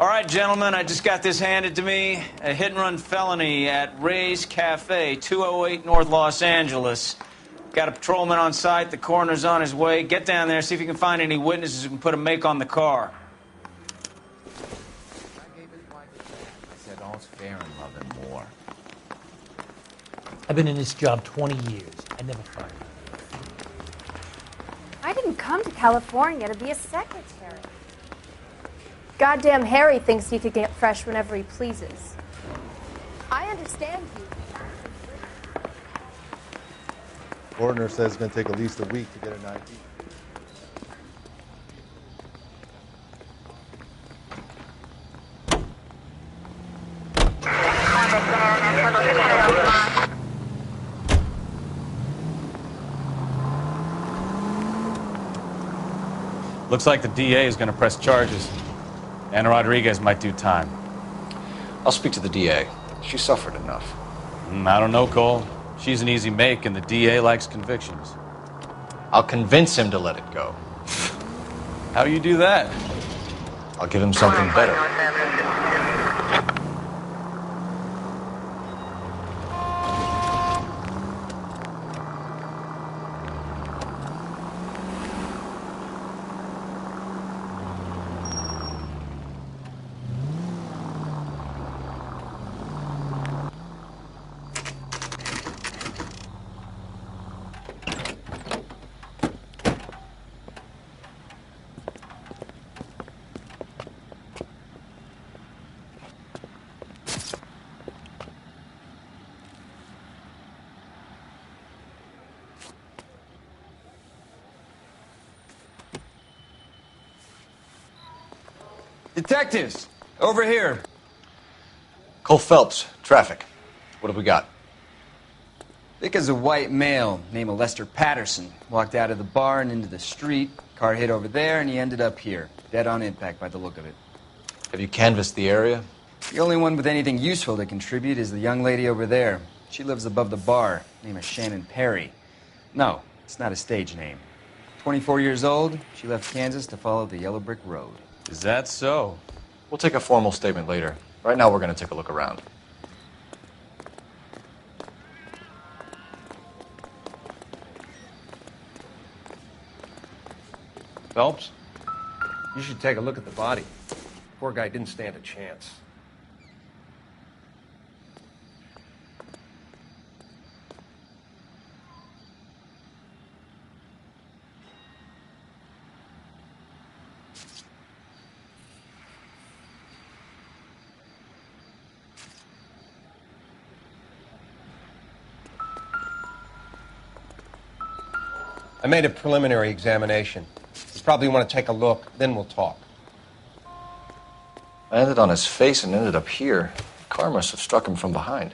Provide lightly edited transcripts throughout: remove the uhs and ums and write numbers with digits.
All right, gentlemen, I just got this handed to me. A hit-and-run felony at Ray's Cafe, 208 North Los Angeles. Got a patrolman on site. The coroner's on his way. Get down there, see if you can find any witnesses who can put a make on the car. I said all's fair in love and war. I've been in this job 20 years. I never fired. I didn't come to California to be a secretary. Goddamn Harry thinks he could get fresh whenever he pleases. I understand you. Coroner says it's going to take at least a week to get an ID. Looks like the DA is going to press charges. Anna Rodriguez might do time. I'll speak to the DA. She suffered enough. I don't know, Cole. She's an easy make, and the DA likes convictions. I'll convince him to let it go. How do you do that? I'll give him something better. Detectives, over here. Cole Phelps, traffic. What have we got? Thick as a white male, name of Lester Patterson. Walked out of the bar and into the street. Car hit over there, and he ended up here. Dead on impact by the look of it. Have you canvassed the area? The only one with anything useful to contribute is the young lady over there. She lives above the bar. Name is Shannon Perry. No, it's not a stage name. 24 years old, she left Kansas to follow the Yellow Brick Road. Is that so? We'll take a formal statement later. Right now, we're going to take a look around. Phelps, you should take a look at the body. Poor guy didn't stand a chance. I made a preliminary examination. You probably want to take a look, then we'll talk. I landed on his face and ended up here. The car must have struck him from behind.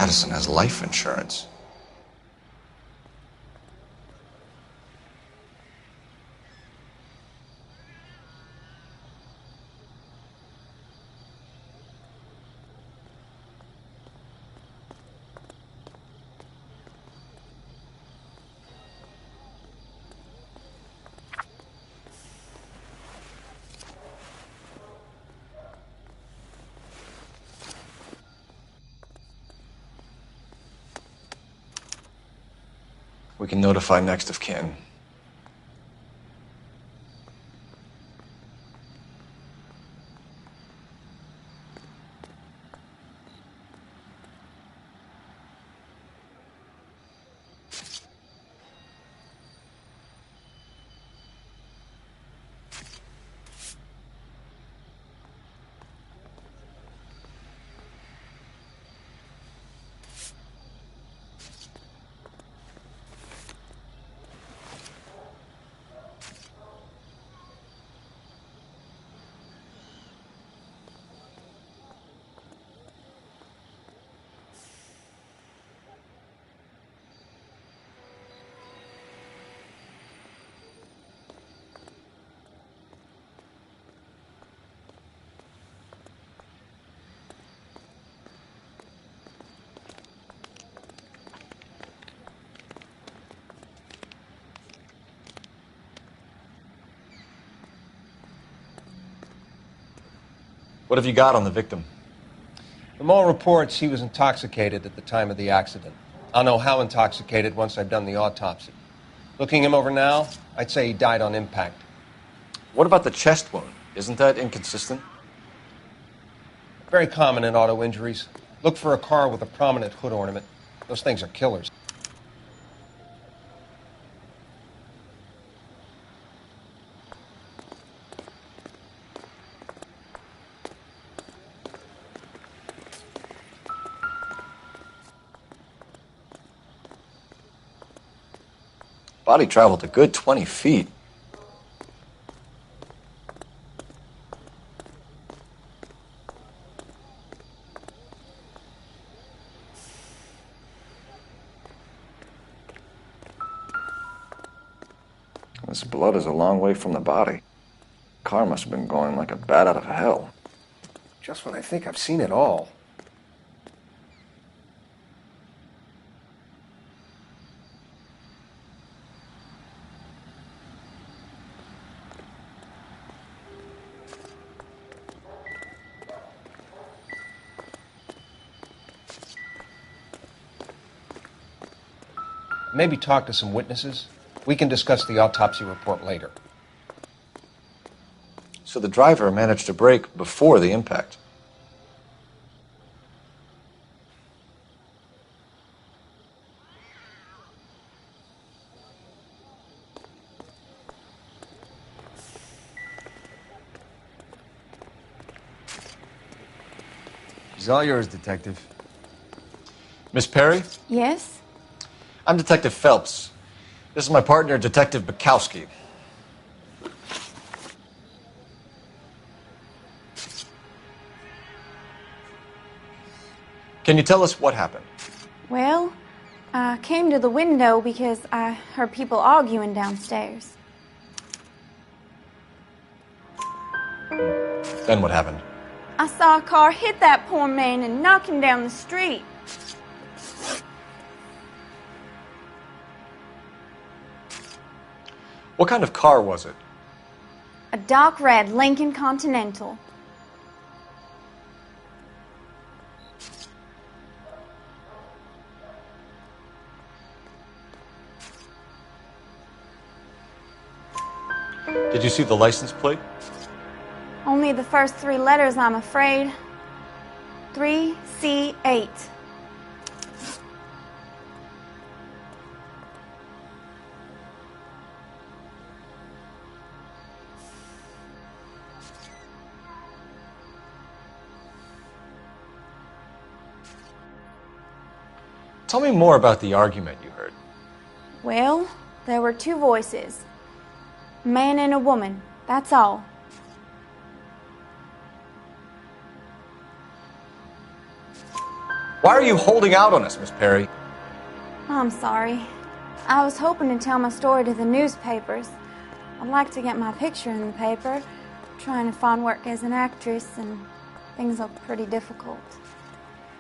Madison has life insurance. We can notify next of kin. What have you got on the victim? From all reports, he was intoxicated at the time of the accident. I'll know how intoxicated once I've done the autopsy. Looking him over now, I'd say he died on impact. What about the chest wound? Isn't that inconsistent? Very common in auto injuries. Look for a car with a prominent hood ornament. Those things are killers. Body traveled a good 20 feet. This blood is a long way from the body. Car must have been going like a bat out of hell. Just when I think I've seen it all. Maybe talk to some witnesses. We can discuss the autopsy report later. So the driver managed to brake before the impact. She's all yours, Detective. Miss Perry? Yes? I'm Detective Phelps. This is my partner, Detective Bukowski. Can you tell us what happened? Well, I came to the window because I heard people arguing downstairs. Then what happened? I saw a car hit that poor man and knock him down the street. What kind of car was it? A dark red Lincoln Continental. Did you see the license plate? Only the first three letters, I'm afraid. 3C8. Tell me more about the argument you heard. Well, there were two voices. A man and a woman, that's all. Why are you holding out on us, Miss Perry? I'm sorry. I was hoping to tell my story to the newspapers. I'd like to get my picture in the paper. Trying to find work as an actress, and things look pretty difficult.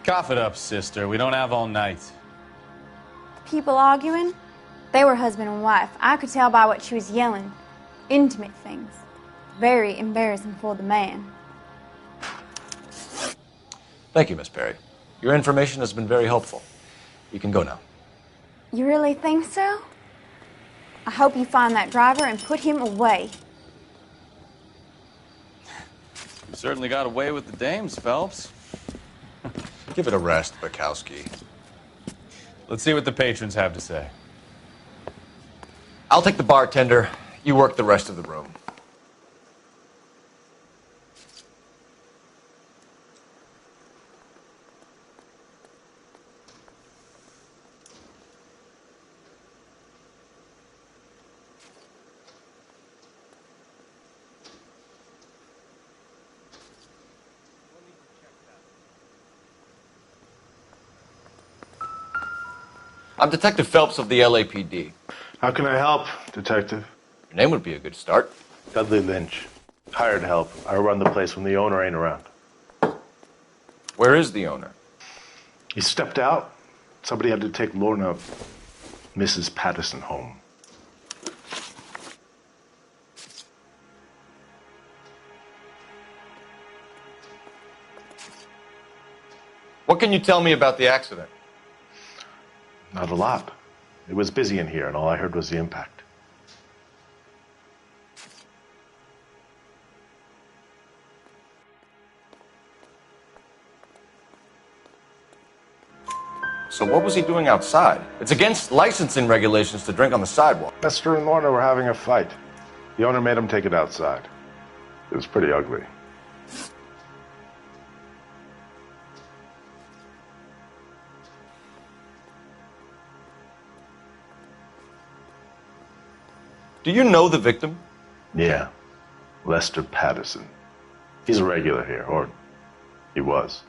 Cough it up, sister. We don't have all night. People arguing? They were husband and wife. I could tell by what she was yelling. Intimate things. Very embarrassing for the man. Thank you, Miss Perry. Your information has been very helpful. You can go now. You really think so? I hope you find that driver and put him away. You certainly got away with the dames, Phelps. Give it a rest, Bukowski. Let's see what the patrons have to say. I'll take the bartender. You work the rest of the room. I'm Detective Phelps of the LAPD. How can I help, Detective? Your name would be a good start. Dudley Lynch. Hired help. I run the place when the owner ain't around. Where is the owner? He stepped out. Somebody had to take Lorna, Mrs. Patterson, home. What can you tell me about the accident? Not a lot. It was busy in here, and all I heard was the impact. So what was he doing outside? It's against licensing regulations to drink on the sidewalk. Lester and Lorna were having a fight. The owner made him take it outside. It was pretty ugly. Do you know the victim? Yeah. Lester Patterson. He's a regular here, or he was.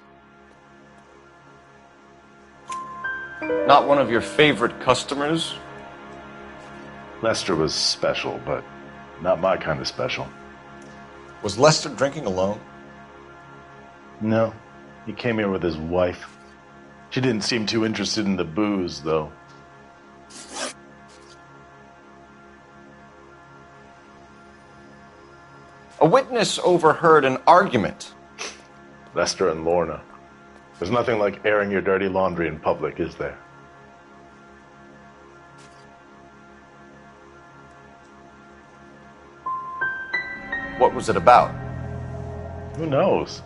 Not one of your favorite customers? Lester was special, but not my kind of special. Was Lester drinking alone? No. He came here with his wife. She didn't seem too interested in the booze, though. A witness overheard an argument. Lester and Lorna. There's nothing like airing your dirty laundry in public, is there? What was it about? Who knows?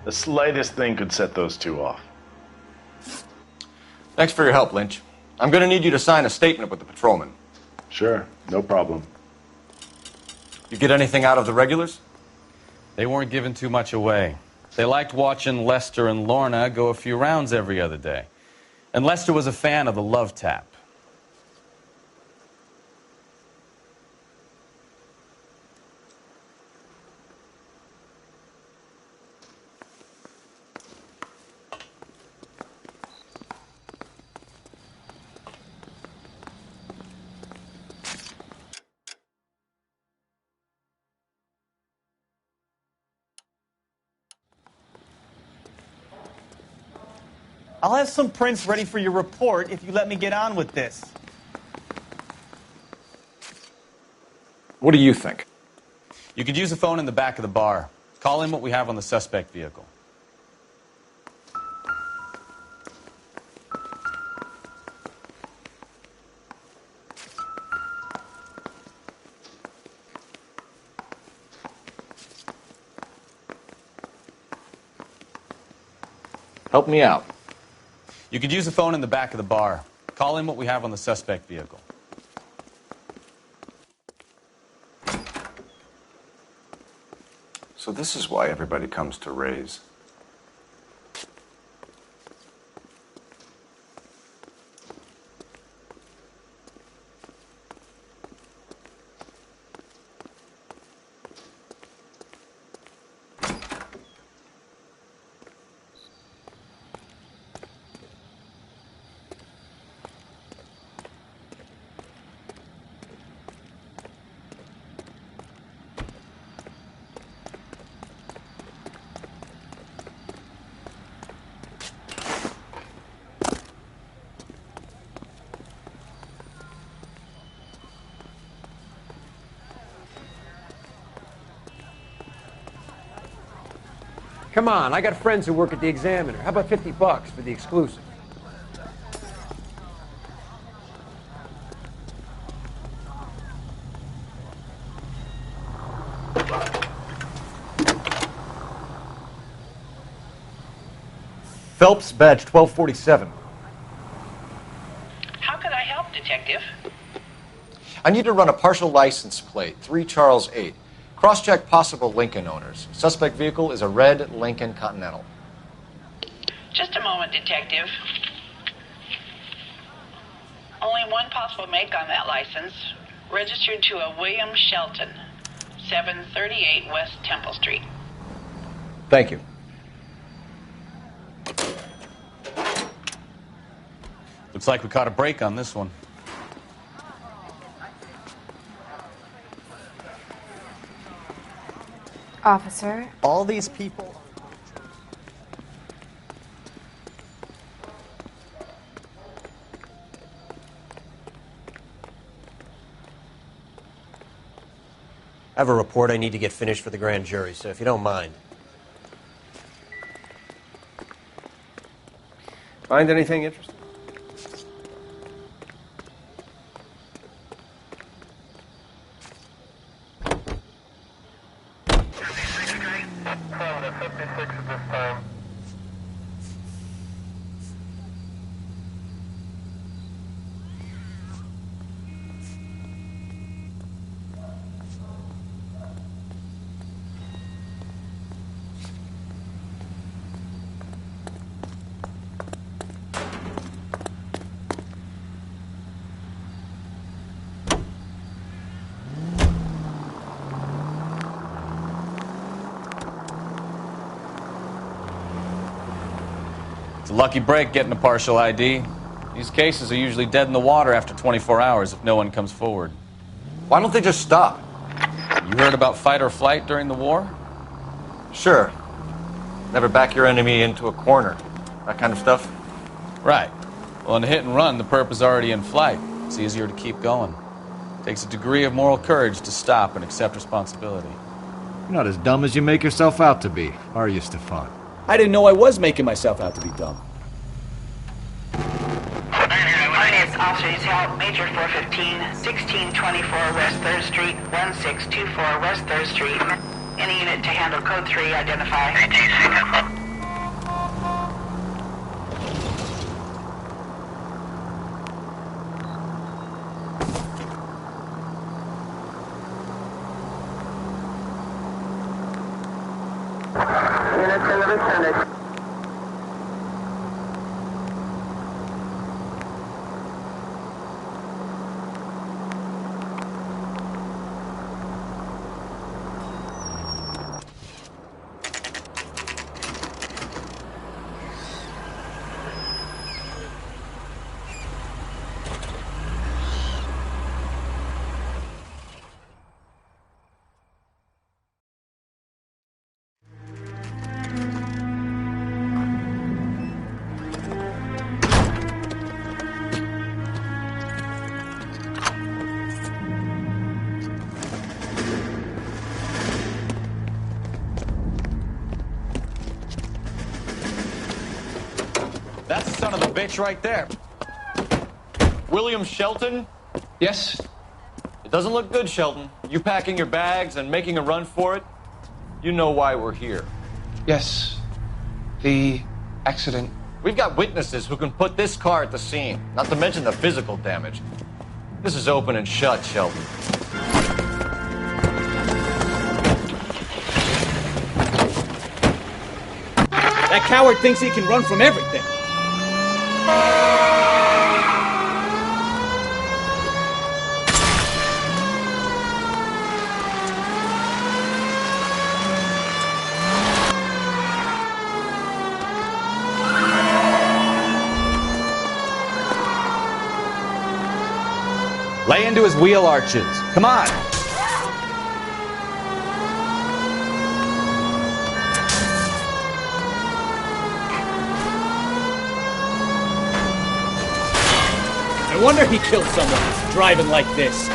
The slightest thing could set those two off. Thanks for your help, Lynch. I'm going to need you to sign a statement with the patrolman. Sure, no problem. You get anything out of the regulars? They weren't giving too much away. They liked watching Lester and Lorna go a few rounds every other day. And Lester was a fan of the Love Tap. I'll have some prints ready for your report if you let me get on with this. What do you think? You could use a phone in the back of the bar. Call in what we have on the suspect vehicle. Help me out. You could use a phone in the back of the bar. Call in what we have on the suspect vehicle. So this is why everybody comes to Ray's. Come on, I got friends who work at the Examiner. How about $50 for the exclusive? Phelps, badge 1247. How can I help, Detective? I need to run a partial license plate, 3 Charles 8. Cross-check possible Lincoln owners. Suspect vehicle is a red Lincoln Continental. Just a moment, Detective. Only one possible make on that license. Registered to a William Shelton, 738 West Temple Street. Thank you. Looks like we caught a break on this one. Officer, All these people. I have a report I need to get finished for the grand jury, so if you don't mind. Find anything interesting? It's a lucky break getting a partial ID. These cases are usually dead in the water after 24 hours if no one comes forward. Why don't they just stop? You heard about fight or flight during the war? Sure. Never back your enemy into a corner. That kind of stuff. Right. Well, in a hit and run, the perp is already in flight. It's easier to keep going. It takes a degree of moral courage to stop and accept responsibility. You're not as dumb as you make yourself out to be, are you, Stefan? I didn't know I was making myself out to be dumb. Finance officers help Major 415, 1624 West 3rd Street, 1624 West 3rd Street. Any unit to handle code 3, identify. Units in the vicinity. That's the son of a bitch right there. William Shelton? Yes? It doesn't look good, Shelton. You packing your bags and making a run for it? You know why we're here. Yes. The accident. We've got witnesses who can put this car at the scene, not to mention the physical damage. This is open and shut, Shelton. That coward thinks he can run from everything. Lay into his wheel arches. Come on. No wonder he killed someone driving like this.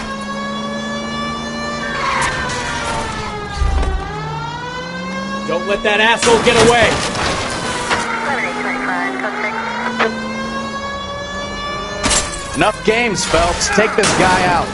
Don't let that asshole get away! Enough games, Phelps. Take this guy out.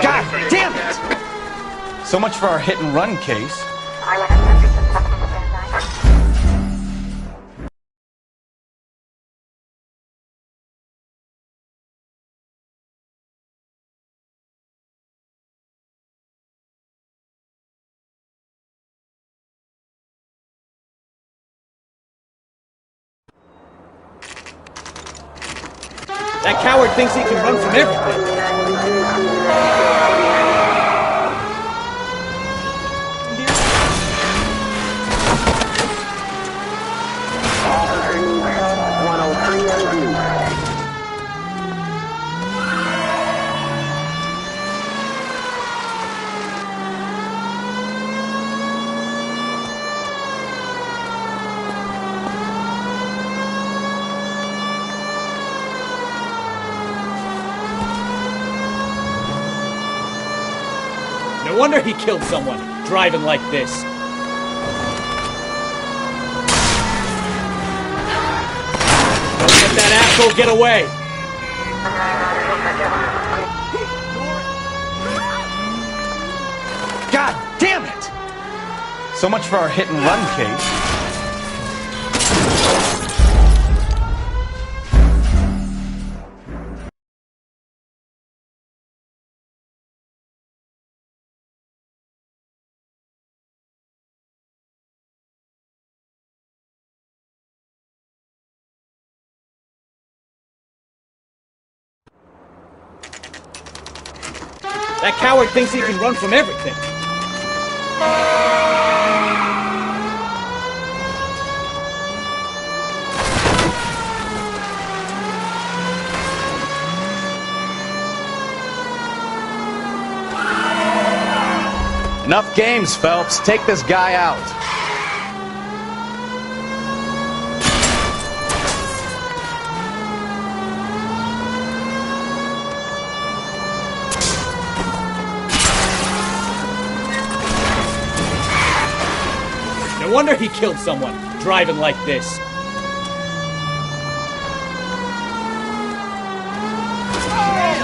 God damn it! So much for our hit and run case. That coward thinks he can run from everything. No wonder he killed someone, driving like this. Don't let that asshole get away! God damn it! So much for our hit and run case. That coward thinks he can run from everything. Enough games, Phelps. Take this guy out. No wonder he killed someone, driving like this.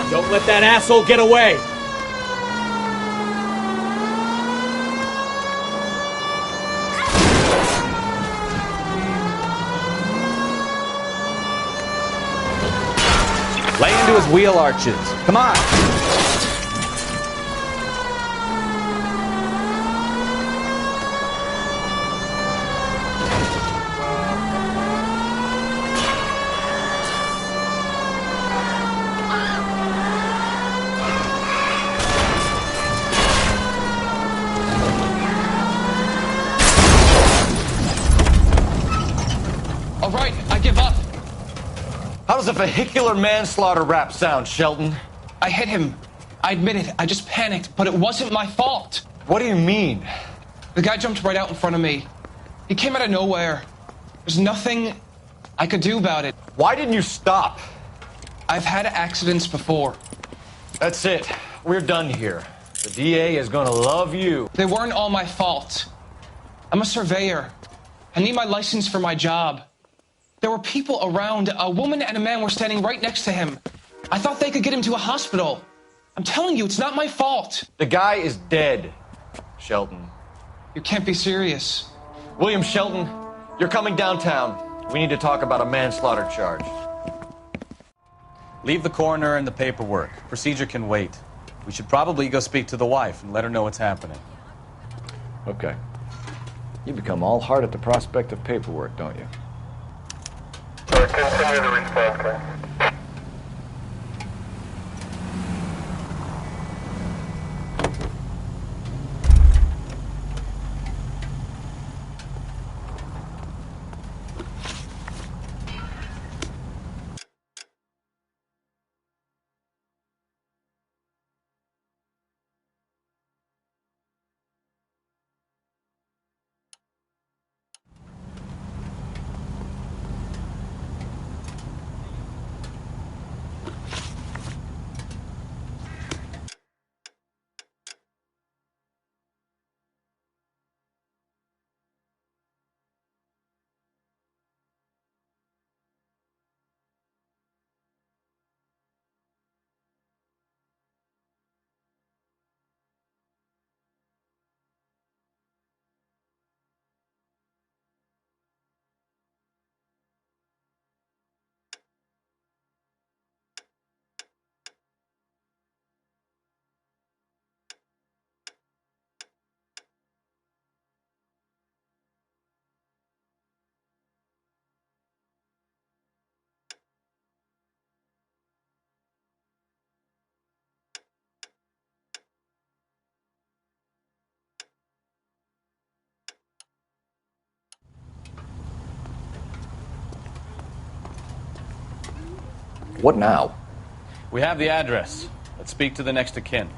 Don't let that asshole get away! Lay into his wheel arches. Come on. All right, I give up. How does a vehicular manslaughter rap sound, Shelton? I hit him. I admit it. I just panicked, but it wasn't my fault. What do you mean? The guy jumped right out in front of me. He came out of nowhere. There's nothing I could do about it. Why didn't you stop? I've had accidents before. That's it. We're done here. The DA is gonna love you. They weren't all my fault. I'm a surveyor. I need my license for my job. There were people around. A woman and a man were standing right next to him. I thought they could get him to a hospital. I'm telling you, it's not my fault. The guy is dead, Shelton. You can't be serious. William Shelton, you're coming downtown. We need to talk about a manslaughter charge. Leave the coroner and the paperwork. Procedure can wait. We should probably go speak to the wife and let her know what's happening. Okay. You become all heart at the prospect of paperwork, don't you? Continue the response. What now? We have the address. Let's speak to the next of kin.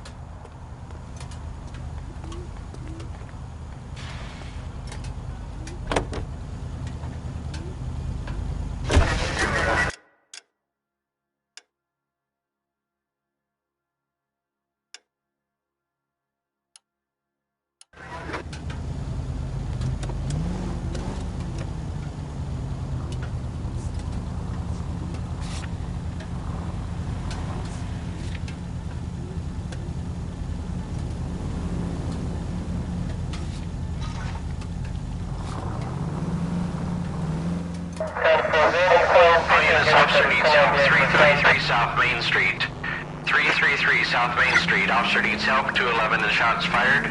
Officer needs help. 333 South Main Street. 333 South Main Street. Officer needs help. 211 and shots fired.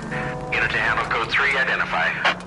Unit to handle code 3. Identify.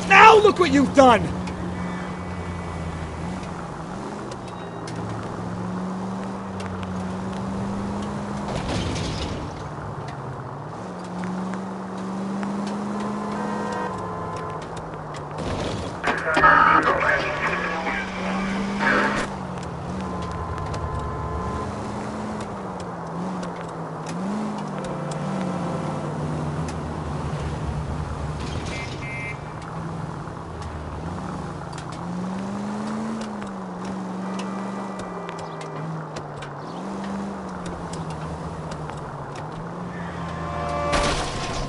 Now look what you've done!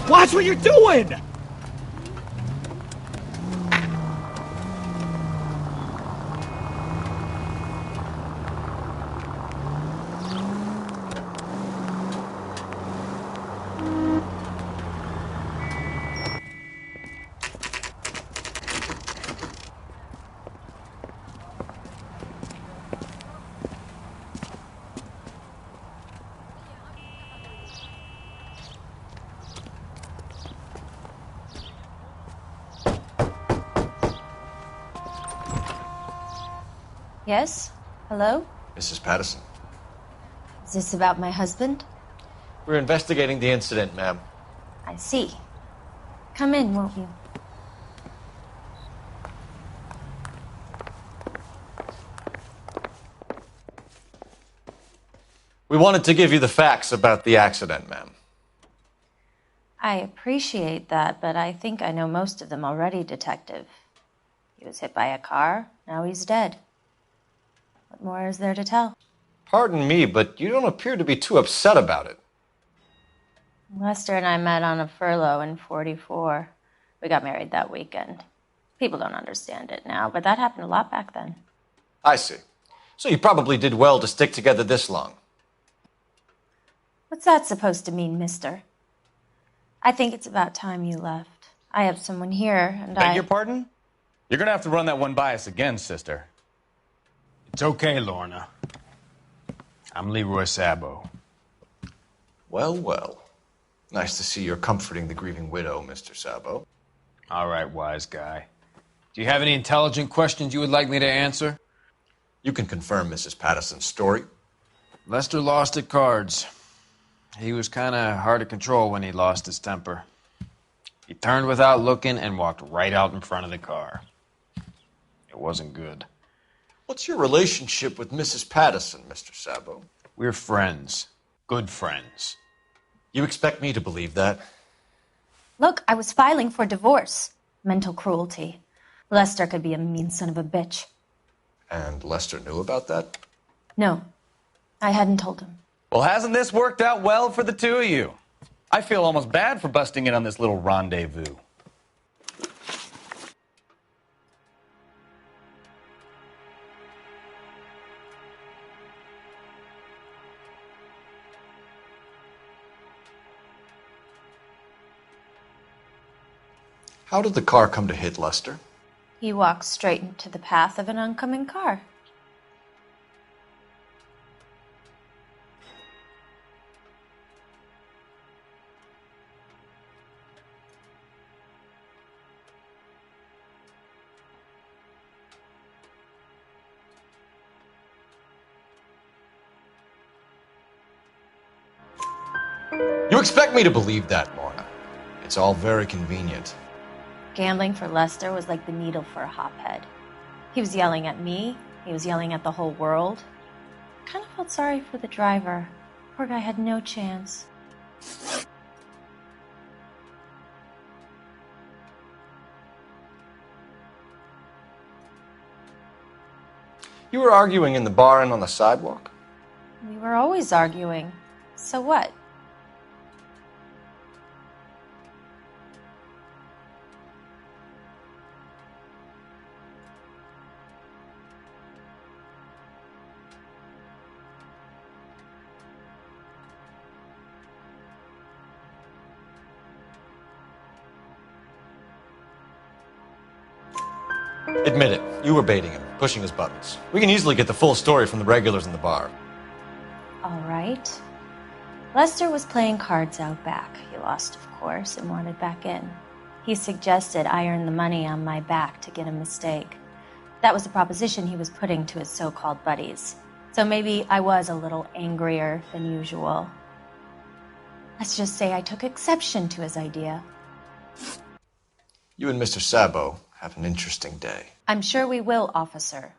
Watch what you're doing! Yes? Hello? Mrs. Patterson. Is this about my husband? We're investigating the incident, ma'am. I see. Come in, won't you? We wanted to give you the facts about the accident, ma'am. I appreciate that, but I think I know most of them already, Detective. He was hit by a car. Now he's dead. What more is there to tell? Pardon me, but you don't appear to be too upset about it. Lester and I met on a furlough in 44. We got married that weekend. People don't understand it now, but that happened a lot back then. I see. So you probably did well to stick together this long. What's that supposed to mean, mister? I think it's about time you left. I have someone here, and Beg your pardon? You're gonna have to run that one by us again, sister. It's okay, Lorna. I'm Leroy Sabo. Well, well. Nice to see you're comforting the grieving widow, Mr. Sabo. All right, wise guy. Do you have any intelligent questions you would like me to answer? You can confirm Mrs. Patterson's story. Lester lost at cards. He was kind of hard to control when he lost his temper. He turned without looking and walked right out in front of the car. It wasn't good. What's your relationship with Mrs. Patterson, Mr. Sabo? We're friends. Good friends. You expect me to believe that? Look, I was filing for divorce. Mental cruelty. Lester could be a mean son of a bitch. And Lester knew about that? No, I hadn't told him. Well, hasn't this worked out well for the two of you? I feel almost bad for busting in on this little rendezvous. How did the car come to hit Lester? He walked straight into the path of an oncoming car. You expect me to believe that, Lorna. It's all very convenient. Gambling for Lester was like the needle for a hophead. He was yelling at me. He was yelling at the whole world. I kind of felt sorry for the driver. Poor guy had no chance. You were arguing in the bar and on the sidewalk? We were always arguing. So what? Admit it, you were baiting him, pushing his buttons. We can easily get the full story from the regulars in the bar. All right. Lester was playing cards out back. He lost, of course, and wanted back in. He suggested I earn the money on my back to get a mistake. That was the proposition he was putting to his so-called buddies. So maybe I was a little angrier than usual. Let's just say I took exception to his idea. You and Mr. Sabo have an interesting day. I'm sure we will, officer.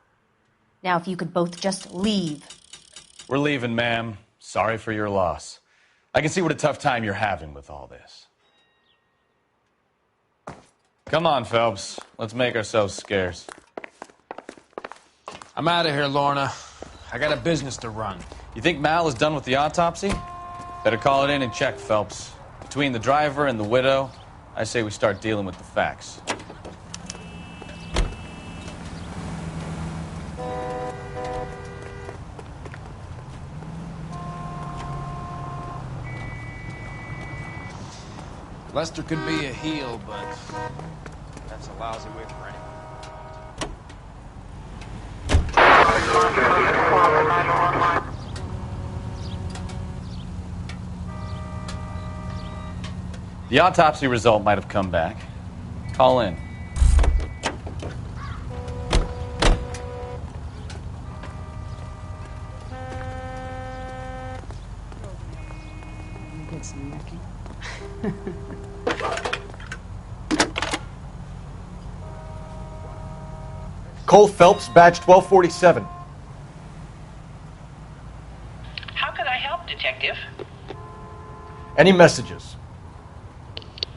Now, if you could both just leave. We're leaving, ma'am. Sorry for your loss. I can see what a tough time you're having with all this. Come on, Phelps. Let's make ourselves scarce. I'm out of here, Lorna. I got a business to run. You think Mal is done with the autopsy? Better call it in and check, Phelps. Between the driver and the widow, I say we start dealing with the facts. Lester could be a heel, but that's a lousy way for anyone. The autopsy result might have come back. Call in. Cole Phelps, badge 1247. How could I help, Detective? Any messages?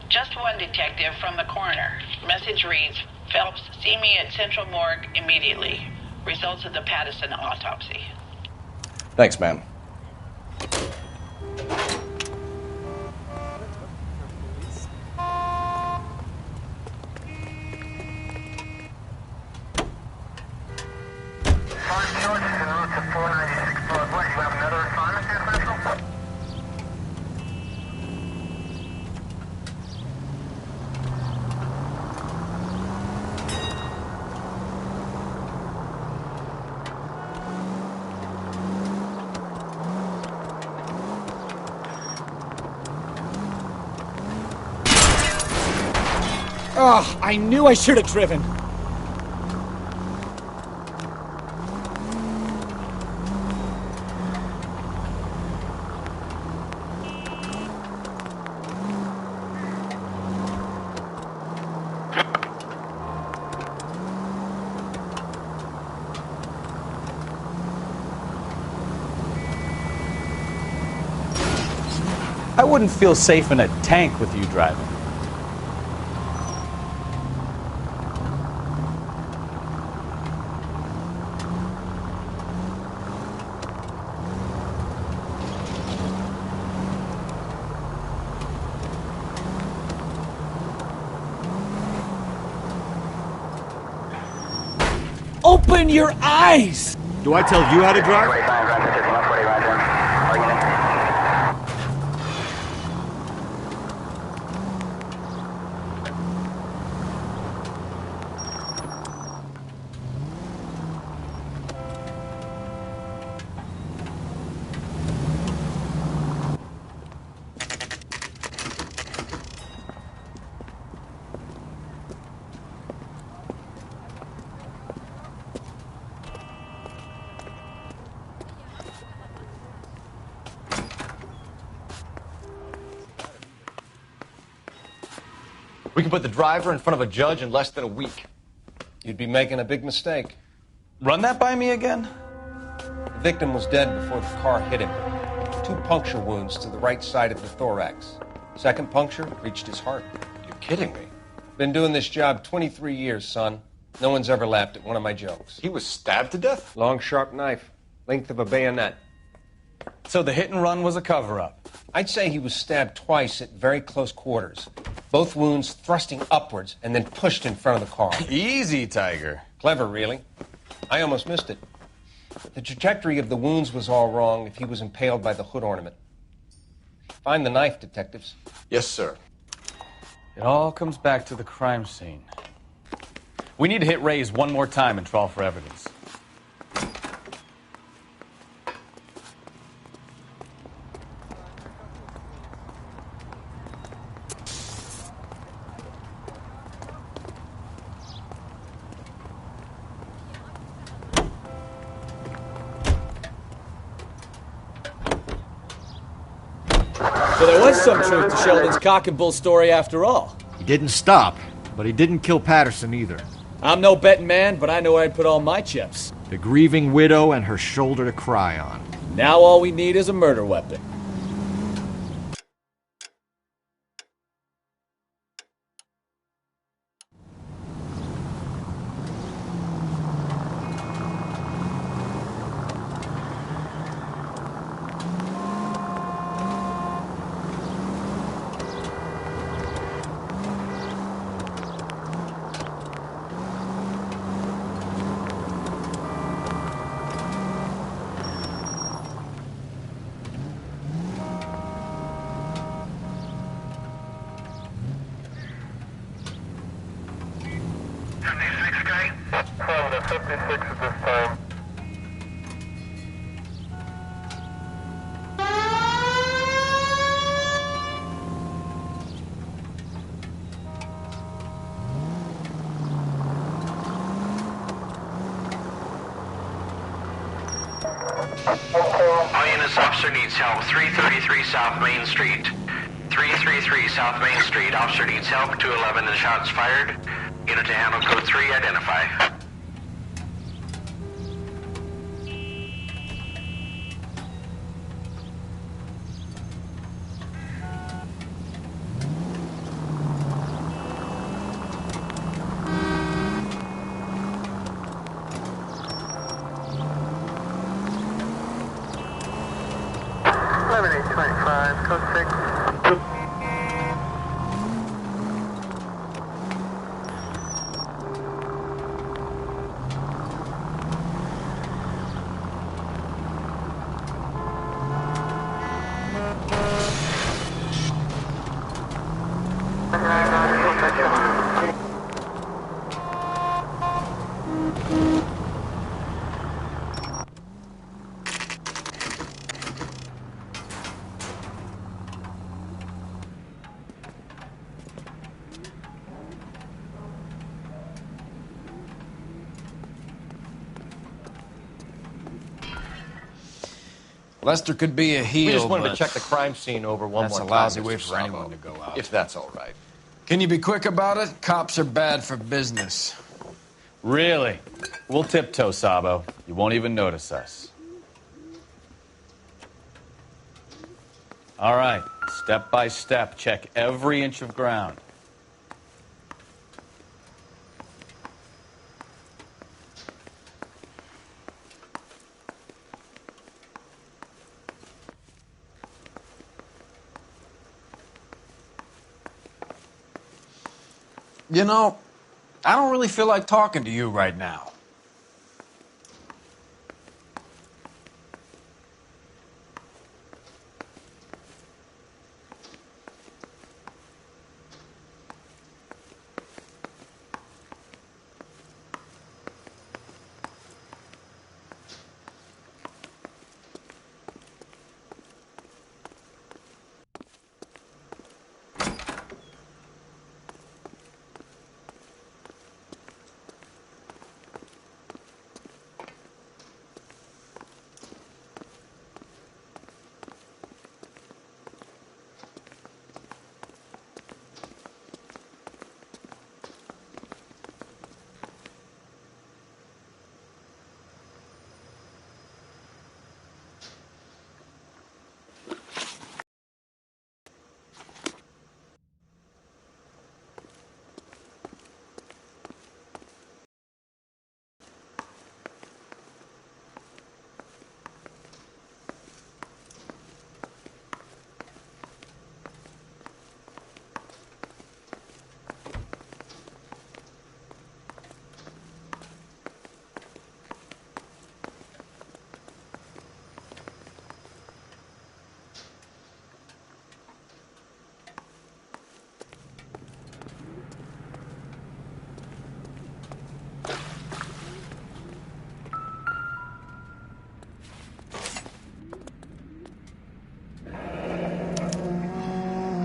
Just one, Detective, from the coroner. Message reads, Phelps, see me at Central Morgue immediately. Results of the Patterson autopsy. Thanks, ma'am. Oh, I knew I should have driven. I wouldn't feel safe in a tank with you driving. Open your eyes! Do I tell you how to drive? We can put the driver in front of a judge in less than a week. You'd be making a big mistake. Run that by me again? The victim was dead before the car hit him. 2 puncture wounds to the right side of the thorax. Second puncture reached his heart. You're kidding me. Been doing this job 23 years, son. No one's ever laughed at one of my jokes. He was stabbed to death? Long, sharp knife. Length of a bayonet. So the hit and run was a cover-up? I'd say he was stabbed twice at very close quarters. Both wounds thrusting upwards and then pushed in front of the car. Easy, Tiger. Clever, really. I almost missed it. The trajectory of the wounds was all wrong if he was impaled by the hood ornament. Find the knife, detectives. Yes, sir. It all comes back to the crime scene. We need to hit Ray's one more time and trawl for evidence. So there was some truth to Sheldon's cock and bull story after all. He didn't stop, but he didn't kill Patterson either. I'm no betting man, but I know where I'd put all my chips. The grieving widow and her shoulder to cry on. Now all we need is a murder weapon. All units, officer needs help. 333 South Main Street. 333 South Main Street. Officer needs help. 211 and shots fired. Unit to handle code 3, identify. 606. Lester could be a heel, We just wanted but to check the crime scene over one that's more a time, lousy Mr. way for Sabo. anyone to go out. If that's all right. Can you be quick about it? Cops are bad for business. Really? We'll tiptoe, Sabo. You won't even notice us. All right, step by step, check every inch of ground. You know, I don't really feel like talking to you right now.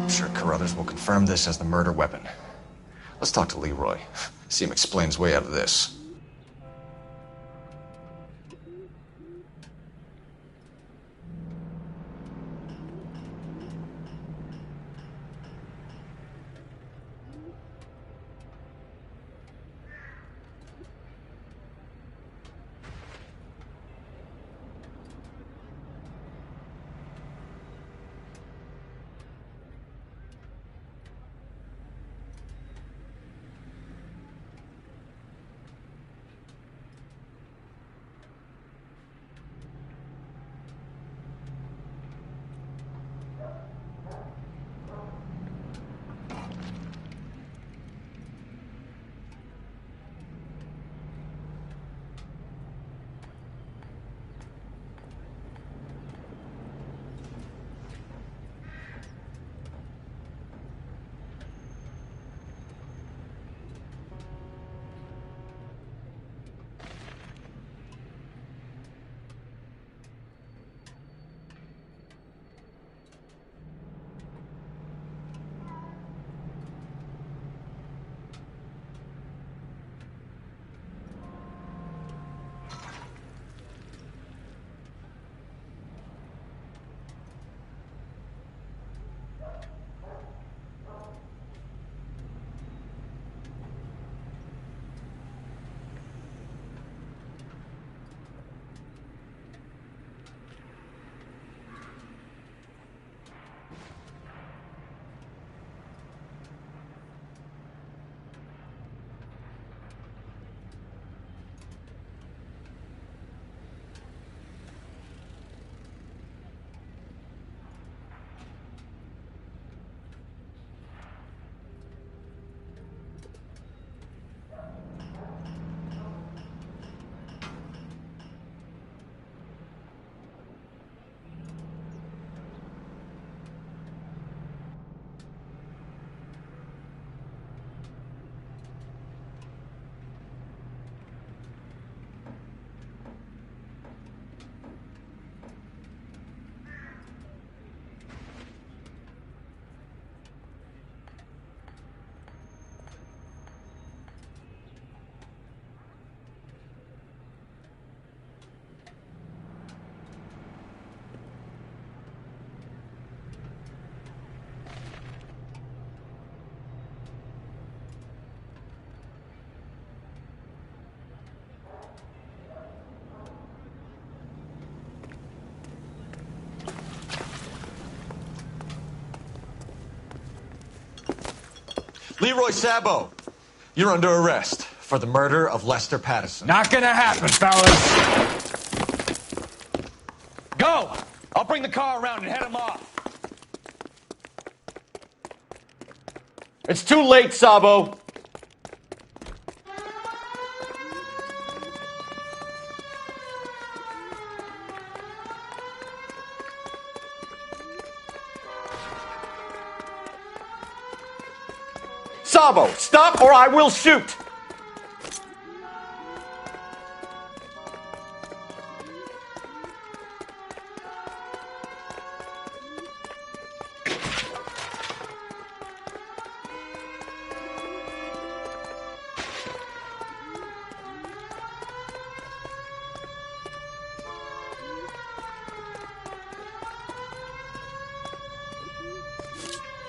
I'm sure Carruthers will confirm this as the murder weapon. Let's talk to Leroy. See him explain his way out of this. Leroy Sabo, you're under arrest for the murder of Lester Patterson. Not gonna happen, fellas. Go! I'll bring the car around and head him off. It's too late, Sabo. Sabo, stop or I will shoot!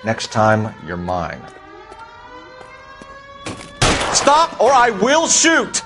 Next time, you're mine. Stop or I will shoot!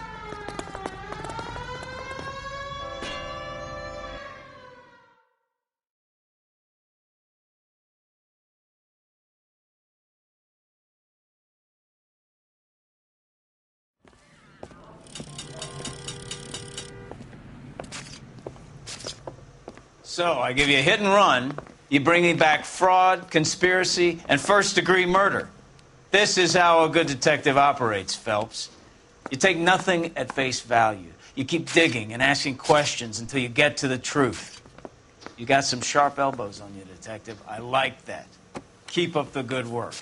So, I give you a hit and run. You bring me back fraud, conspiracy, and first-degree murder. This is how a good detective operates, Phelps. You take nothing at face value. You keep digging and asking questions until you get to the truth. You got some sharp elbows on you, detective. I like that. Keep up the good work.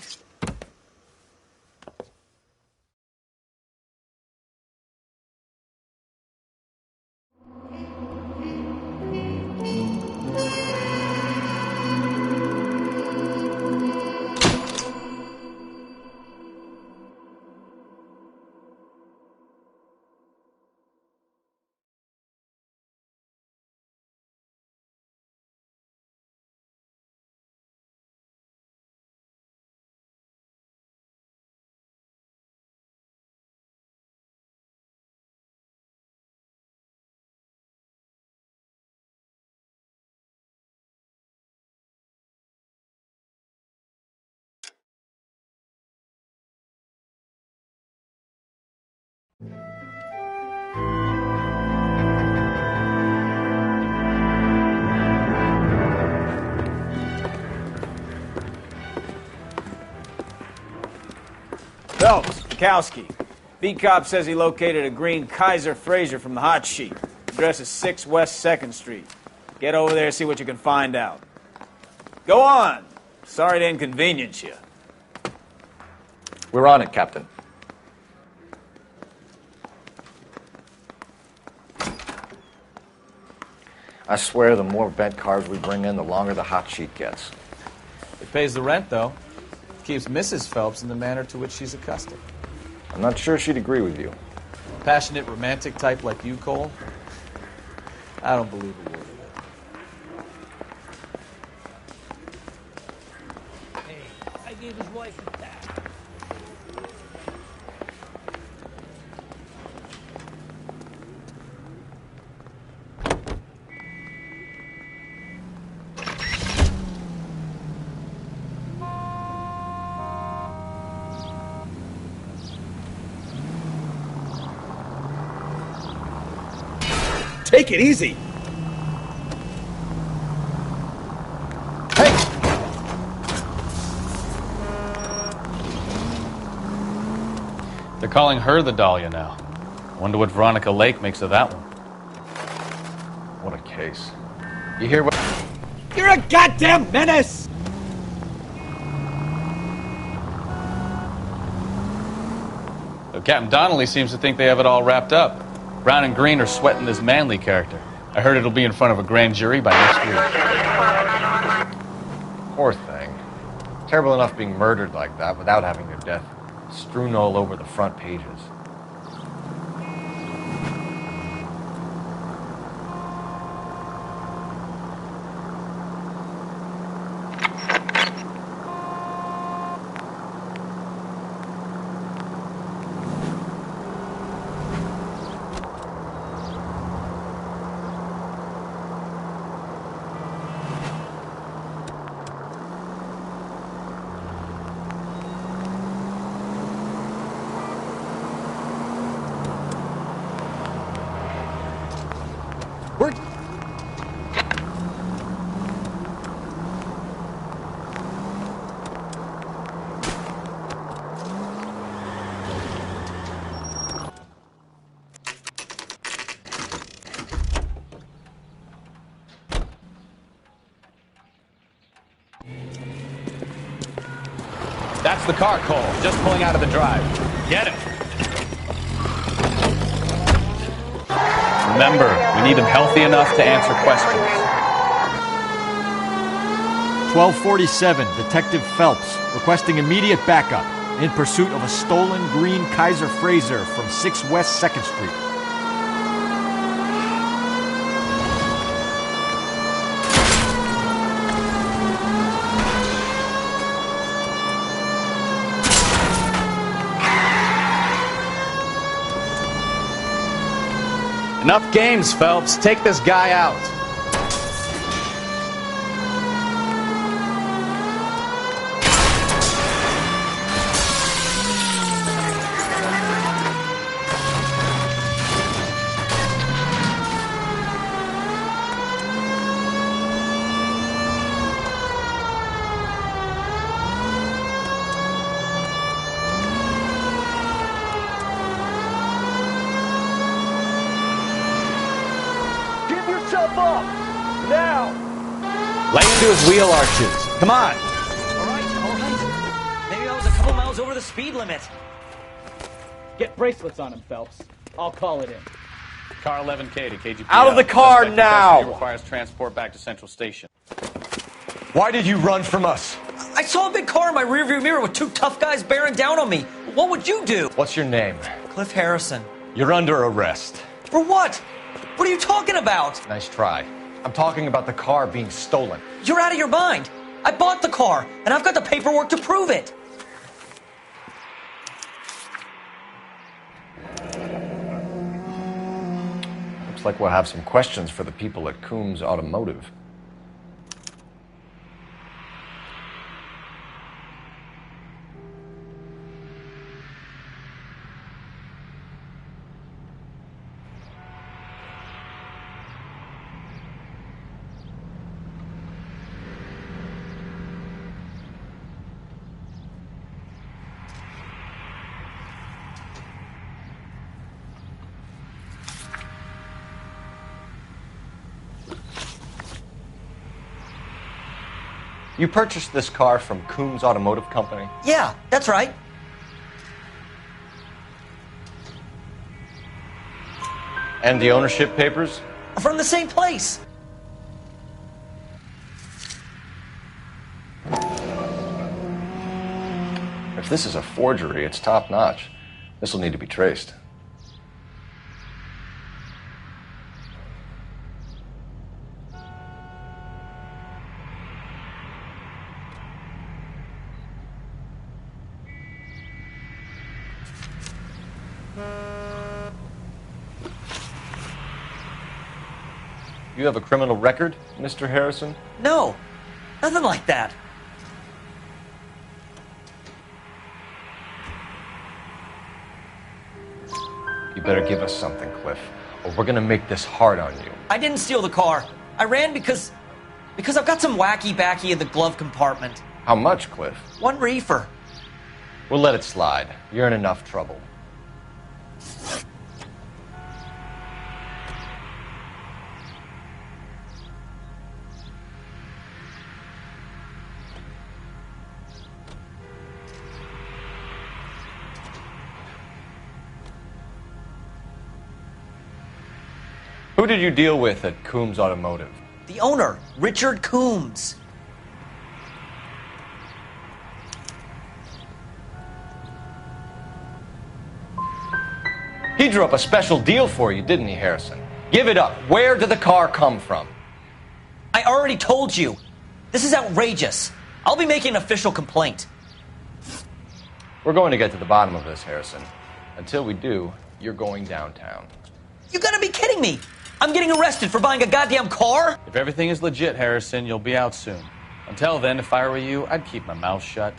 Phelps, Bukowski. Beat cop says he located a green Kaiser Fraser from the hot sheet. Address is 6 West 2nd Street. Get over there, see what you can find out. Go on. Sorry to inconvenience you. We're on it, Captain. I swear the more bent cars we bring in, the longer the hot sheet gets. It pays the rent, though. Keeps Mrs. Phelps in the manner to which she's accustomed. I'm not sure she'd agree with you. Passionate, romantic type like you, Cole? I don't believe a word of it. Hey, I gave his wife a tap. Take it easy. They're calling her the Dahlia now. Wonder what Veronica Lake makes of that one. What a case. You hear what... You're a goddamn menace! So Captain Donnelly seems to think they have it all wrapped up. Brown and Green are sweating this Manley character. I heard it'll be in front of a grand jury by next week. Poor thing. Terrible enough being murdered like that without having their death strewn all over the front pages. the car, Cole. Just pulling out of the drive. Get him. Remember, we need him healthy enough to answer questions. 1247, Detective Phelps, requesting immediate backup in pursuit of a stolen green Kaiser Frazer from 6 West 2nd Street. Enough games, Phelps. Take this guy out. Lay into his wheel arches. Come on. All right. Maybe I was a couple miles over the speed limit. Get bracelets on him, Phelps. I'll call it in. Car 11K to KGPL. Out of the car Suspect now! custody requires transport back to Central Station. Why did you run from us? I saw a big car in my rearview mirror with two tough guys bearing down on me. What would you do? What's your name? Cliff Harrison. You're under arrest. For what? What are you talking about? Nice try. I'm talking about the car being stolen. You're out of your mind. I bought the car, and I've got the paperwork to prove it. Looks like we'll have some questions for the people at Coombs Automotive. You purchased this car from Coombs Automotive Company? Yeah, that's right. And the ownership papers? From the same place. If this is a forgery, it's top-notch. This will need to be traced. You have a criminal record, Mr. Harrison? No, nothing like that. You better give us something, Cliff, or we're gonna make this hard on you. I didn't steal the car. I ran because I've got some wacky backy in the glove compartment. How much, Cliff? 1 reefer. We'll let it slide. You're in enough trouble. Who did you deal with at Coombs Automotive? The owner, Richard Coombs. He drew up a special deal for you, didn't he, Harrison? Give it up. Where did the car come from? I already told you. This is outrageous. I'll be making an official complaint. We're going to get to the bottom of this, Harrison. Until we do, you're going downtown. You gotta be kidding me! I'm getting arrested for buying a goddamn car? If everything is legit, Harrison, you'll be out soon. Until then, if I were you, I'd keep my mouth shut.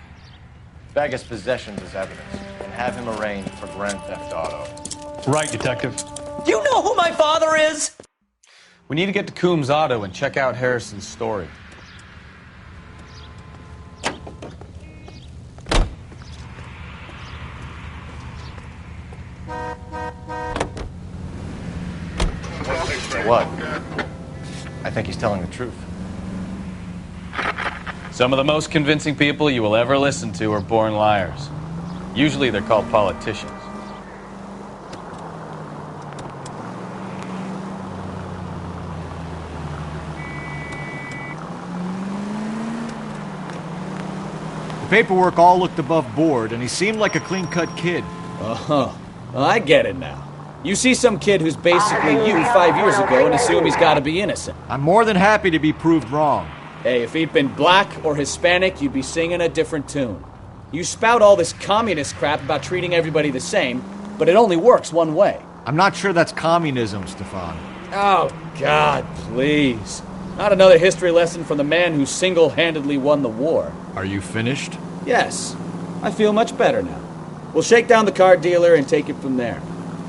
Bag his possessions as evidence and have him arraigned for Grand Theft Auto. Right, Detective. Do you know who my father is? We need to get to Coombs Auto and check out Harrison's story. So what? I think he's telling the truth. Some of the most convincing people you will ever listen to are born liars. Usually they're called politicians. The paperwork all looked above board, and he seemed like a clean-cut kid. Oh, well, I get it now. You see some kid who's basically you 5 years ago and assume he's got to be innocent. I'm more than happy to be proved wrong. Hey, if he'd been black or Hispanic, you'd be singing a different tune. You spout all this communist crap about treating everybody the same, but it only works one way. I'm not sure that's communism, Stefan. Oh, God, please. Not another history lesson from the man who single-handedly won the war. Are you finished? Yes. I feel much better now. We'll shake down the car dealer and take it from there.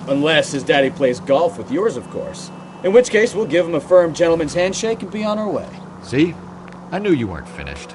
Unless his daddy plays golf with yours, of course. In which case, we'll give him a firm gentleman's handshake and be on our way. See? I knew you weren't finished.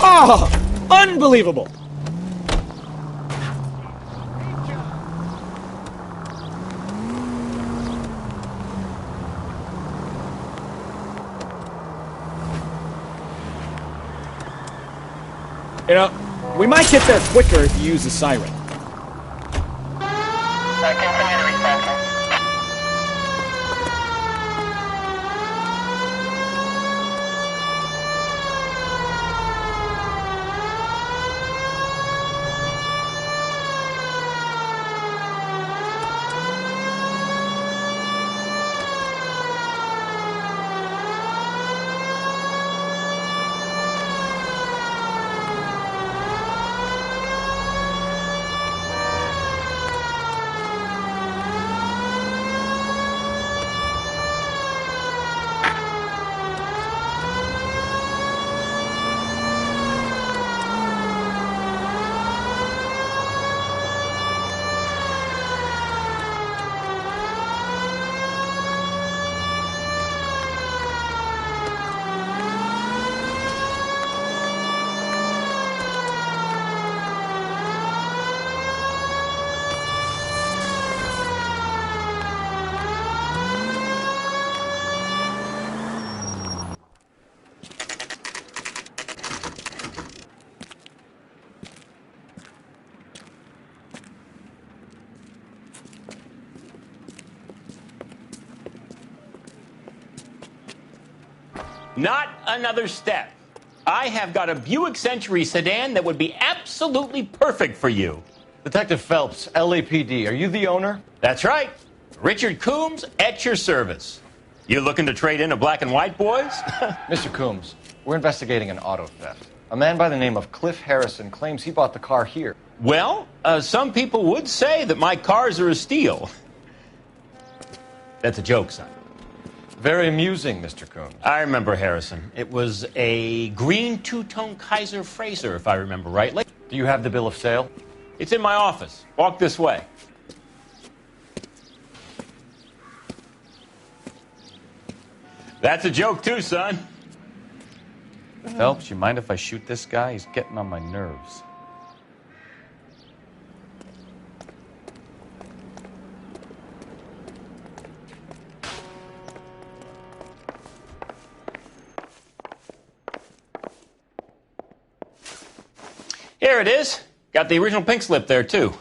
Oh! Unbelievable! You know, we might get there quicker if you use the siren. Not another step. I have got a Buick Century sedan that would be absolutely perfect for you. Detective Phelps, LAPD, are you the owner? That's right. Richard Coombs at your service. You looking to trade in a black and white, boys? Mr. Coombs, we're investigating an auto theft. A man by the name of Cliff Harrison claims he bought the car here. Well, some people would say that my cars are a steal. That's a joke, son. Very amusing, Mr. Coombs. I remember Harrison. It was a green two-tone Kaiser Frazer, if I remember rightly. Do you have the bill of sale? It's in my office. Walk this way. That's a joke, too, son. Phelps, you mind if I shoot this guy? He's getting on my nerves. Here it is. Got the original pink slip there, too.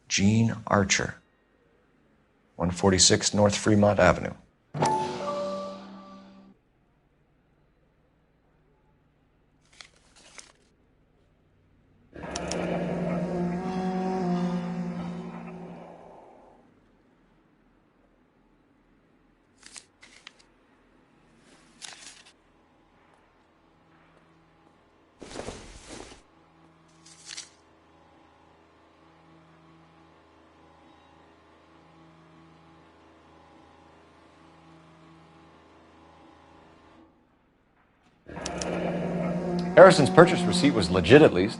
Gene Archer, 146 North Fremont Avenue. Harrison's purchase receipt was legit, at least.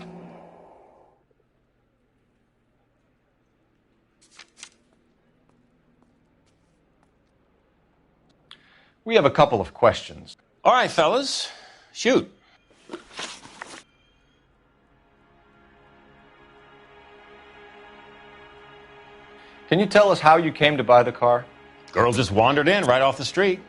We have a couple of questions. All right, fellas. Shoot. Can you tell us how you came to buy the car? Girl just wandered in right off the street.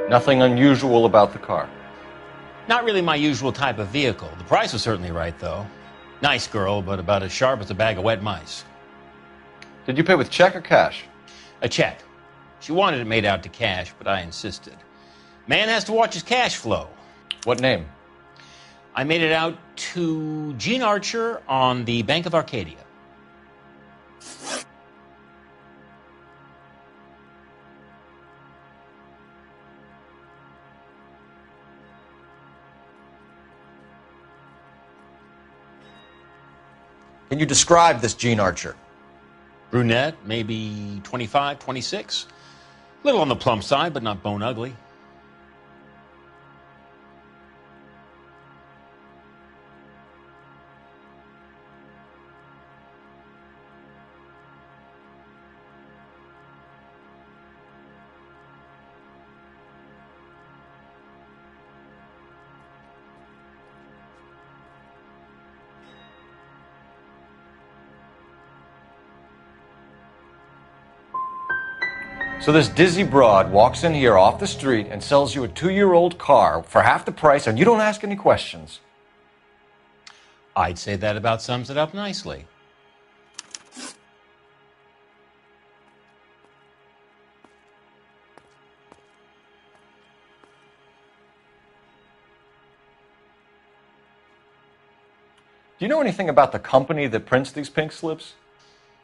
Nothing unusual about the car. Not really my usual type of vehicle. The price was certainly right, though. Nice girl, but about as sharp as a bag of wet mice. Did you pay with check or cash? A check. She wanted it made out to cash, but I insisted. Man has to watch his cash flow. What name? I made it out to Gene Archer on the Bank of Arcadia. Can you describe this Gene Archer? Brunette, maybe 25, 26. A little on the plump side, but not bone ugly. So this dizzy broad walks in here off the street and sells you a 2-year-old car for half the price, and you don't ask any questions. I'd say that about sums it up nicely. Do you know anything about the company that prints these pink slips?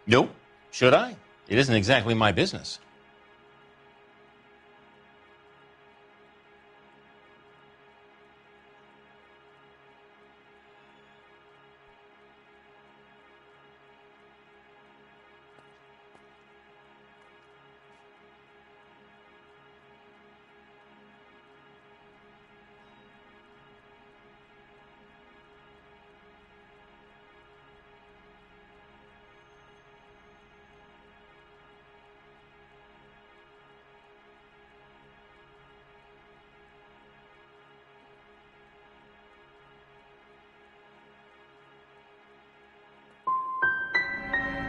Nope. Should I? It isn't exactly my business.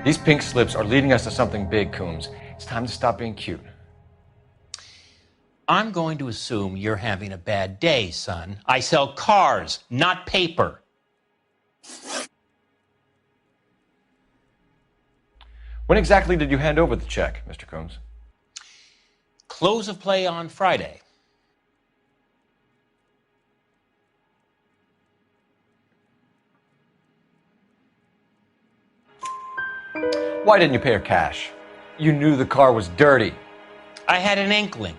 These pink slips are leading us to something big, Coombs. It's time to stop being cute. I'm going to assume you're having a bad day, son. I sell cars, not paper. When exactly did you hand over the check, Mr. Coombs? Close of play on Friday. Why didn't you pay her cash? You knew the car was dirty. I had an inkling.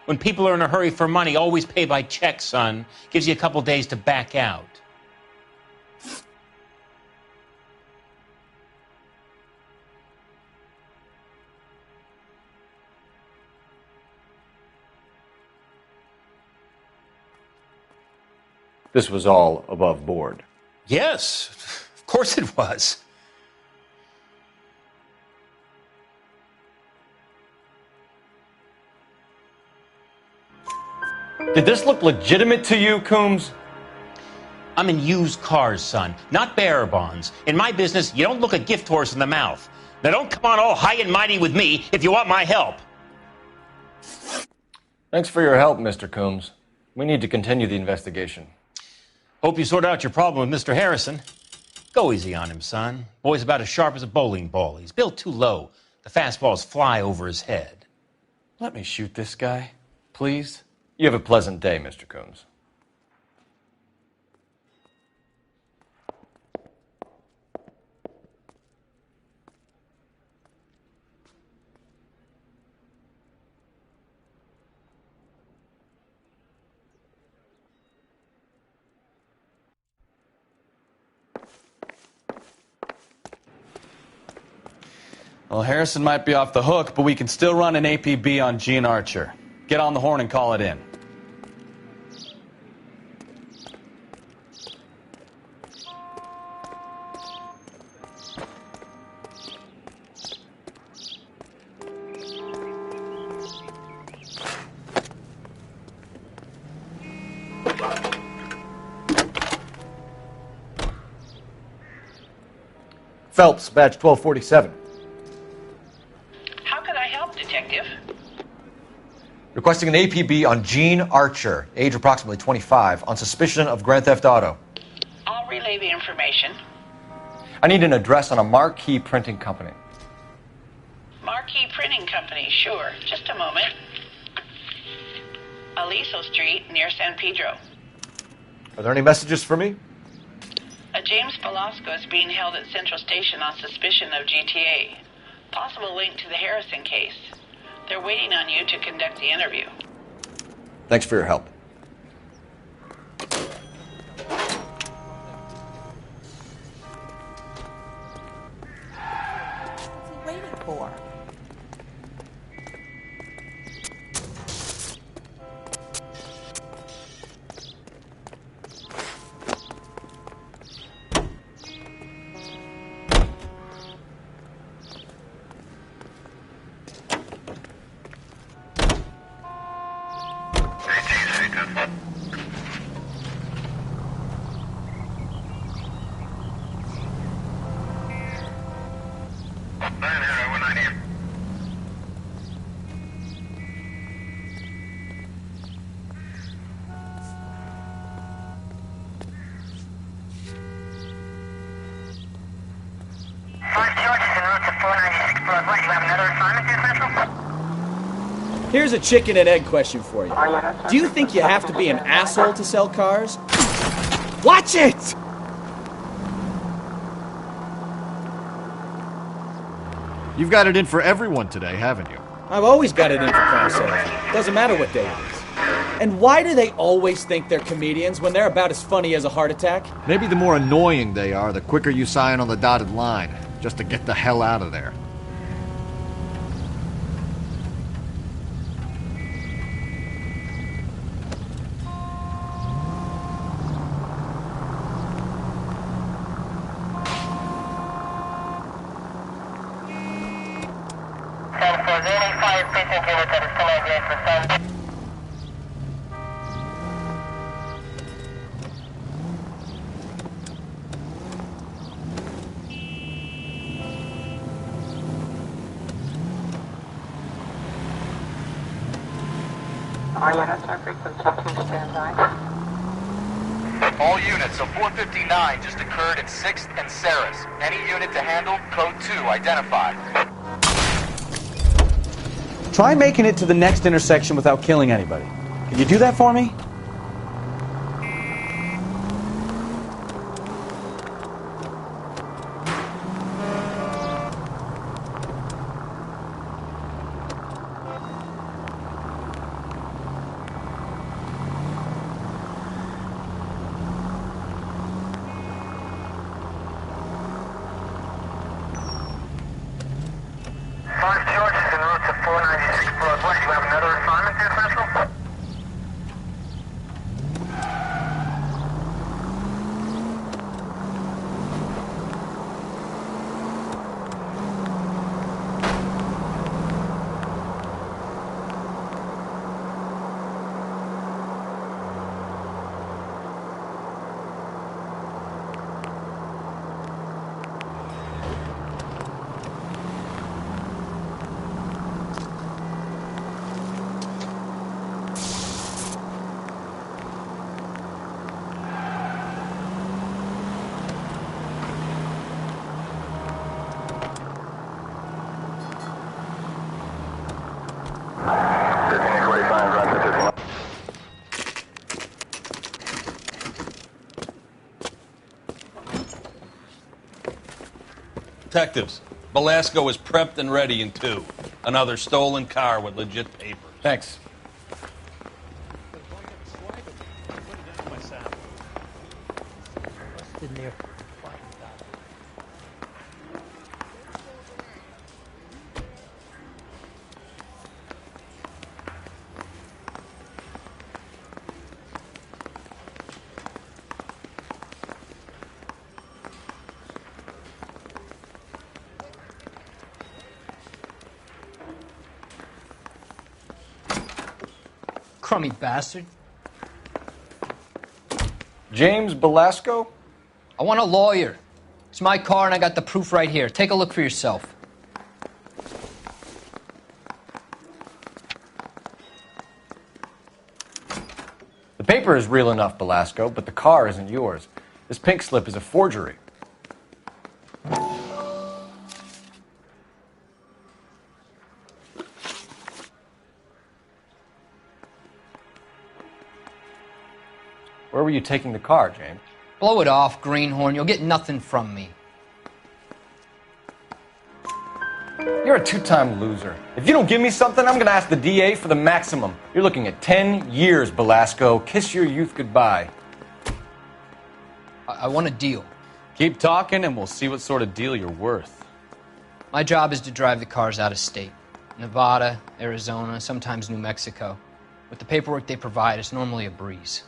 When people are in a hurry for money, always pay by check, son. Gives you a couple days to back out. This was all above board. Yes, of course it was. Did this look legitimate to you, Coombs? I'm in used cars, son, not bearer bonds. In my business, you don't look a gift horse in the mouth. Now don't come on all high and mighty with me if you want my help. Thanks for your help, Mr. Coombs. We need to continue the investigation. Hope you sort out your problem with Mr. Harrison. Go easy on him, son. Boy's about as sharp as a bowling ball. He's built too low. The fastballs fly over his head. Let me shoot this guy, please. You have a pleasant day, Mr. Coombs. Well, Harrison might be off the hook, but we can still run an APB on Gene Archer. Get on the horn and call it in. Phelps, badge 1247. How can I help, Detective? Requesting an APB on Gene Archer, age approximately 25, on suspicion of Grand Theft Auto. I'll relay the information. I need an address on a Marquee Printing Company. Marquee Printing Company, sure. Just a moment. Aliso Street, near San Pedro. Are there any messages for me? A James Velasco is being held at Central Station on suspicion of GTA. Possible link to the Harrison case. They're waiting on you to conduct the interview. Thanks for your help. What's he waiting for? Here's a chicken and egg question for you. Do you think you have to be an asshole to sell cars? Watch it! You've got it in for everyone today, haven't you? I've always got it in for car sales. Doesn't matter what day it is. And why do they always think they're comedians when they're about as funny as a heart attack? Maybe the more annoying they are, the quicker you sign on the dotted line, just to get the hell out of there. All units, a 459 just occurred at 6th and Saris. Any unit to handle, code 2, identified. Try making it to the next intersection without killing anybody. Can you do that for me? Detectives, Velasco is prepped and ready in 2. Another stolen car with legit papers. Thanks. Crummy bastard. James Belasco? I want a lawyer. It's my car and I got the proof right here. Take a look for yourself. The paper is real enough, Belasco, but the car isn't yours. This pink slip is a forgery. Where were you taking the car, James? Blow it off, Greenhorn. You'll get nothing from me. You're a two-time loser. If you don't give me something, I'm going to ask the DA for the maximum. You're looking at 10 years, Belasco. Kiss your youth goodbye. I want a deal. Keep talking and we'll see what sort of deal you're worth. My job is to drive the cars out of state. Nevada, Arizona, sometimes New Mexico. With the paperwork they provide, it's normally a breeze.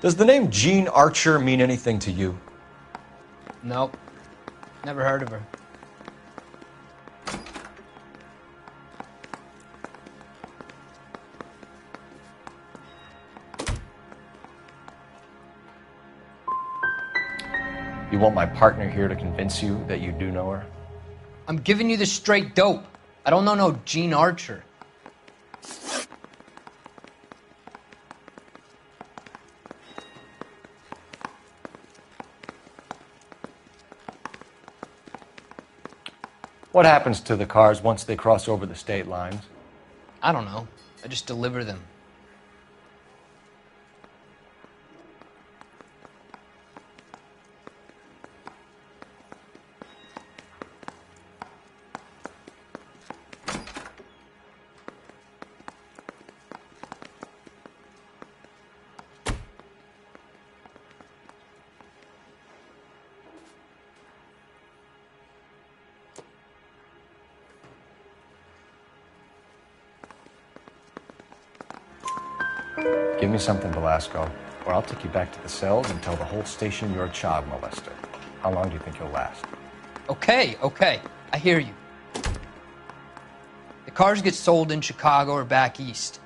Does the name Jean Archer mean anything to you? Nope. Never heard of her. You want my partner here to convince you that you do know her? I'm giving you the straight dope. I don't know no Jean Archer. What happens to the cars once they cross over the state lines? I don't know. I just deliver them. Give me something, Belasco, or I'll take you back to the cells and tell the whole station you're a child molester. How long do you think you'll last? Okay. I hear you. The cars get sold in Chicago or back east.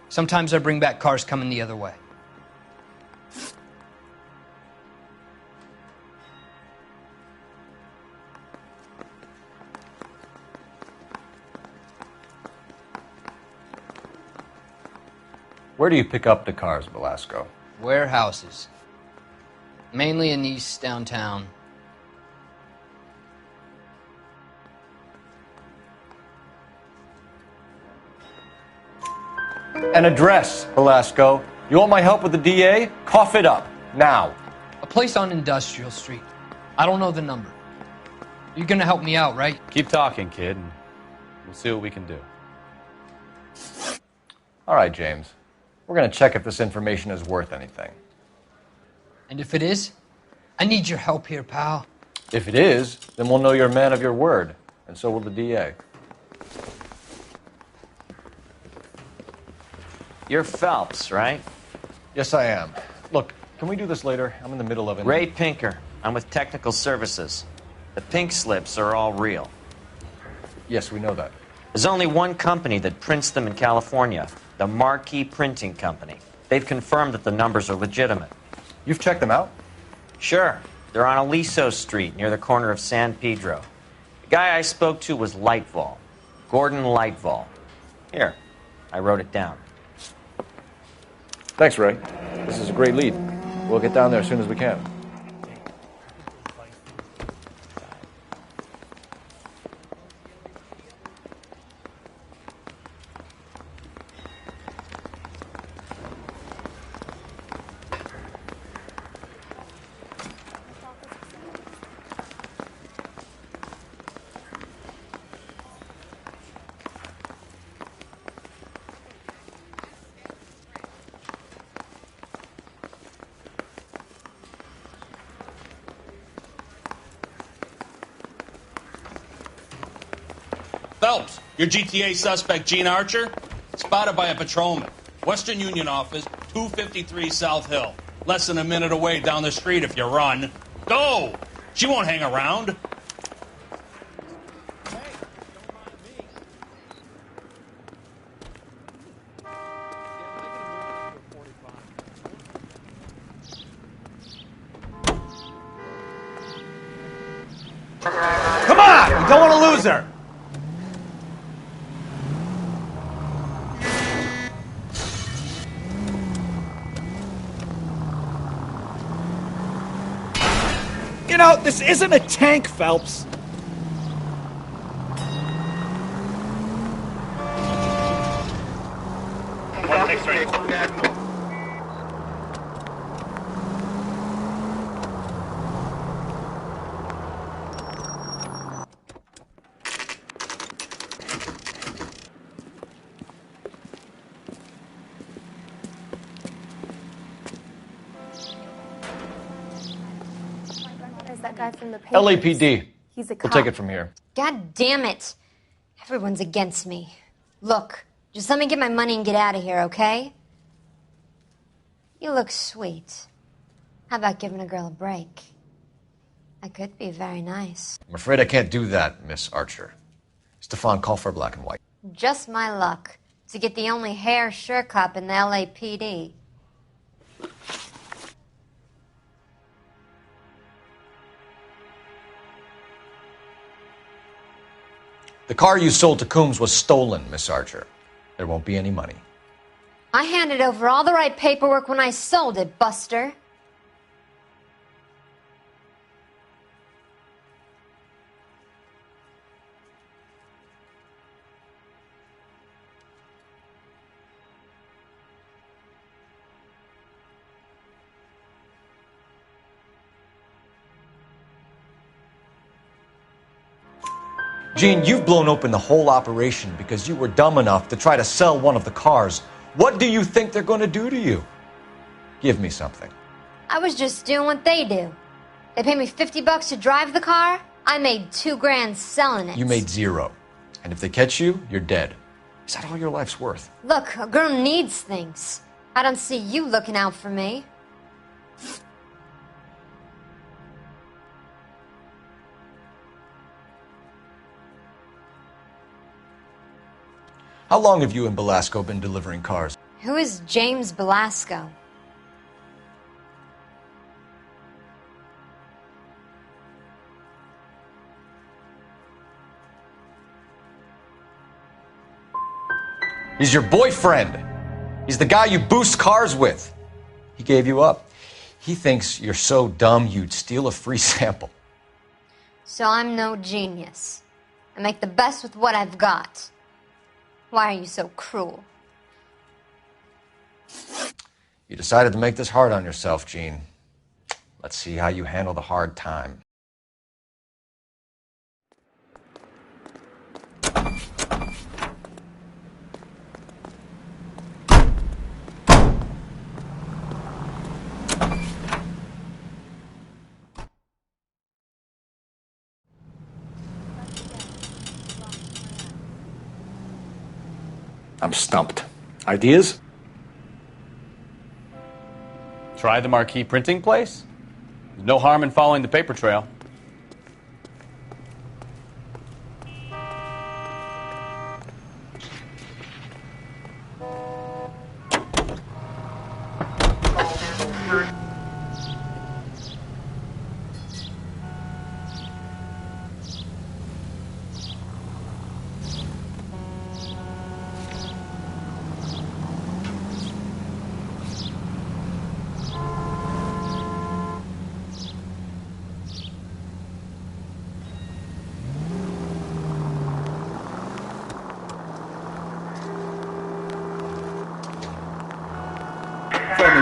Sometimes I bring back cars coming the other way. Where do you pick up the cars, Belasco? Warehouses. Mainly in East downtown. An address, Belasco. You want my help with the DA? Cough it up, now. A place on Industrial Street. I don't know the number. You're gonna help me out, right? Keep talking, kid, and we'll see what we can do. All right, James. We're going to check if this information is worth anything. And if it is, I need your help here, pal. If it is, then we'll know you're a man of your word, and so will the DA. You're Phelps, right? Yes, I am. Look, can we do this later? I'm in the middle of it. Ray Pinker. I'm with Technical Services. The pink slips are all real. Yes, we know that. There's only one company that prints them in California, the Marquee Printing Company. They've confirmed that the numbers are legitimate. You've checked them out? Sure. They're on Aliso Street, near the corner of San Pedro. The guy I spoke to was Lightval. Gordon Lightval. Here, I wrote it down. Thanks, Ray. This is a great lead. We'll get down there as soon as we can. Phelps, your GTA suspect, Gene Archer, spotted by a patrolman. Western Union office, 253 South Hill. Less than a minute away down the street if you run. Go! She won't hang around. Come on! We don't want to lose her! You know, this isn't a tank, Phelps. That guy from the papers. LAPD. He's a We'll cop. take it from here. God damn it. Everyone's against me. Look, just let me get my money and get out of here, okay? You look sweet. How about giving a girl a break? I could be very nice. I'm afraid I can't do that, Miss Archer. Stefan, call for black and white. Just my luck to get the only hair sure cop in the LAPD. The car you sold to Coombs was stolen, Miss Archer. There won't be any money. I handed over all the right paperwork when I sold it, Buster. Gene, you've blown open the whole operation because you were dumb enough to try to sell one of the cars. What do you think they're going to do to you? Give me something. I was just doing what they do. They paid me $50 to drive the car. I made $2,000 selling it. You made $0. And if they catch you, you're dead. Is that all your life's worth? Look, a girl needs things. I don't see you looking out for me. How long have you and Belasco been delivering cars? Who is James Belasco? He's your boyfriend. He's the guy you boost cars with. He gave you up. He thinks you're so dumb you'd steal a free sample. So I'm no genius. I make the best with what I've got. Why are you so cruel? You decided to make this hard on yourself, Gene. Let's see how you handle the hard time. I'm stumped. Ideas? Try the marquee printing place? There's no harm in following the paper trail.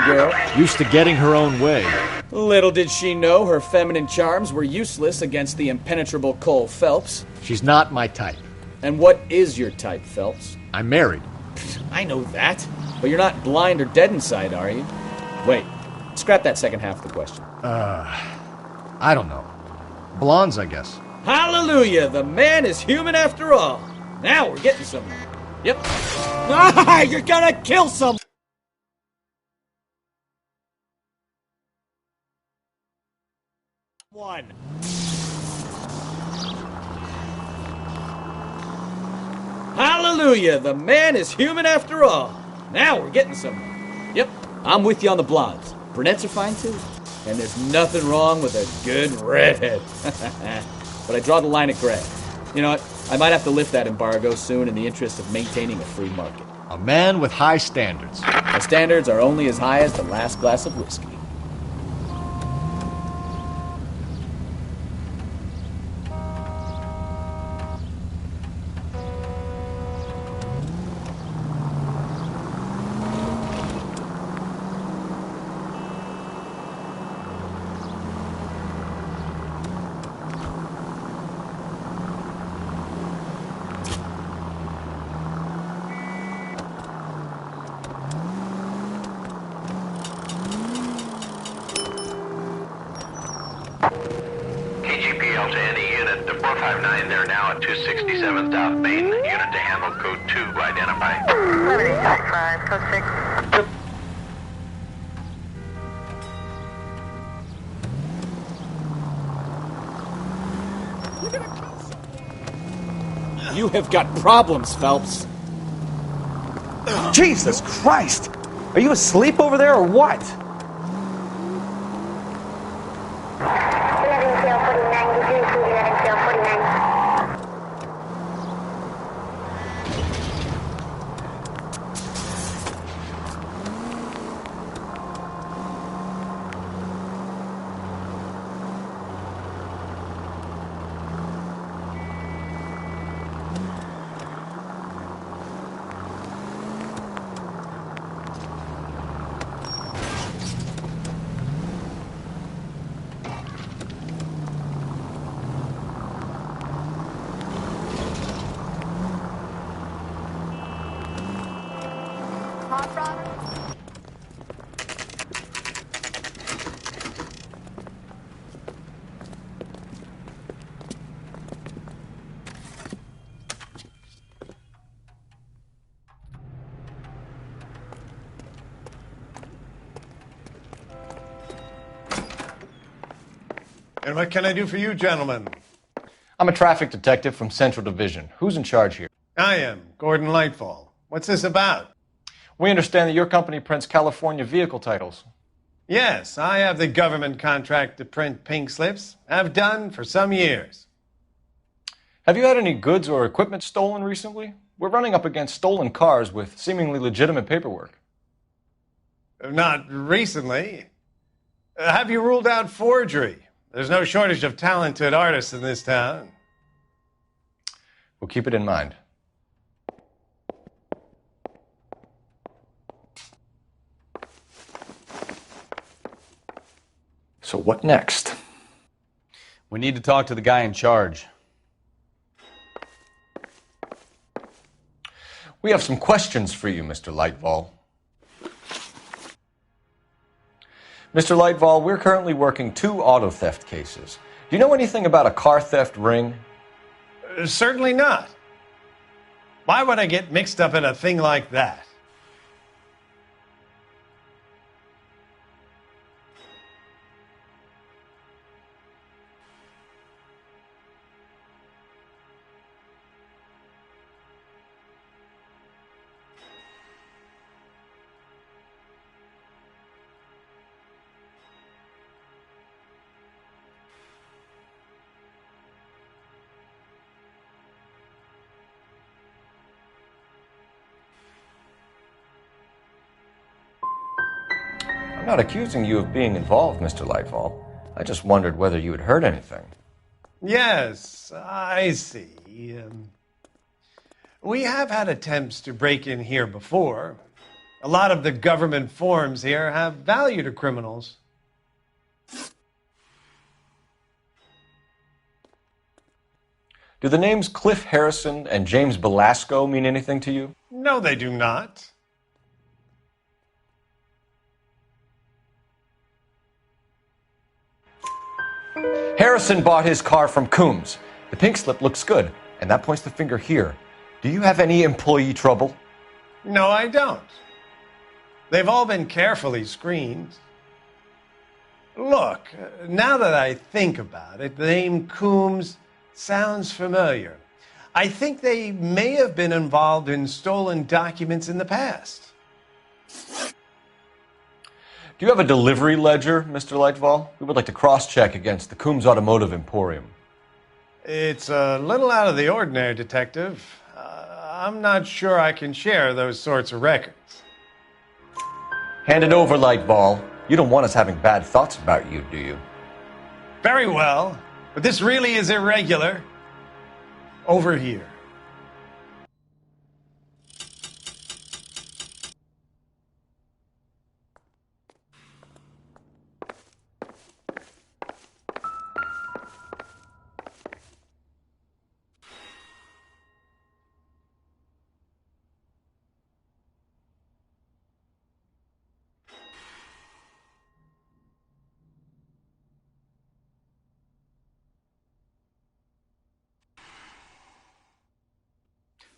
Girl. Used to getting her own way. Little did she know her feminine charms were useless against the impenetrable Cole Phelps. She's not my type. And what is your type, Phelps? I'm married. I know that. But you're not blind or dead inside, are you? Wait, scrap that second half of the question. I don't know. Blondes, I guess. Hallelujah! The man is human after all. Now we're getting somewhere. Yep. Ah, you're gonna kill someone! Hallelujah! The man is human after all. Now we're getting somewhere. Yep, I'm with you on the blondes. Brunettes are fine too. And there's nothing wrong with a good redhead. But I draw the line at gray. You know what? I might have to lift that embargo soon in the interest of maintaining a free market. A man with high standards. My standards are only as high as the last glass of whiskey. KGPL to any unit. The 459 there now at 267 South Main. Unit to handle code 2 identify. 7865, code 6. You have got problems, Phelps. Jesus Christ! Are you asleep over there or what? And what can I do for you, gentlemen? I'm a traffic detective from Central Division. Who's in charge here? I am, Gordon Lightfall. What's this about? We understand that your company prints California vehicle titles. Yes, I have the government contract to print pink slips. I've done for some years. Have you had any goods or equipment stolen recently? We're running up against stolen cars with seemingly legitimate paperwork. Not recently. Have you ruled out forgery? There's no shortage of talented artists in this town. We'll keep it in mind. So what next? We need to talk to the guy in charge. We have some questions for you, Mr. Lightfall. Mr. Lightfall, we're currently working 2 auto theft cases. Do you know anything about a car theft ring? Certainly not. Why would I get mixed up in a thing like that? I'm not accusing you of being involved, Mr. Lightfall. I just wondered whether you had heard anything. Yes, I see. We have had attempts to break in here before. A lot of the government forms here have value to criminals. Do the names Cliff Harrison and James Belasco mean anything to you? No, they do not. Harrison bought his car from Coombs. The pink slip looks good, and that points the finger here. Do you have any employee trouble? No, I don't. They've all been carefully screened. Look, now that I think about it, the name Coombs sounds familiar. I think they may have been involved in stolen documents in the past. Do you have a delivery ledger, Mr. Lightval? We would like to cross-check against the Coombs Automotive Emporium. It's a little out of the ordinary, Detective. I'm not sure I can share those sorts of records. Hand it over, Lightval. You don't want us having bad thoughts about you, do you? Very well, but this really is irregular. Over here.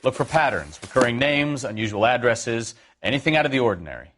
Look for patterns, recurring names, unusual addresses, anything out of the ordinary.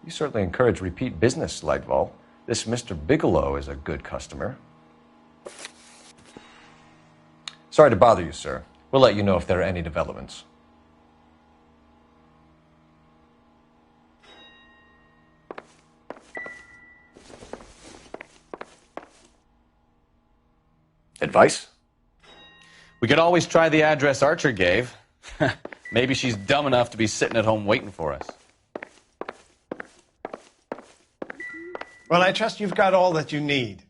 You certainly encourage repeat business, Lightval. This Mr. Bigelow is a good customer. Sorry to bother you, sir. We'll let you know if there are any developments. Advice? We could always try the address Archer gave. Maybe she's dumb enough to be sitting at home waiting for us. Well, I trust you've got all that you need.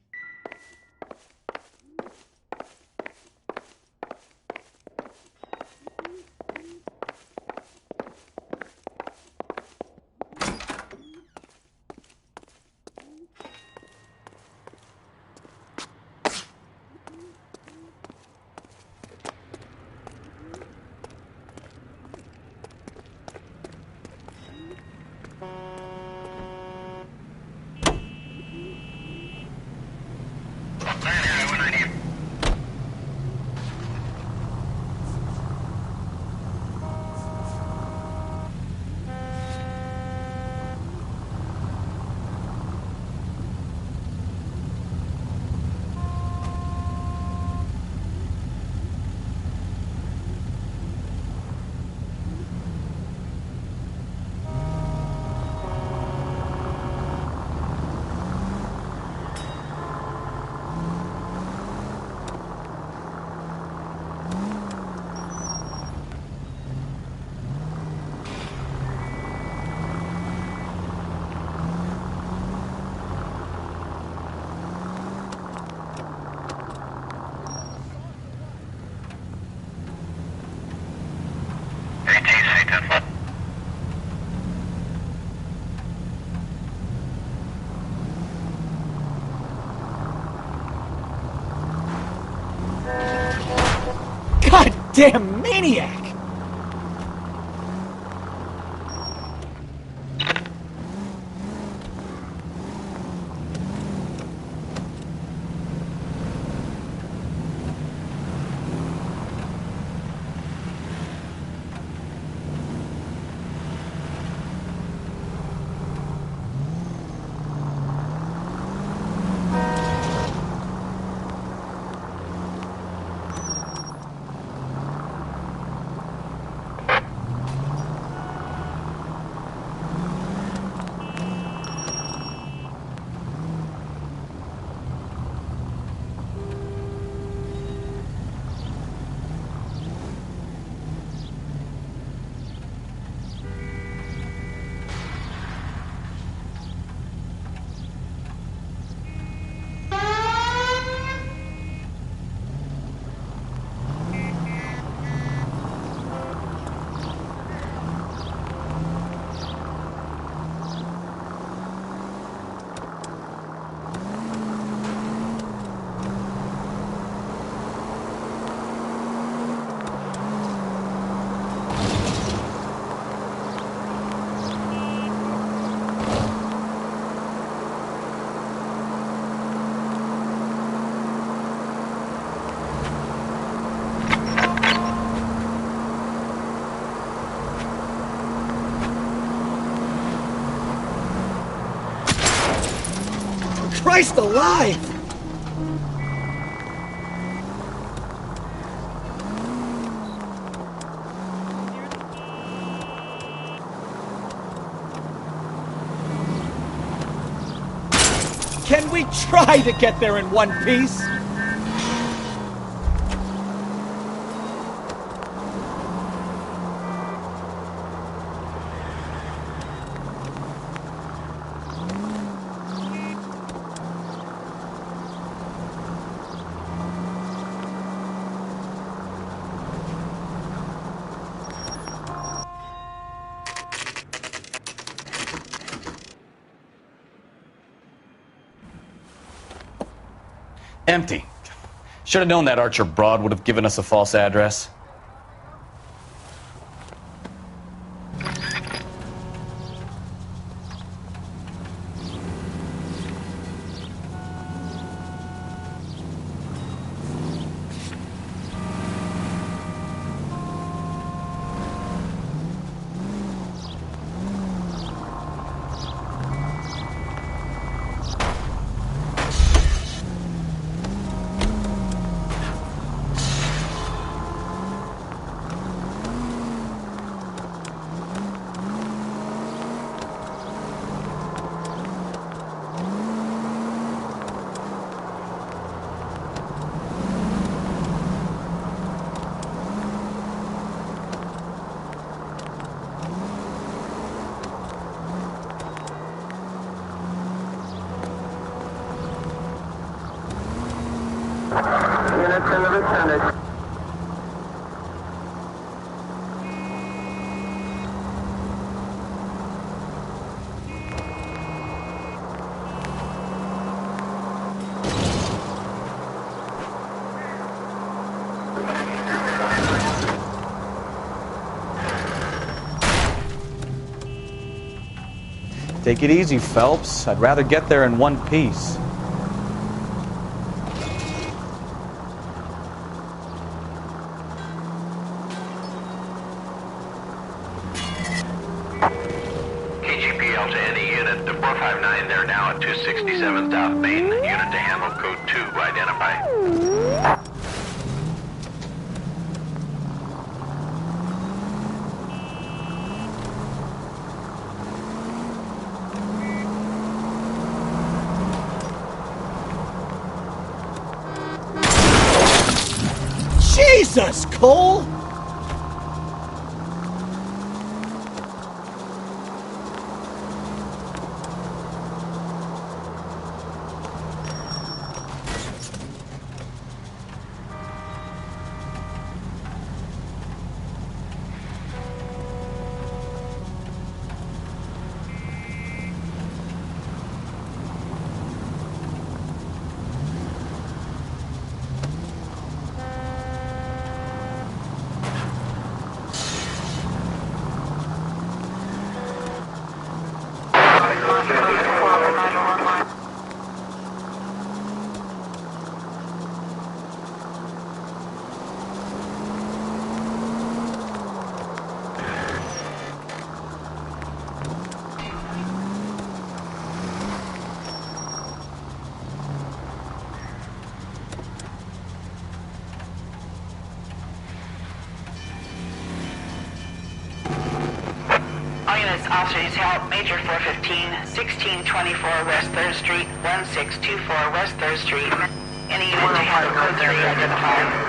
Damn maniac! Christ alive! Can we try to get there in one piece? Empty. Should have known that Archer broad would have given us a false address. Take it easy, Phelps. I'd rather get there in one piece. KGPL to any unit. The 459 there now at 267 South Main. Unit to handle code 2 identify. Jesus, Cole! Officers help Major 415, 1624 West 3rd Street, 1624 West 3rd Street. Any unit to handle code 3 identified.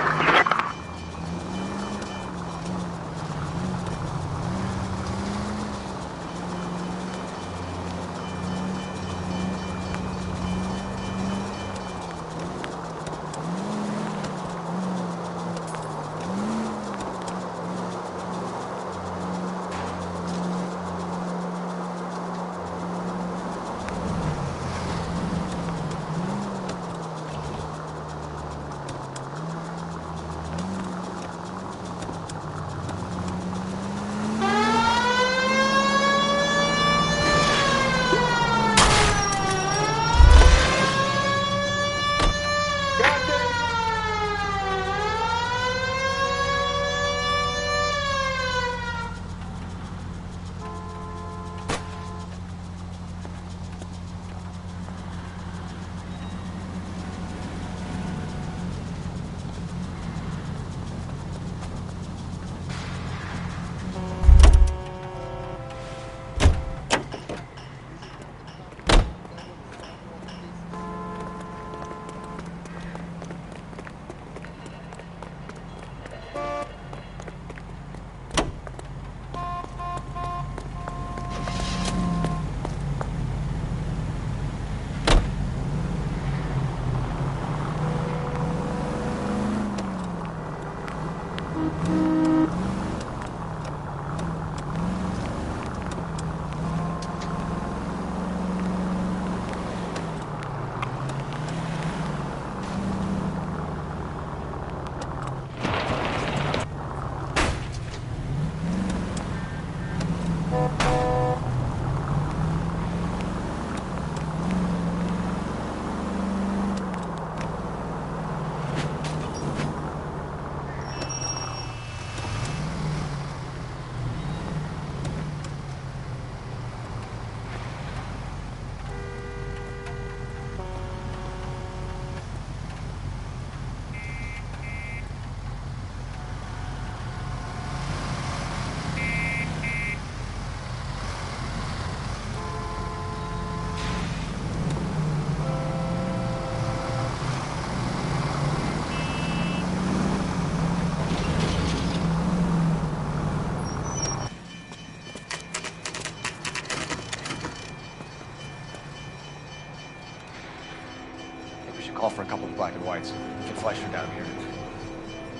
Call for a couple of black and whites. Get Fleischer down here.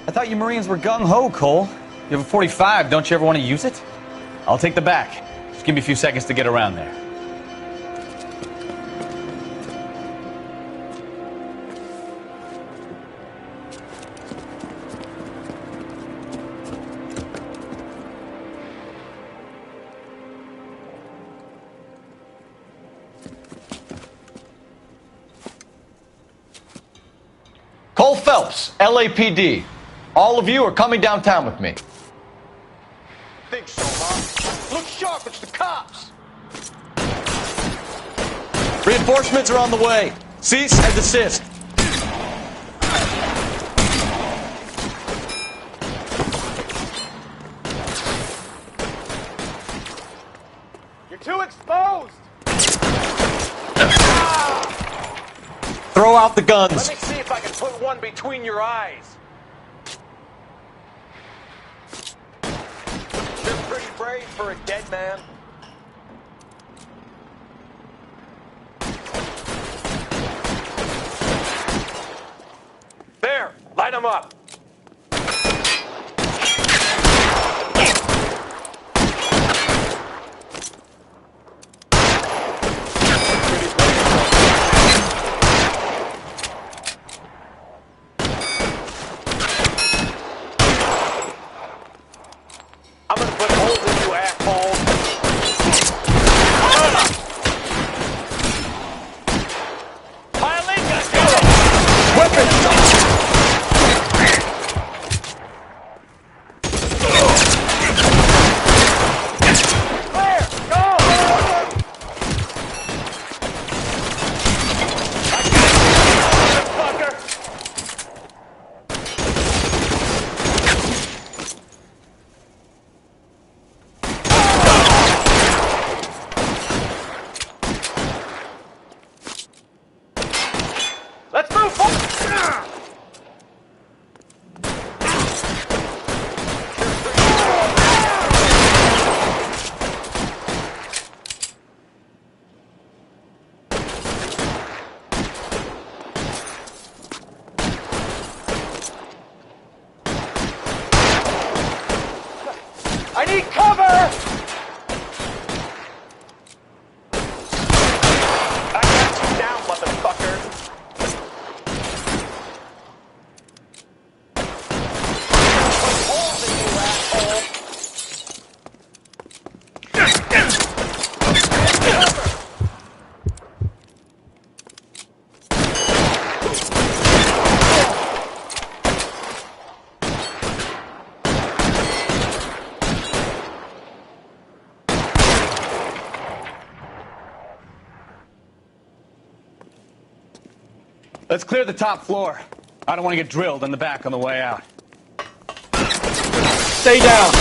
I thought you Marines were gung-ho, Cole. You have a 45. Don't you ever want to use it? I'll take the back. Just give me a few seconds to get around there. Cole Phelps, LAPD. All of you are coming downtown with me. Think so, huh? Look sharp, it's the cops! Reinforcements are on the way. Cease and desist. You're too exposed! Throw out the guns. Let me see if I can put one between your eyes. You're pretty brave for a dead man. There, light him up. I'm gonna put holes in you, asshole. Pile in, guys. Weapons! Clear! Go! Fucker! Let's move forward! I need cover! I got you down, motherfucker! Holes in you, asshole! Let's clear the top floor. I don't want to get drilled in the back on the way out. Stay down.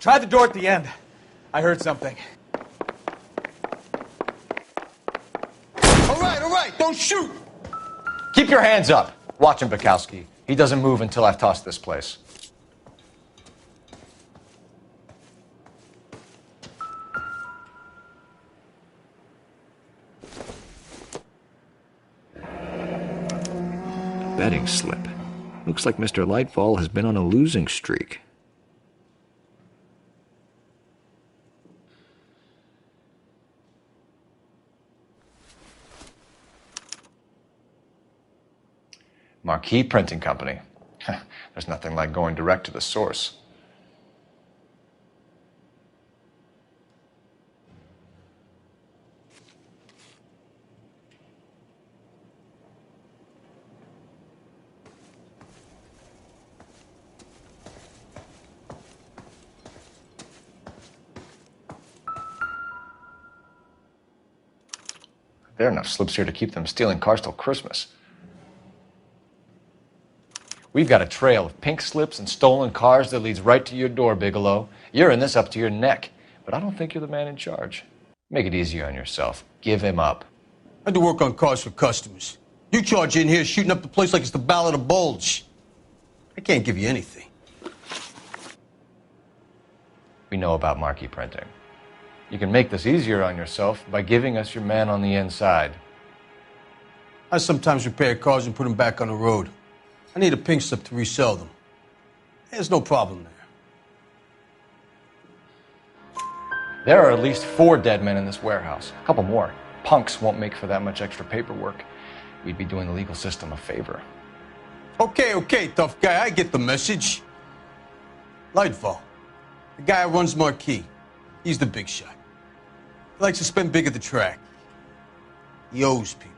Try the door at the end. I heard something. All right, don't shoot! Keep your hands up. Watch him, Bukowski. He doesn't move until I've tossed this place. Betting slip. Looks like Mr. Lightfall has been on a losing streak. Marquee Printing Company. There's nothing like going direct to the source. There are enough slips here to keep them stealing cars till Christmas. We've got a trail of pink slips and stolen cars that leads right to your door, Bigelow. You're in this up to your neck, but I don't think you're the man in charge. Make it easy on yourself. Give him up. I do work on cars for customers. You charge in here shooting up the place like it's the Ballad of Bulge. I can't give you anything. We know about marquee printing. You can make this easier on yourself by giving us your man on the inside. I sometimes repair cars and put them back on the road. I need a pink slip to resell them. There's no problem there. There are at least 4 dead men in this warehouse. A couple more. Punks won't make for that much extra paperwork. We'd be doing the legal system a favor. Okay, tough guy. I get the message. Lightfall, the guy who runs Marquee. He's the big shot. He likes to spend big at the track. He owes people.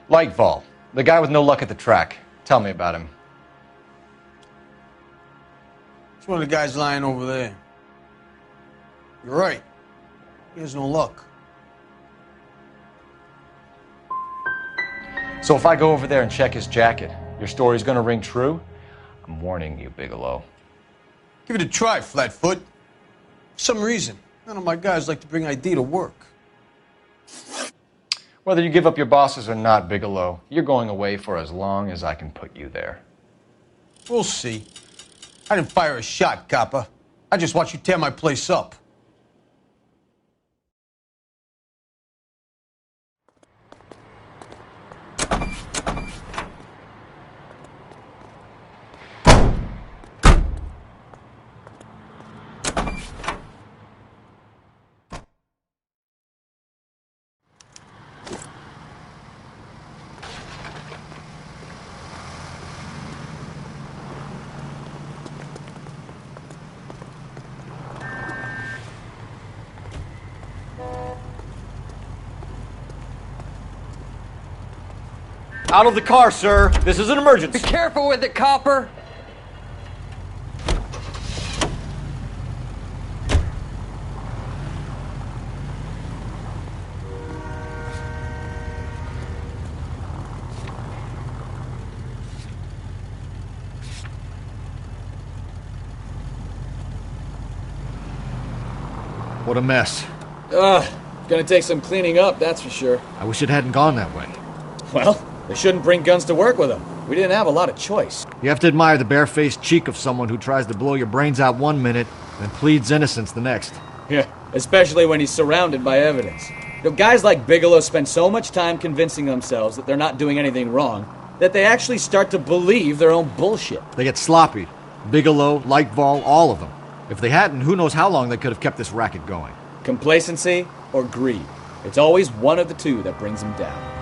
Lightfall, the guy with no luck at the track. Tell me about him. It's one of the guys lying over there. You're right. He has no luck. So if I go over there and check his jacket, your story's gonna ring true? I'm warning you, Bigelow. Give it a try, Flatfoot. For some reason, none of my guys like to bring ID to work. Whether you give up your bosses or not, Bigelow, you're going away for as long as I can put you there. We'll see. I didn't fire a shot, copper. I just watched you tear my place up. Out of the car, sir. This is an emergency. Be careful with it, copper. What a mess. Gonna take some cleaning up, that's for sure. I wish it hadn't gone that way. Well, they shouldn't bring guns to work with them. We didn't have a lot of choice. You have to admire the barefaced cheek of someone who tries to blow your brains out one minute and pleads innocence the next. Yeah, especially when he's surrounded by evidence. You know, guys like Bigelow spend so much time convincing themselves that they're not doing anything wrong that they actually start to believe their own bullshit. They get sloppy. Bigelow, Lightfall, all of them. If they hadn't, who knows how long they could have kept this racket going. Complacency or greed. It's always one of the two that brings them down.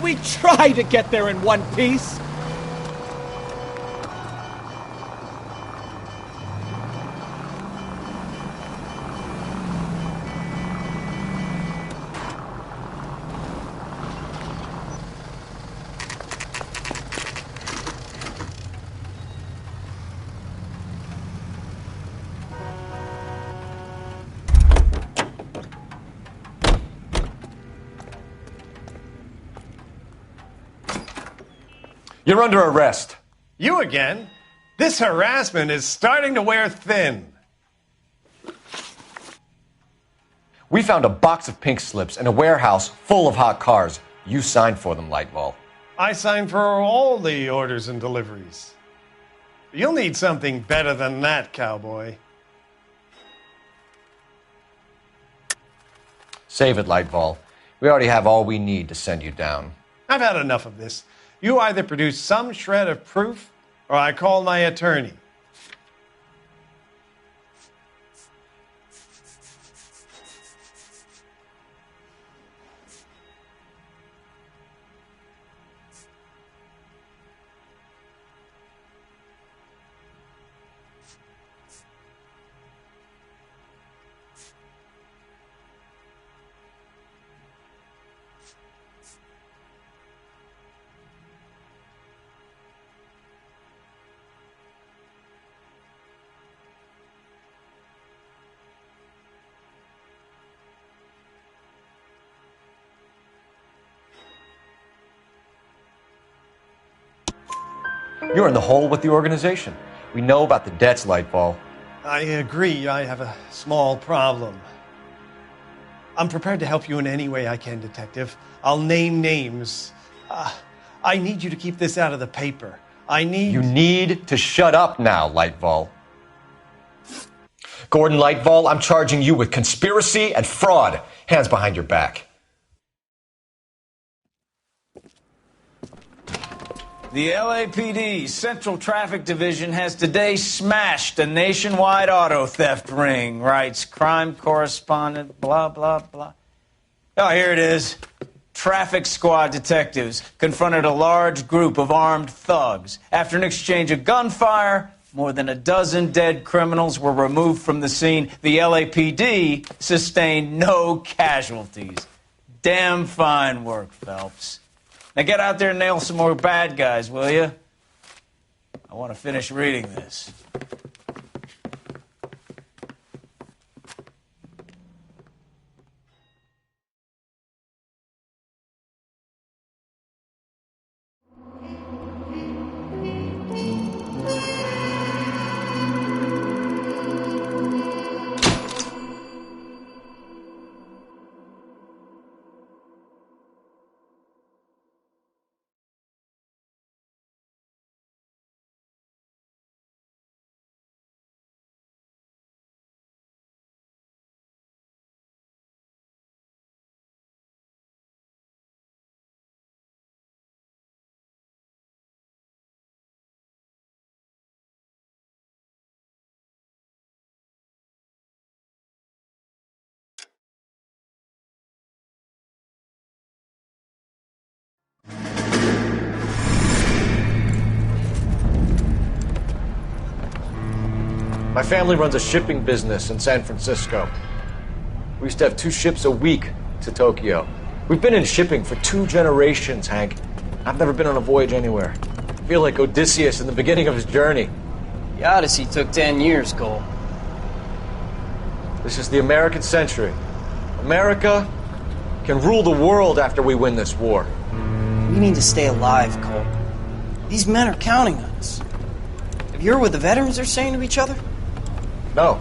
we try to get there in one piece. You're under arrest. You again? This harassment is starting to wear thin. We found a box of pink slips in a warehouse full of hot cars. You signed for them, Lightball. I signed for all the orders and deliveries. You'll need something better than that, cowboy. Save it, Lightball. We already have all we need to send you down. I've had enough of this. You either produce some shred of proof, or I call my attorney. You're in the hole with the organization. We know about the debts, Lightball. I agree. I have a small problem. I'm prepared to help you in any way I can, Detective. I'll name names. I need you to keep this out of the paper. You need to shut up now, Lightball. Gordon Lightball, I'm charging you with conspiracy and fraud. Hands behind your back. The LAPD Central Traffic Division has today smashed a nationwide auto theft ring, writes crime correspondent, blah, blah, blah. Oh, here it is. Traffic squad detectives confronted a large group of armed thugs. After an exchange of gunfire, more than a dozen dead criminals were removed from the scene. The LAPD sustained no casualties. Damn fine work, Phelps. Now get out there and nail some more bad guys, will you? I want to finish reading this. My family runs a shipping business in San Francisco. We used to have 2 ships a week to Tokyo. We've been in shipping for 2 generations, Hank. I've never been on a voyage anywhere. I feel like Odysseus in the beginning of his journey. The Odyssey took 10 years, Cole. This is the American century. America can rule the world after we win this war. We need to stay alive, Cole. These men are counting on us. Have you heard what the veterans are saying to each other? No.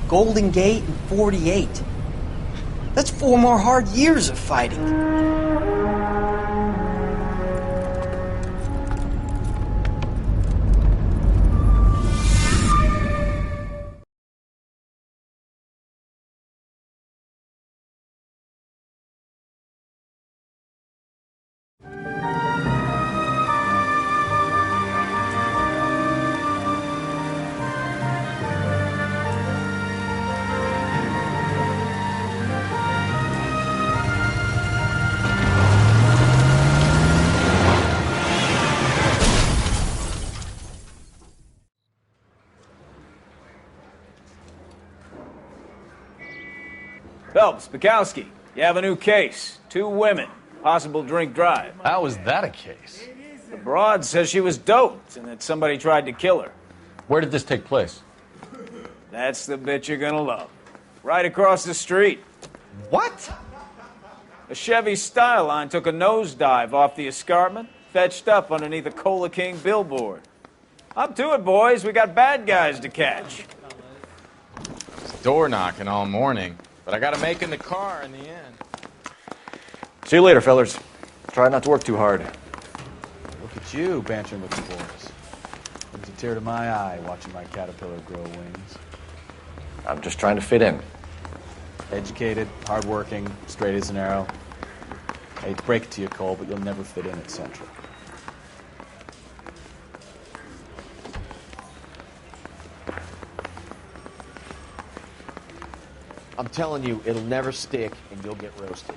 Golden Gate and 48. That's 4 more hard years of fighting. Phelps, Bukowski, you have a new case. 2 women, possible drink drive. How is that a case? The broad says she was doped and that somebody tried to kill her. Where did this take place? That's the bit you're gonna love. Right across the street. What? A Chevy Styline took a nosedive off the escarpment, fetched up underneath a Cola King billboard. Up to it, boys. We got bad guys to catch. Door knocking all morning, but I gotta make in the car in the end. See you later, fellers. Try not to work too hard. Look at you, bantering with the boys. Brings a tear to my eye watching my caterpillar grow wings. I'm just trying to fit in. Educated, hardworking, straight as an arrow. I hate to break it to you, Cole, but you'll never fit in at Central. I'm telling you, it'll never stick and you'll get roasted.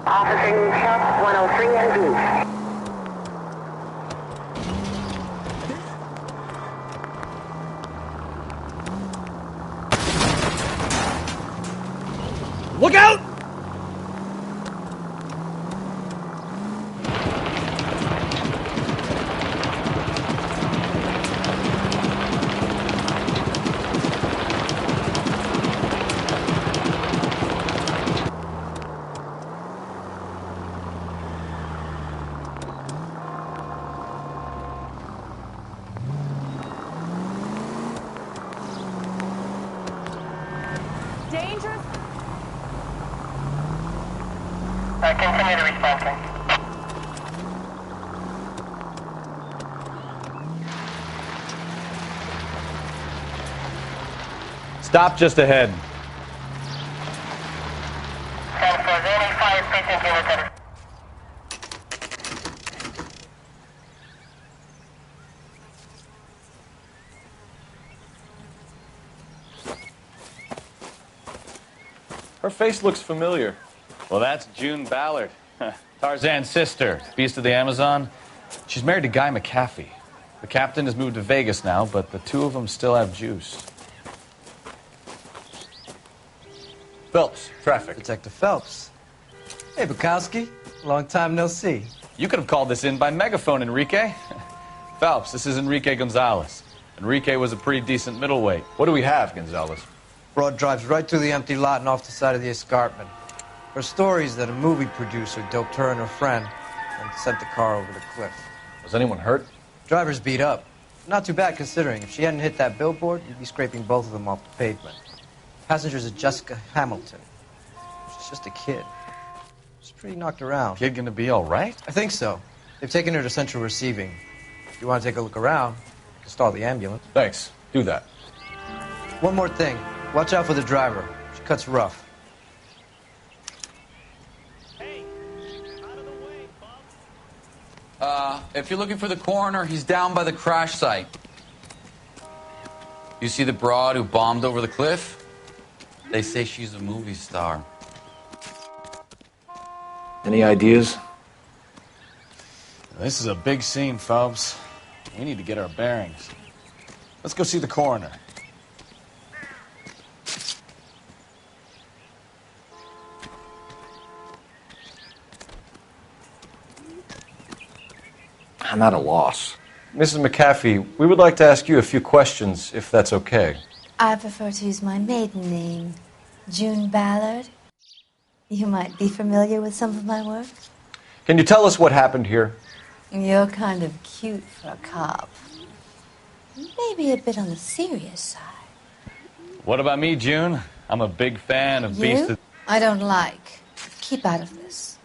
Officer Shop 103 and B. Look out! Dangerous. Continue to respond. Stop just ahead. Her face looks familiar. Well, that's June Ballard, Tarzan's sister, beast of the Amazon. She's married to Guy McAfee. The captain has moved to Vegas now, but the two of them still have juice. Phelps, traffic. Detective Phelps. Hey, Bukowski. Long time no see. You could have called this in by megaphone, Enrique. Phelps, this is Enrique Gonzalez. Enrique was a pretty decent middleweight. What do we have, Gonzalez? Broad drives right through the empty lot and off the side of the escarpment. Her story is that a movie producer doped her and her friend and sent the car over the cliff. Was anyone hurt? Driver's beat up. Not too bad considering. If she hadn't hit that billboard, you'd be scraping both of them off the pavement. Passenger's a Jessica Hamilton. She's just a kid. She's pretty knocked around. Kid gonna be all right? I think so. They've taken her to Central Receiving. If you want to take a look around, you can stall the ambulance. Thanks. Do that. One more thing. Watch out for the driver. She cuts rough. If you're looking for the coroner, he's down by the crash site. You see the broad who bombed over the cliff? They say she's a movie star. Any ideas? This is a big scene, Phelps. We need to get our bearings. Let's go see the coroner. I'm at a loss. Mrs. McAfee, we would like to ask you a few questions, if that's okay. I prefer to use my maiden name, June Ballard. You might be familiar with some of my work. Can you tell us what happened here? You're kind of cute for a cop. Maybe a bit on the serious side. What about me, June? I'm a big fan of Beast You? of... I don't like. Keep out of this.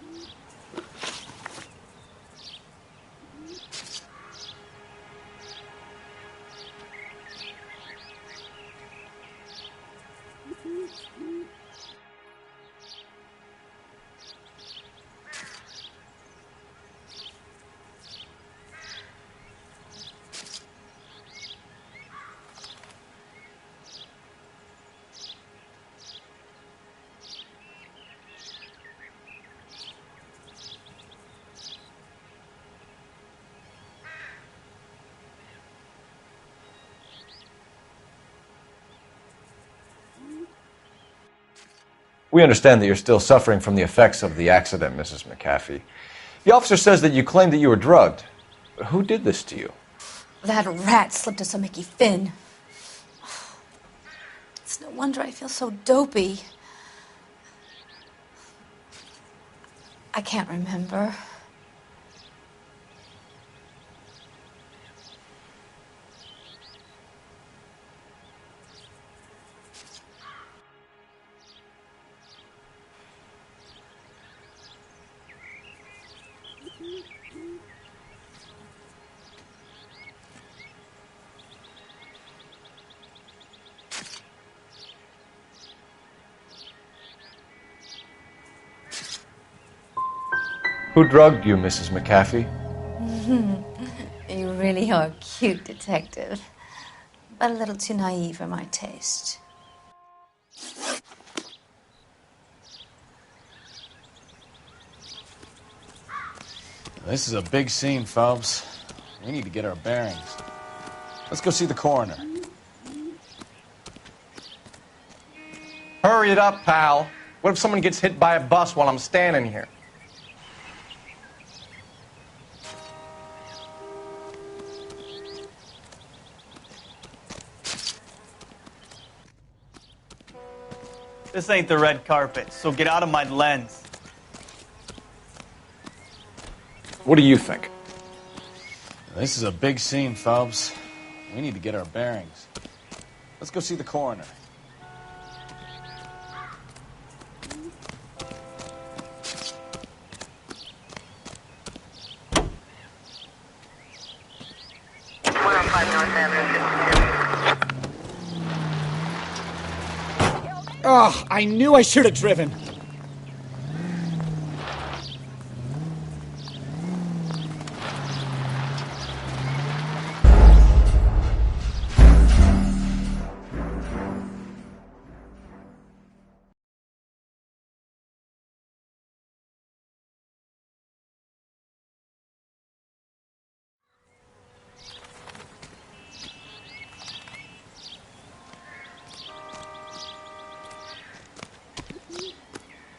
We understand that you're still suffering from the effects of the accident, Mrs. McAfee. The officer says that you claimed that you were drugged. Who did this to you? That rat slipped us a Mickey Finn. It's no wonder I feel so dopey. I can't remember. Who drugged you, Mrs. McAfee? You really are a cute detective, but a little too naive for my taste. This is a big scene, Phelps. We need to get our bearings. Let's go see the coroner. Hurry it up, pal. What if someone gets hit by a bus while I'm standing here? This ain't the red carpet, so get out of my lens. What do you think? This is a big scene, Phelps. We need to get our bearings. Let's go see the coroner. Oh, I knew I should have driven.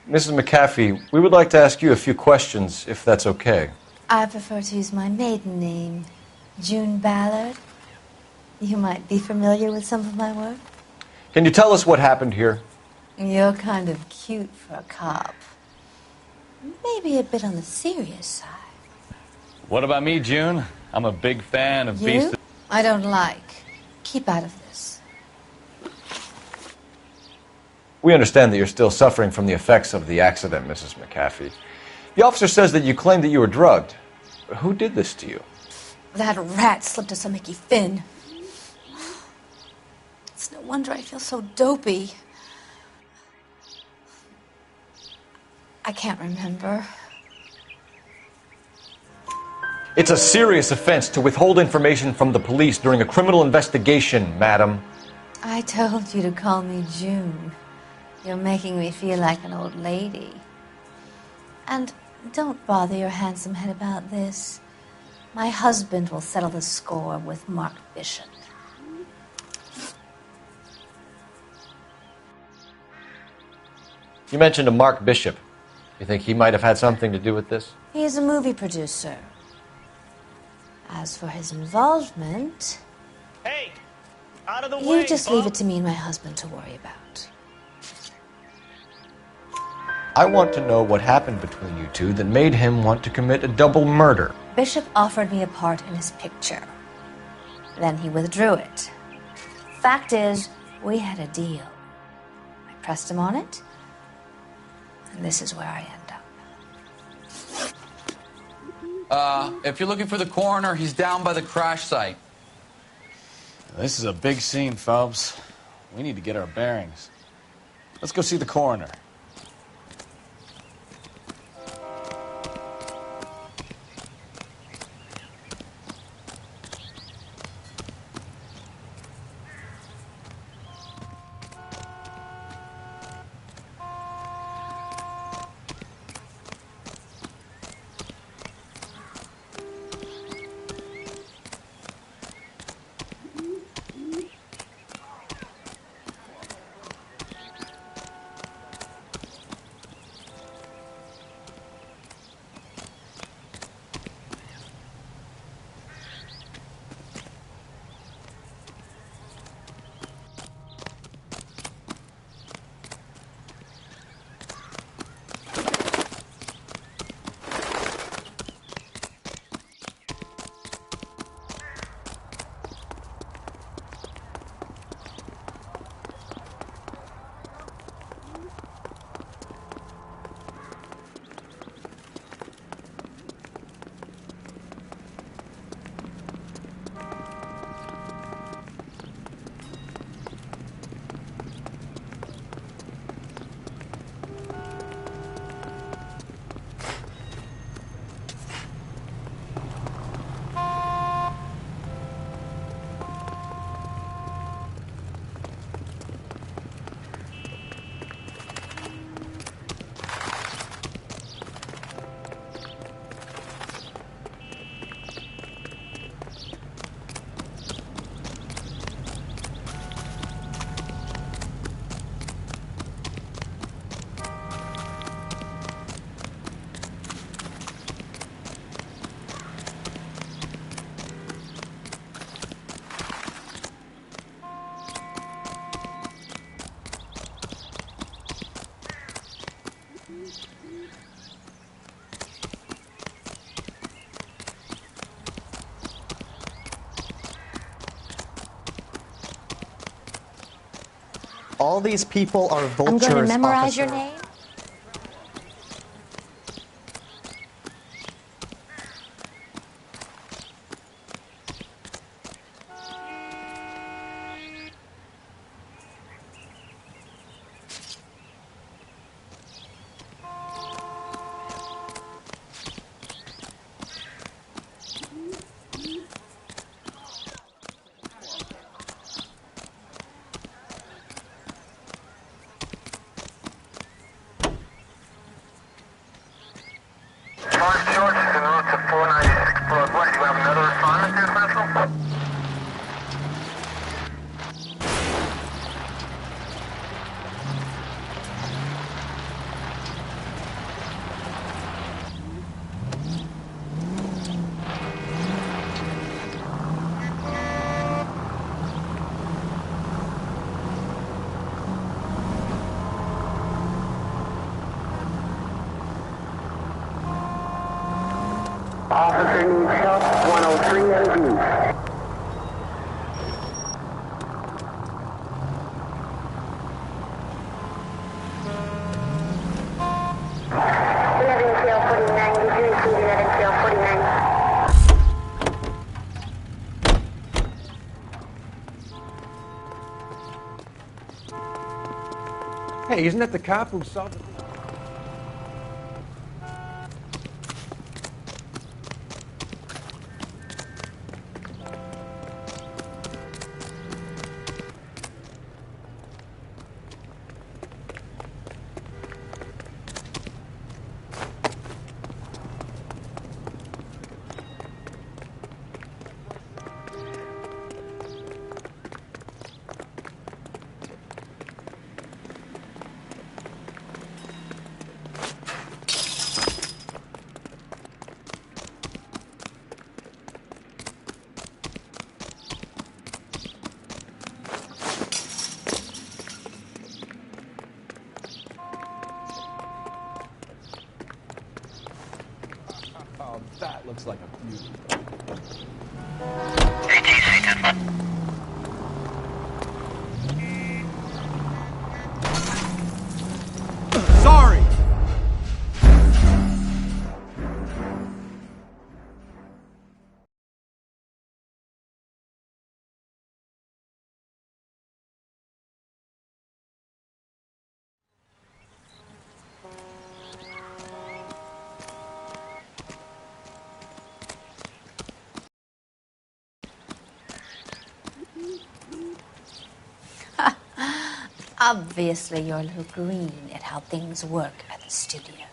Mrs. McAfee, we would like to ask you a few questions, if that's okay. I prefer to use my maiden name, June Ballard. You might be familiar with some of my work. Can you tell us what happened here? You're kind of cute for a cop. Maybe a bit on the serious side. What about me, June? I'm a big fan of You? I don't like. Keep out of this. We understand that you're still suffering from the effects of the accident, Mrs. McAfee. The officer says that you claimed that you were drugged. Who did this to you? That rat slipped us a Mickey Finn. It's no wonder I feel so dopey. I can't remember. It's a serious offense to withhold information from the police during a criminal investigation, madam. I told you to call me June. You're making me feel like an old lady. And don't bother your handsome head about this. My husband will settle the score with Mark Bishop. You mentioned a Mark Bishop. You think he might have had something to do with this? He is a movie producer. As for his involvement... Hey! Out of the way! You just leave it to me and my husband to worry about. I want to know what happened between you two that made him want to commit a double murder. Bishop offered me a part in his picture. Then he withdrew it. Fact is, we had a deal. I pressed him on it, and this is where I end up. If you're looking for the coroner, he's down by the crash site. This is a big scene, Phelps. We need to get our bearings. Let's go see the coroner. All these people are vultures, I'm going to memorize officer. your name. Charge George is en route to 496 Broadway. Do you have another respondent there, Central? Officer needs help, 103 AD. Hey, isn't that the cop who saw the... Oh, that looks like a beauty. Sorry! Obviously, you're a little green at how things work at the studios.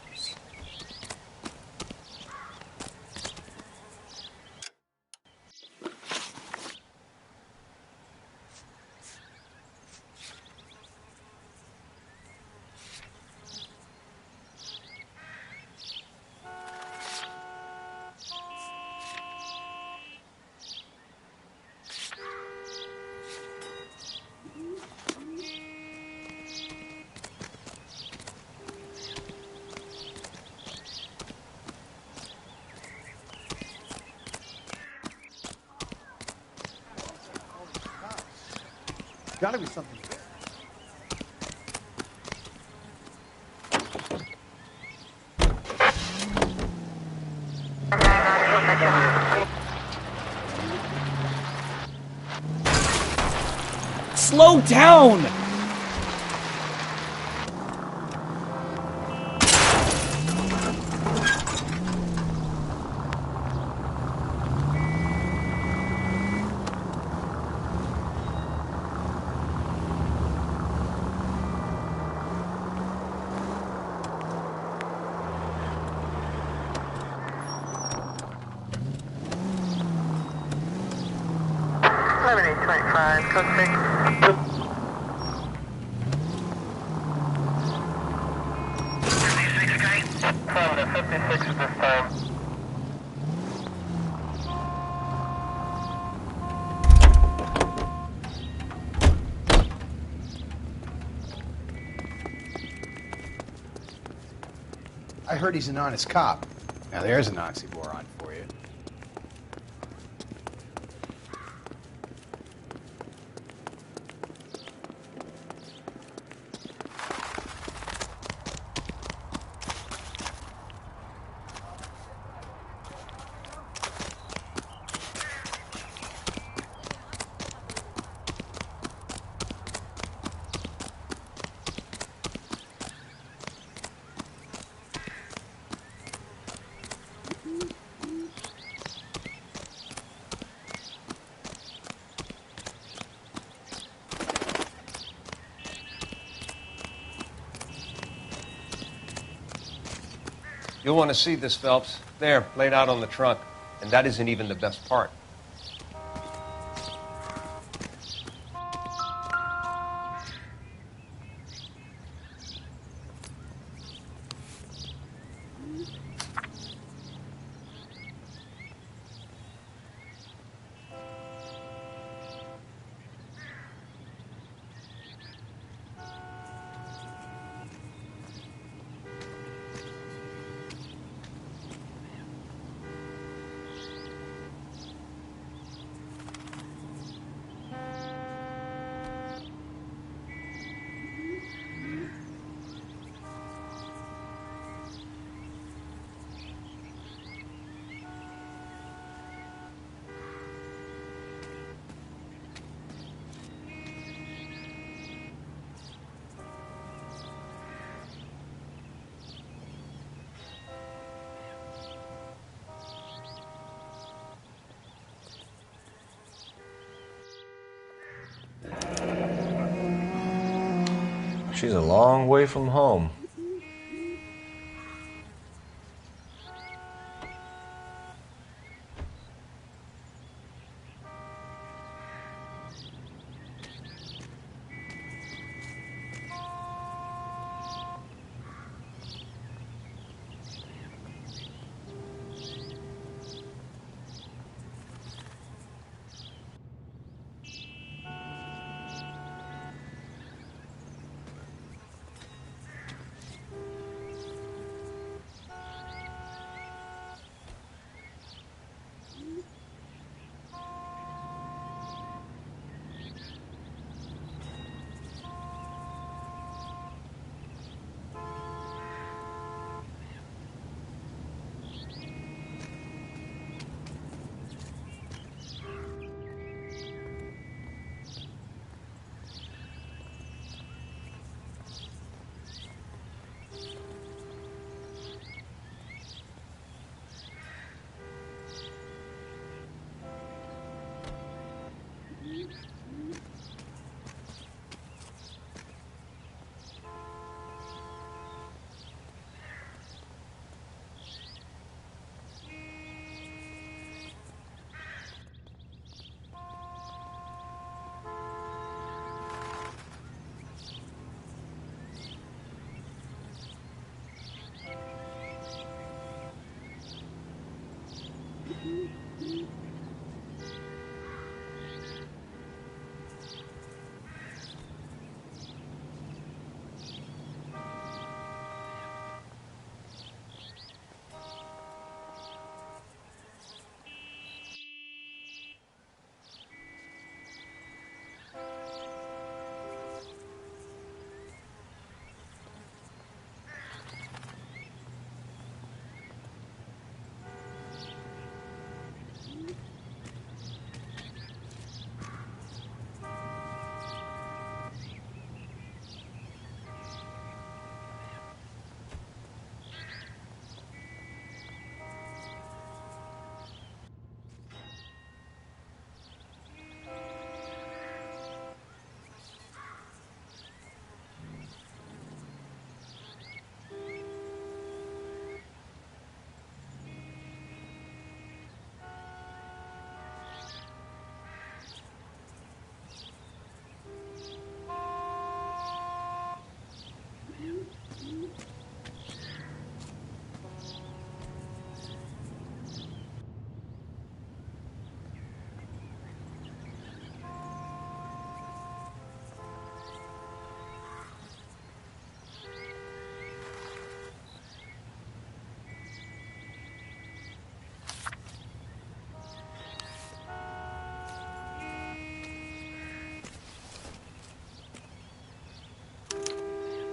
Gotta be something. Slow down! I heard he's an honest cop. Now there's an oxymoron for you. You'll want to see this, Phelps. There, laid out on the trunk. And that isn't even the best part. She's a long way from home.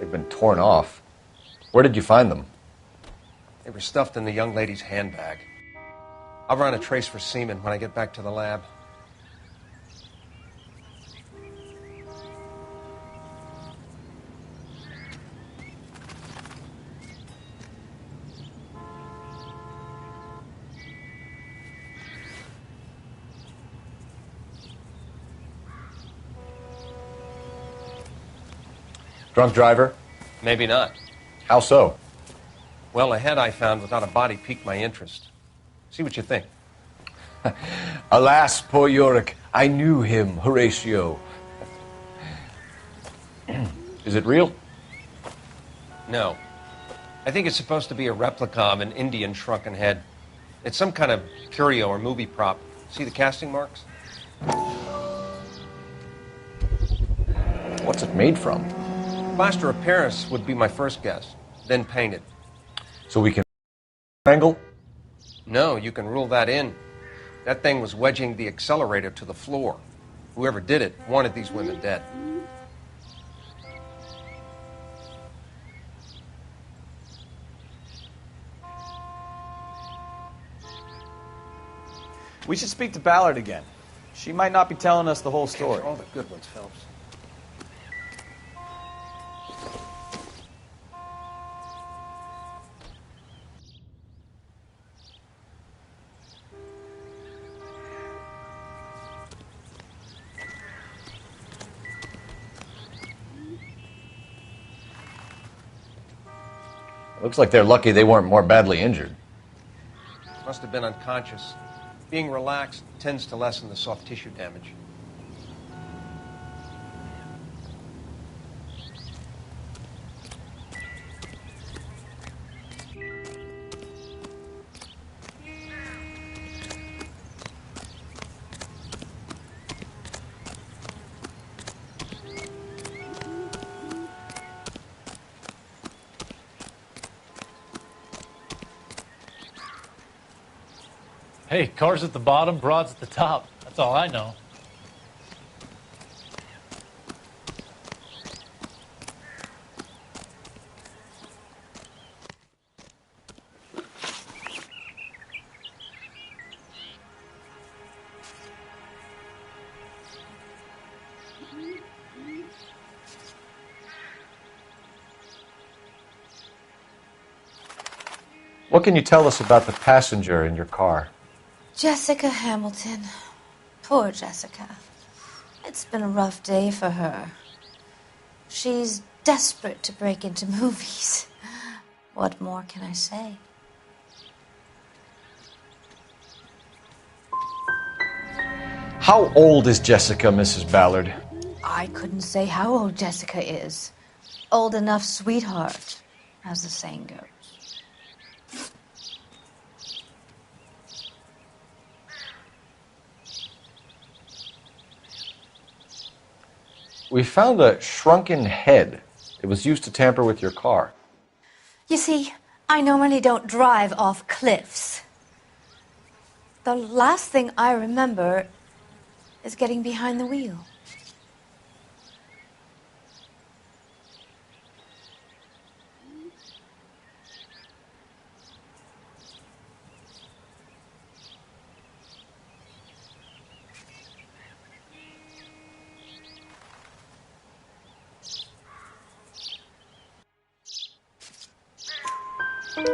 They've been torn off. Where did you find them? They were stuffed in the young lady's handbag. I'll run a trace for semen when I get back to the lab. Drunk driver? Maybe not. How so? Well, a head I found without a body piqued my interest. See what you think. Alas, poor Yorick. I knew him, Horatio. Is it real? No. I think it's supposed to be a replica of an Indian shrunken head. It's some kind of curio or movie prop. See the casting marks? What's it made from? Plaster of Paris would be my first guess, then painted. So we can angle? No, you can rule that in. That thing was wedging the accelerator to the floor. Whoever did it wanted these women dead. We should speak to Ballard again. She might not be telling us the whole story. All the good ones, Phelps. Looks like they're lucky they weren't more badly injured. Must have been unconscious. Being relaxed tends to lessen the soft tissue damage. Hey, cars at the bottom, broads at the top. That's all I know. What can you tell us about the passenger in your car? Jessica Hamilton. Poor Jessica. It's been a rough day for her. She's desperate to break into movies. What more can I say? How old is Jessica, Mrs. Ballard? I couldn't say how old Jessica is. Old enough, sweetheart, as the saying goes. We found a shrunken head. It was used to tamper with your car. You see, I normally don't drive off cliffs. The last thing I remember is getting behind the wheel.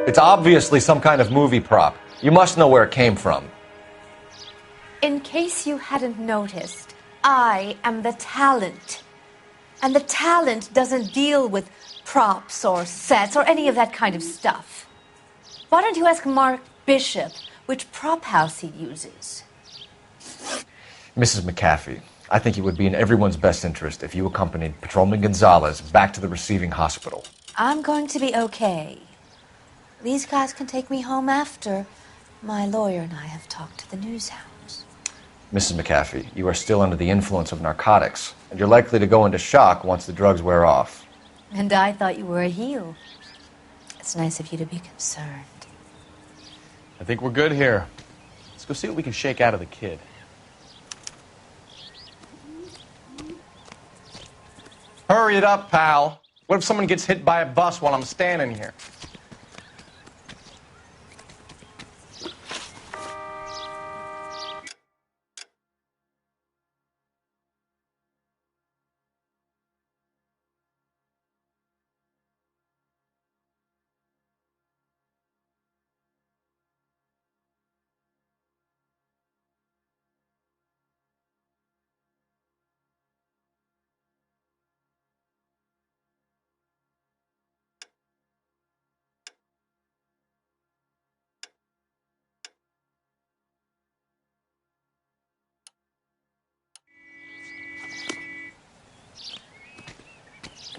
It's obviously some kind of movie prop. You must know where it came from. In case you hadn't noticed, I am the talent. And the talent doesn't deal with props or sets or any of that kind of stuff. Why don't you ask Mark Bishop which prop house he uses? Mrs. McAfee, I think it would be in everyone's best interest if you accompanied Patrolman Gonzalez back to the receiving hospital. I'm going to be okay. These guys can take me home after my lawyer and I have talked to the news house. Mrs. McAfee, you are still under the influence of narcotics, and you're likely to go into shock once the drugs wear off. And I thought you were a heel. It's nice of you to be concerned. I think we're good here. Let's go see what we can shake out of the kid. Hurry it up, pal. What if someone gets hit by a bus while I'm standing here?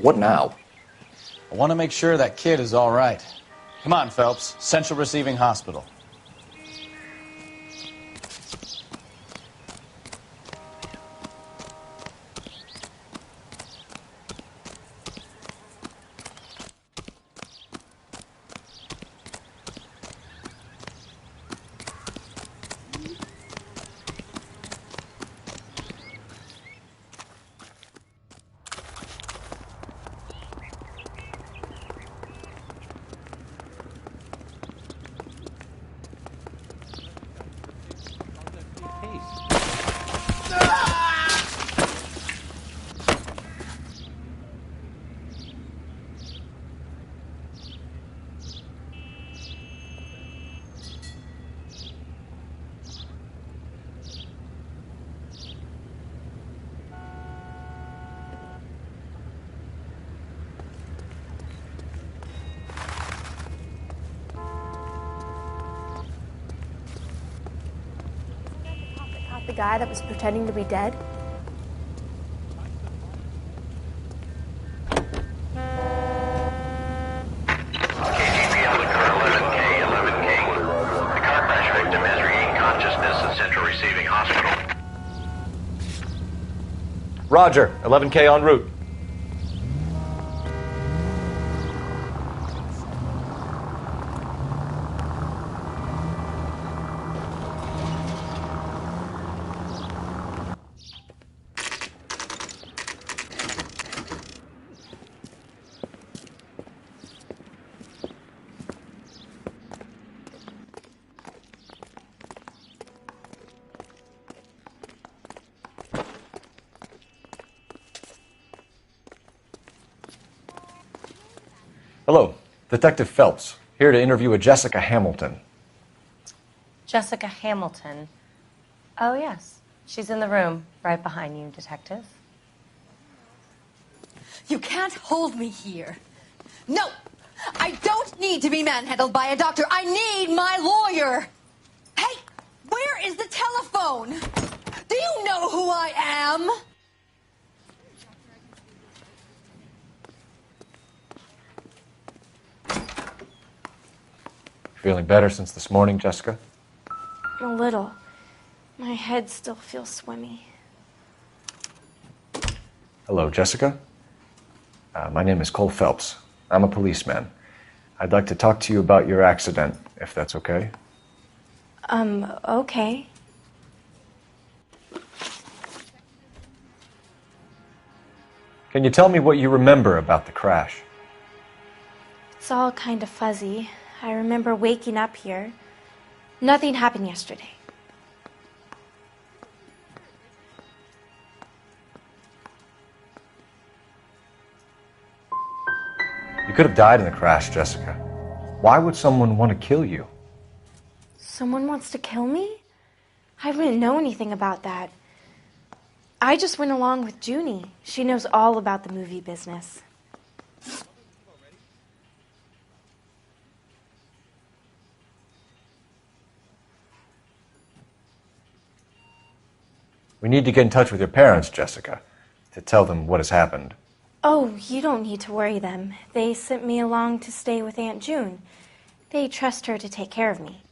What now? I want to make sure that kid is all right. Come on, Phelps. Central Receiving Hospital. The guy that was pretending to be dead? KGPL to car 11K, 11K. The car crash victim has regained consciousness at Central Receiving Hospital. Roger, 11K en route. Hello, Detective Phelps, here to interview a Jessica Hamilton. Jessica Hamilton. Oh, yes. She's in the room, right behind you, Detective. You can't hold me here. No! I don't need to be manhandled by a doctor. I need my lawyer. Hey, where is the telephone? Do you know who I am? Feeling better since this morning, Jessica? A little. My head still feels swimmy. Hello, Jessica. My name is Cole Phelps. I'm a policeman. I'd like to talk to you about your accident, if that's okay. Okay. Can you tell me what you remember about the crash? It's all kind of fuzzy. I remember waking up here. Nothing happened yesterday. You could have died in the crash, Jessica. Why would someone want to kill you? Someone wants to kill me? I wouldn't know anything about that. I just went along with Junie. She knows all about the movie business. We need to get in touch with your parents, Jessica, to tell them what has happened. Oh, you don't need to worry them. They sent me along to stay with Aunt June. They trust her to take care of me.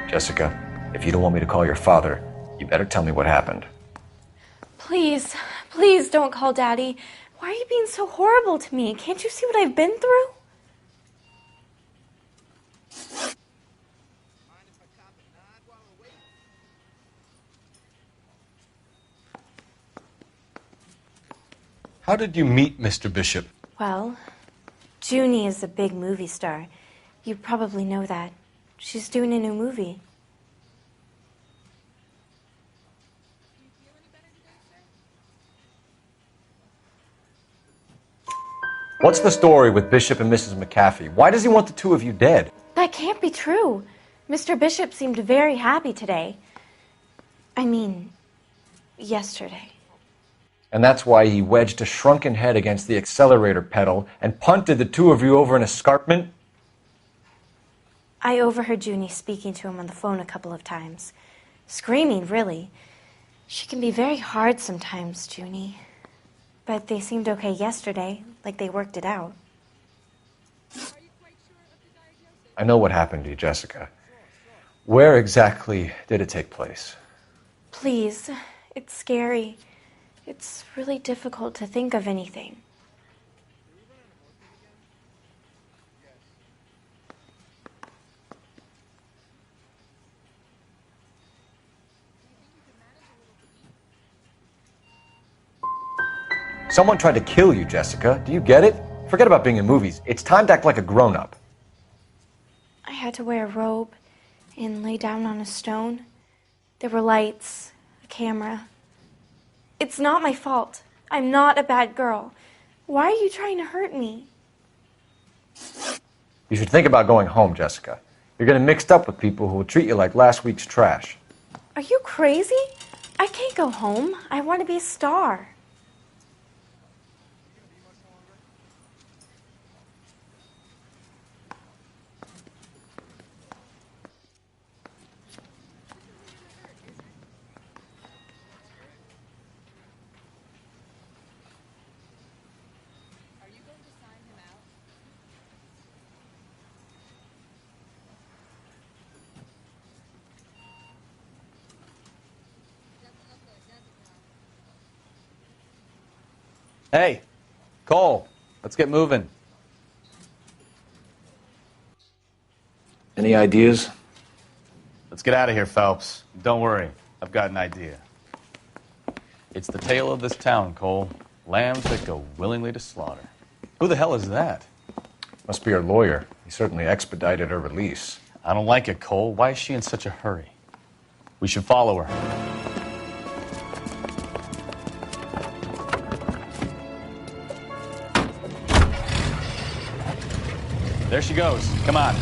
Jessica, if you don't want me to call your father, you better tell me what happened. Please, please don't call Daddy. Why are you being so horrible to me? Can't you see what I've been through? How did you meet Mr. Bishop? Well, Junie is a big movie star. You probably know that. She's doing a new movie. What's the story with Bishop and Mrs. McAfee? Why does he want the two of you dead? That can't be true. Mr. Bishop seemed very happy today. I mean, yesterday. And that's why he wedged a shrunken head against the accelerator pedal and punted the two of you over an escarpment? I overheard Junie speaking to him on the phone a couple of times. Screaming, really. She can be very hard sometimes, Junie. But they seemed okay yesterday, like they worked it out. I know what happened to you, Jessica. Where exactly did it take place? Please, it's scary. It's really difficult to think of anything. Someone tried to kill you, Jessica. Do you get it? Forget about being in movies. It's time to act like a grown-up. I had to wear a robe and lay down on a stone. There were lights, a camera. It's not my fault. I'm not a bad girl. Why are you trying to hurt me? You should think about going home, Jessica. You're getting mixed up with people who will treat you like last week's trash. Are you crazy? I can't go home. I want to be a star. Hey, Cole, let's get moving. Any ideas? Let's get out of here, Phelps. Don't worry, I've got an idea. It's the tale of this town, Cole. Lambs that go willingly to slaughter. Who the hell is that? Must be her lawyer. He certainly expedited her release. I don't like it, Cole. Why is she in such a hurry? We should follow her. There she goes. Come on.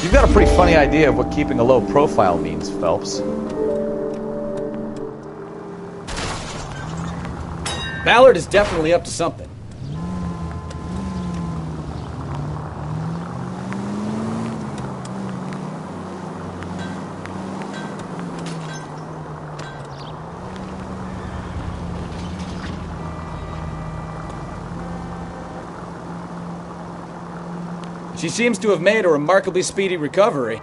You've got a pretty funny idea of what keeping a low profile means, Phelps. Ballard is definitely up to something. She seems to have made a remarkably speedy recovery.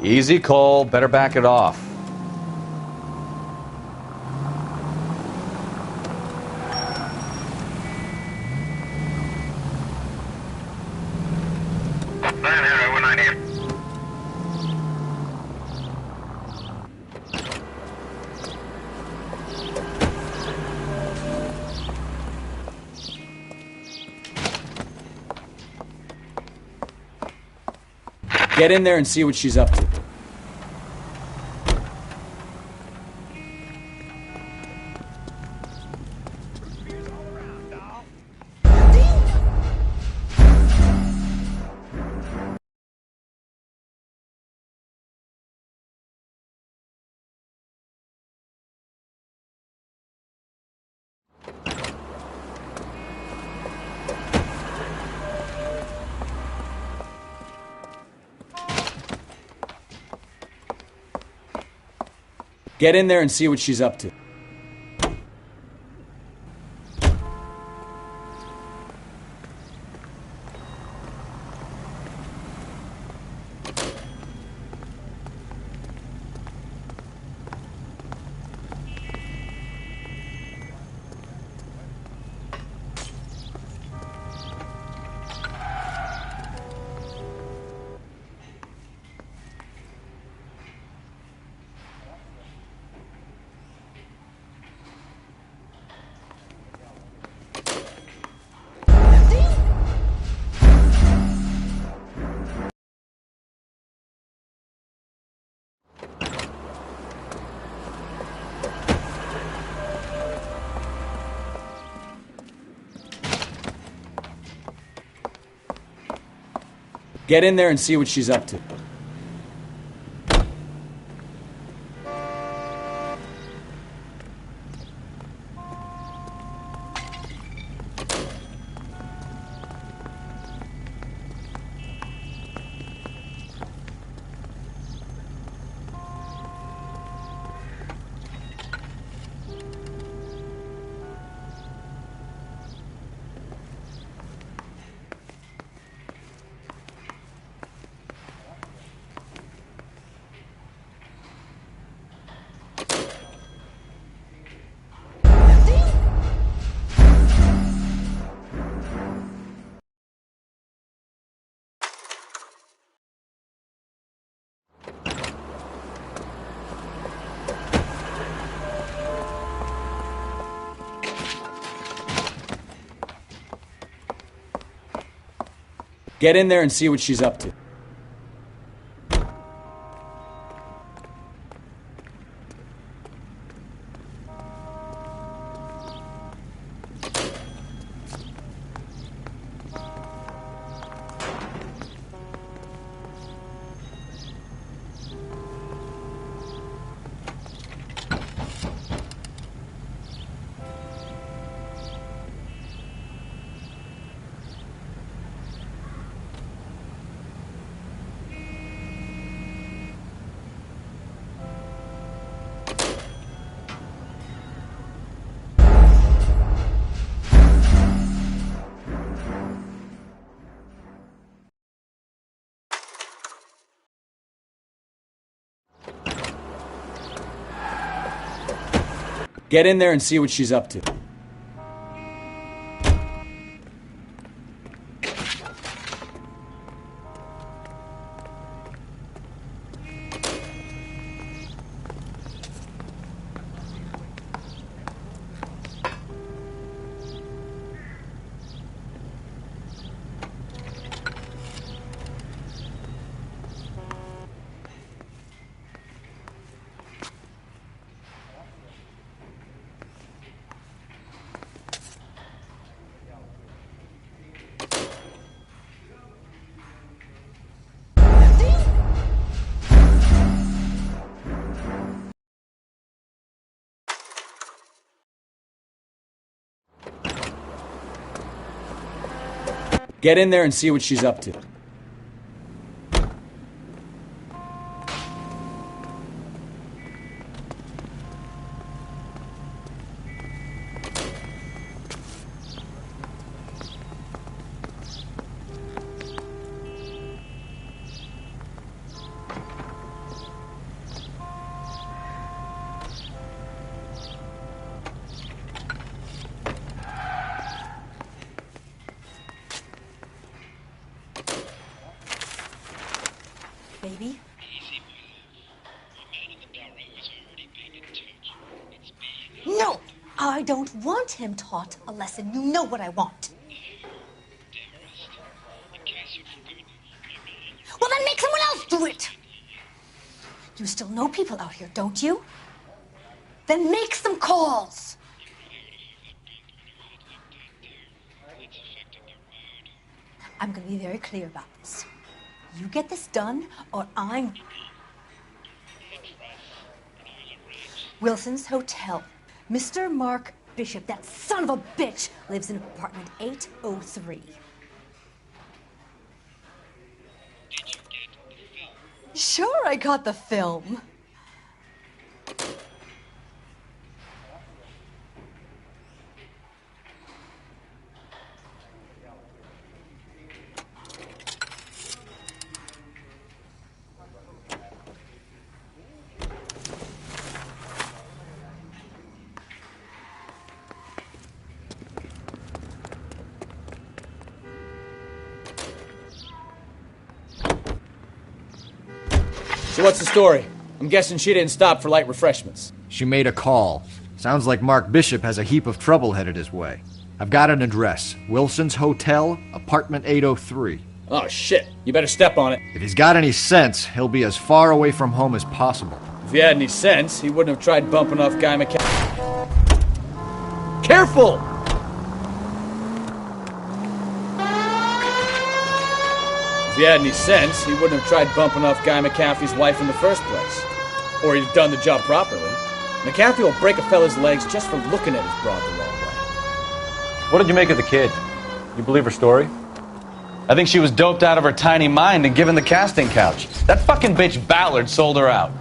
Easy, Cole. Better back it off. Get in there and see what she's up to. Get in there and see what she's up to. Get in there and see what she's up to. Get in there and see what she's up to. Get in there and see what she's up to. Get in there and see what she's up to. Baby? No! I don't want him taught a lesson. You know what I want. Well, then make someone else do it! You still know people out here, don't you? Then make some calls! I'm gonna be very clear about this. You get this done, or I'm... Wilson's Hotel. Mr. Mark Bishop, that son of a bitch, lives in apartment 803. Sure, I got the film. So what's the story? I'm guessing she didn't stop for light refreshments. She made a call. Sounds like Mark Bishop has a heap of trouble headed his way. I've got an address. Wilson's Hotel, apartment 803. Oh, shit. You better step on it. If he's got any sense, he'll be as far away from home as possible. If he had any sense, he wouldn't have tried bumping off Guy McCall. Careful! If he had any sense, he wouldn't have tried bumping off Guy McAfee's wife in the first place. Or he'd have done the job properly. McAfee will break a fella's legs just for looking at his broad the wrong way. What did you make of the kid? You believe her story? I think she was doped out of her tiny mind and given the casting couch. That fucking bitch Ballard sold her out.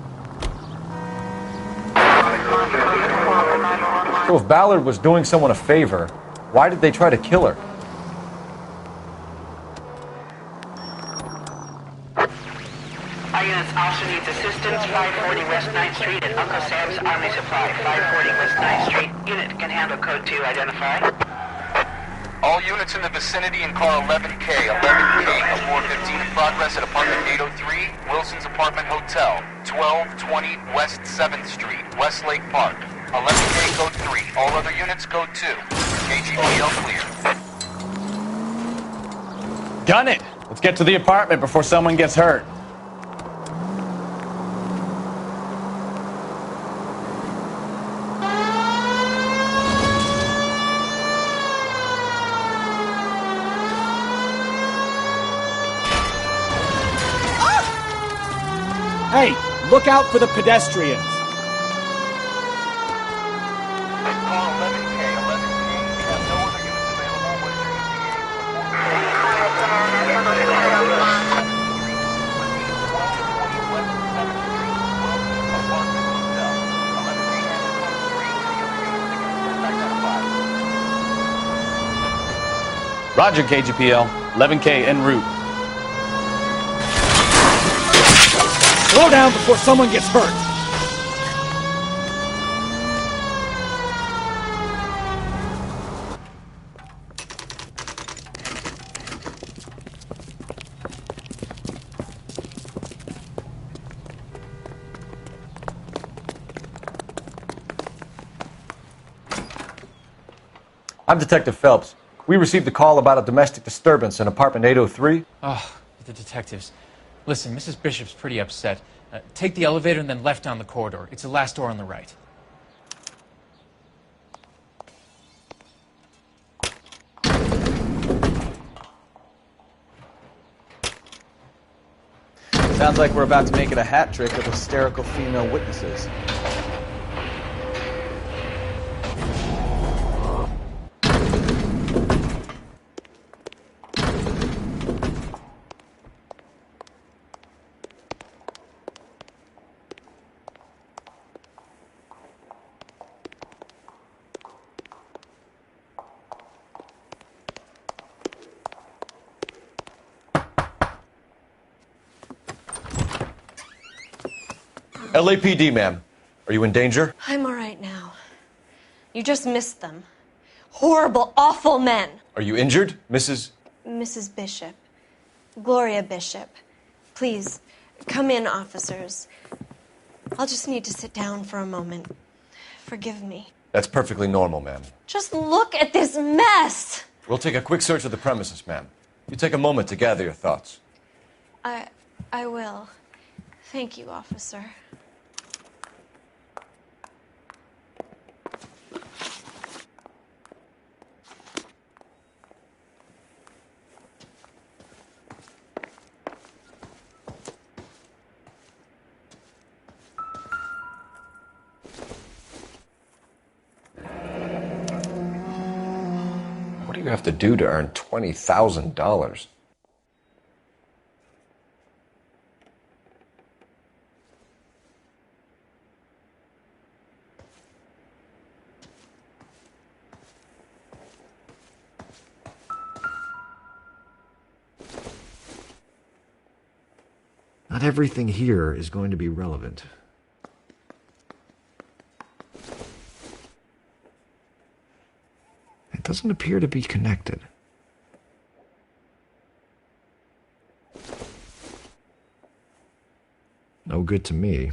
So if Ballard was doing someone a favor, why did they try to kill her? Our units also needs assistance. 540 West 9th Street at Uncle Sam's Army Supply. 540 West 9th Street. Unit can handle code 2. Identify. All units in the vicinity in car 11K. 11K of 415 in progress at apartment 803, Wilson's Apartment Hotel. 1220 West 7th Street, Westlake Park. 11K code 3. All other units code 2. KGPL clear. Gun it! Let's get to the apartment before someone gets hurt. Hey, look out for the pedestrians. Car 11K, 11K. We have no other units available. What is Roger, KGPL. 11K en route. Slow down before someone gets hurt. I'm Detective Phelps. We received a call about a domestic disturbance in apartment 803. Oh, the detectives. Listen, Mrs. Bishop's pretty upset. Take the elevator and then left down the corridor. It's the last door on the right. Sounds like we're about to make it a hat trick of hysterical female witnesses. LAPD, ma'am. Are you in danger? I'm all right now. You just missed them. Horrible, awful men. Are you injured, Mrs. Mrs. Bishop. Gloria Bishop. Please, come in, officers. I'll just need to sit down for a moment. Forgive me. That's perfectly normal, ma'am. Just look at this mess. We'll take a quick search of the premises, ma'am. You take a moment to gather your thoughts. I will. Thank you, officer. What do you have to do to earn $20,000? Not everything here is going to be relevant. It doesn't appear to be connected. No good to me.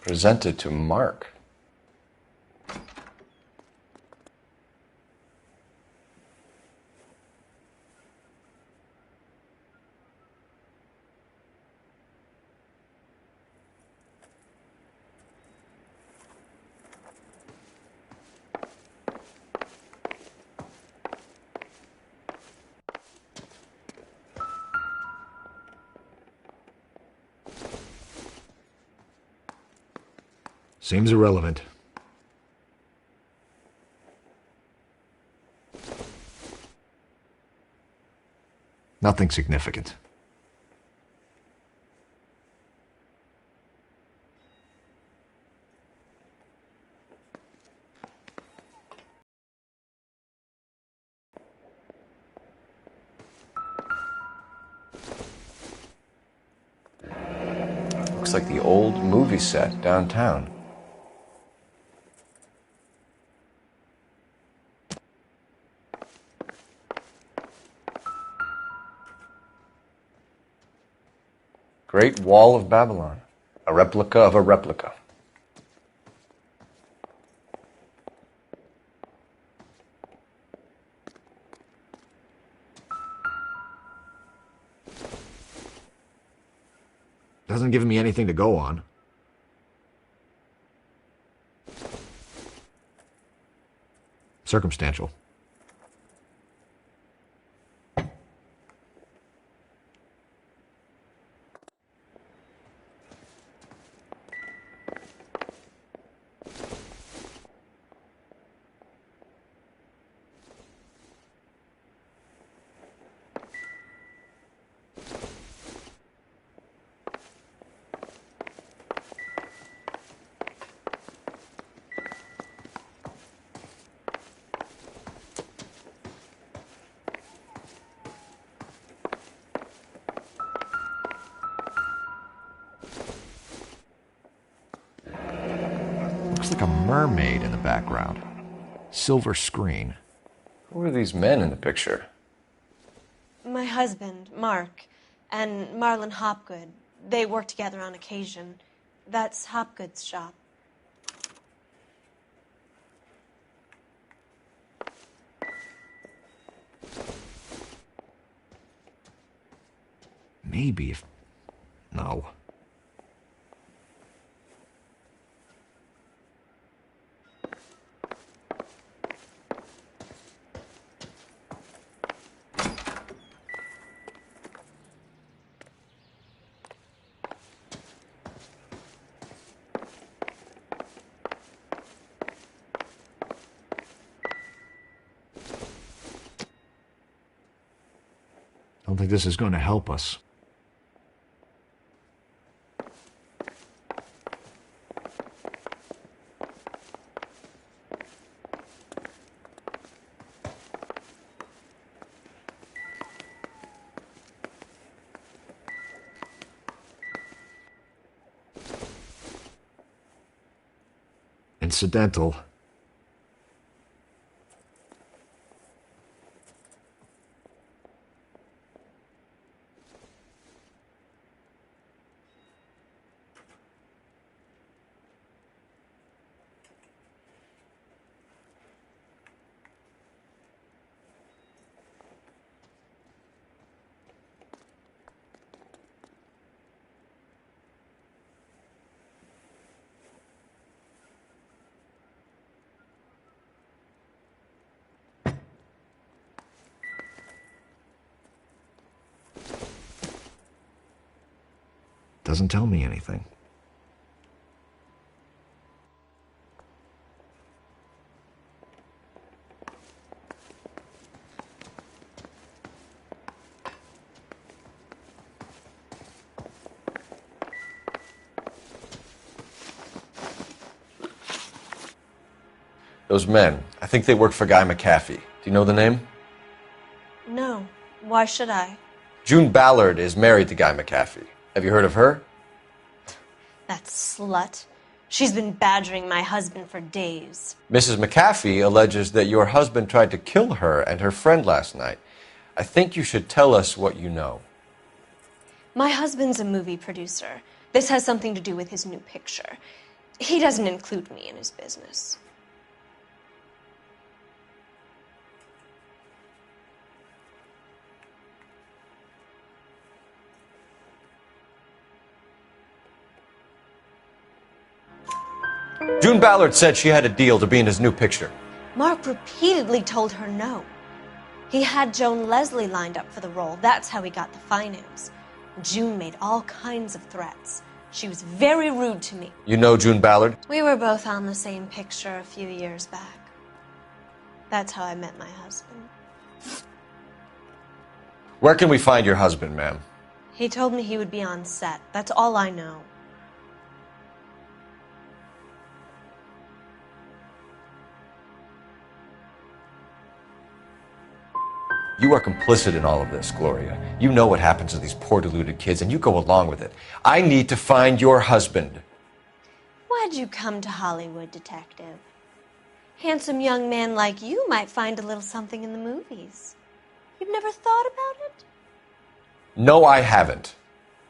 Presented to Mark. Seems irrelevant. Nothing significant. Looks like the old movie set downtown. Great Wall of Babylon. A replica of a replica. Doesn't give me anything to go on. Circumstantial. Looks like a mermaid in the background. Silver screen. Who are these men in the picture? My husband, Mark, and Marlon Hopgood. They work together on occasion. That's Hopgood's shop. Maybe if... No. Don't think this is going to help us. Incidental. Doesn't tell me anything. Those men, I think they work for Guy McAfee. Do you know the name? No. Why should I? June Ballard is married to Guy McAfee. Have you heard of her? That slut. She's been badgering my husband for days. Mrs. McAfee alleges that your husband tried to kill her and her friend last night. I think you should tell us what you know. My husband's a movie producer. This has something to do with his new picture. He doesn't include me in his business. June Ballard said she had a deal to be in his new picture. Mark repeatedly told her no. He had Joan Leslie lined up for the role. That's how he got the finance. June made all kinds of threats. She was very rude to me. You know June Ballard? We were both on the same picture a few years back. That's how I met my husband. Where can we find your husband, ma'am? He told me he would be on set. That's all I know. You are complicit in all of this, Gloria. You know what happens to these poor deluded kids, and you go along with it. I need to find your husband. Why'd you come to Hollywood, detective? Handsome young man like you might find a little something in the movies. You've never thought about it? No, I haven't.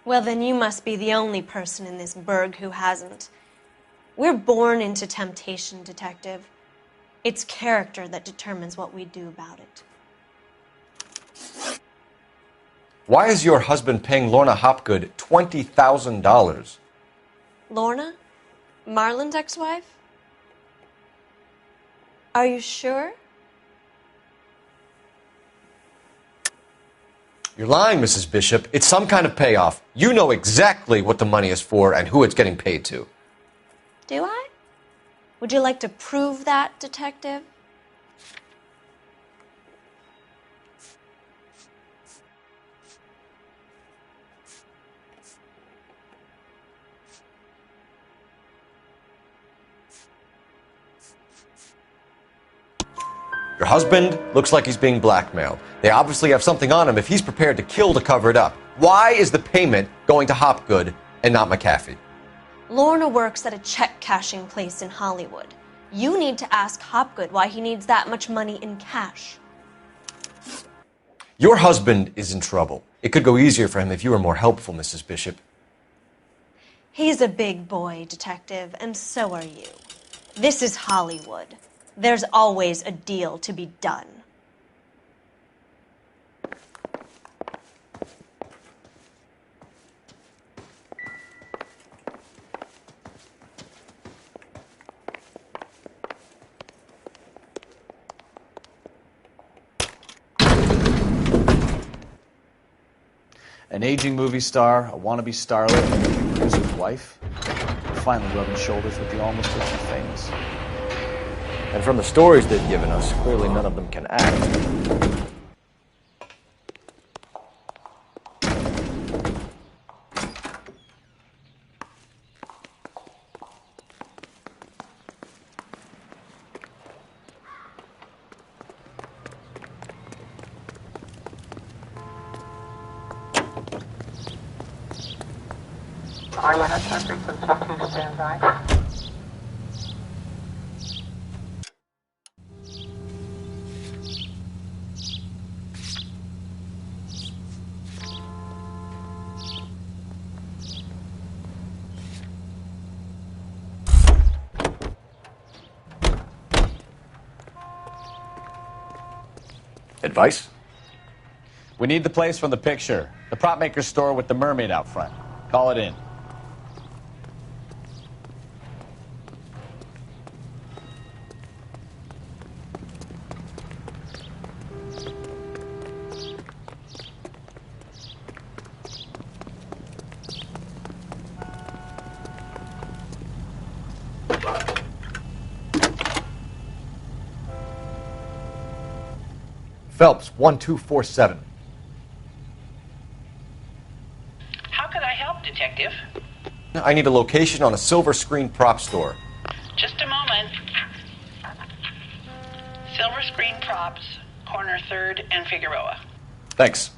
Well, then you must be the only person in this burg who hasn't. We're born into temptation, detective. It's character that determines what we do about it. Why is your husband paying Lorna Hopgood $20,000? Lorna? Marlon's ex-wife? Are you sure? You're lying, Mrs. Bishop. It's some kind of payoff. You know exactly what the money is for and who it's getting paid to. Do I? Would you like to prove that, detective? Your husband looks like he's being blackmailed. They obviously have something on him if he's prepared to kill to cover it up. Why is the payment going to Hopgood and not McAfee? Lorna works at a check-cashing place in Hollywood. You need to ask Hopgood why he needs that much money in cash. Your husband is in trouble. It could go easier for him if you were more helpful, Mrs. Bishop. He's a big boy, detective, and so are you. This is Hollywood. There's always a deal to be done. An aging movie star, a wannabe starlet, and a producer's wife, finally rubbing shoulders with the almost rich and famous. And from the stories they've given us, clearly none of them can act. Advice? We need the place from the picture. The prop maker's store with the mermaid out front. Call it in. Phelps, 1247. How can I help, Detective? I need a location on a silver screen prop store. Just a moment. Silver Screen Props, corner 3rd and Figueroa. Thanks.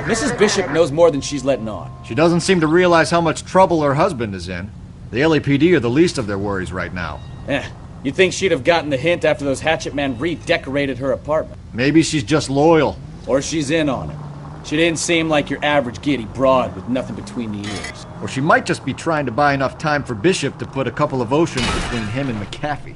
Mrs. Bishop knows more than she's letting on. She doesn't seem to realize how much trouble her husband is in. The LAPD are the least of their worries right now. You'd think she'd have gotten the hint after those hatchet men redecorated her apartment. Maybe she's just loyal. Or she's in on it. She didn't seem like your average giddy broad with nothing between the ears. Or she might just be trying to buy enough time for Bishop to put a couple of oceans between him and McAfee.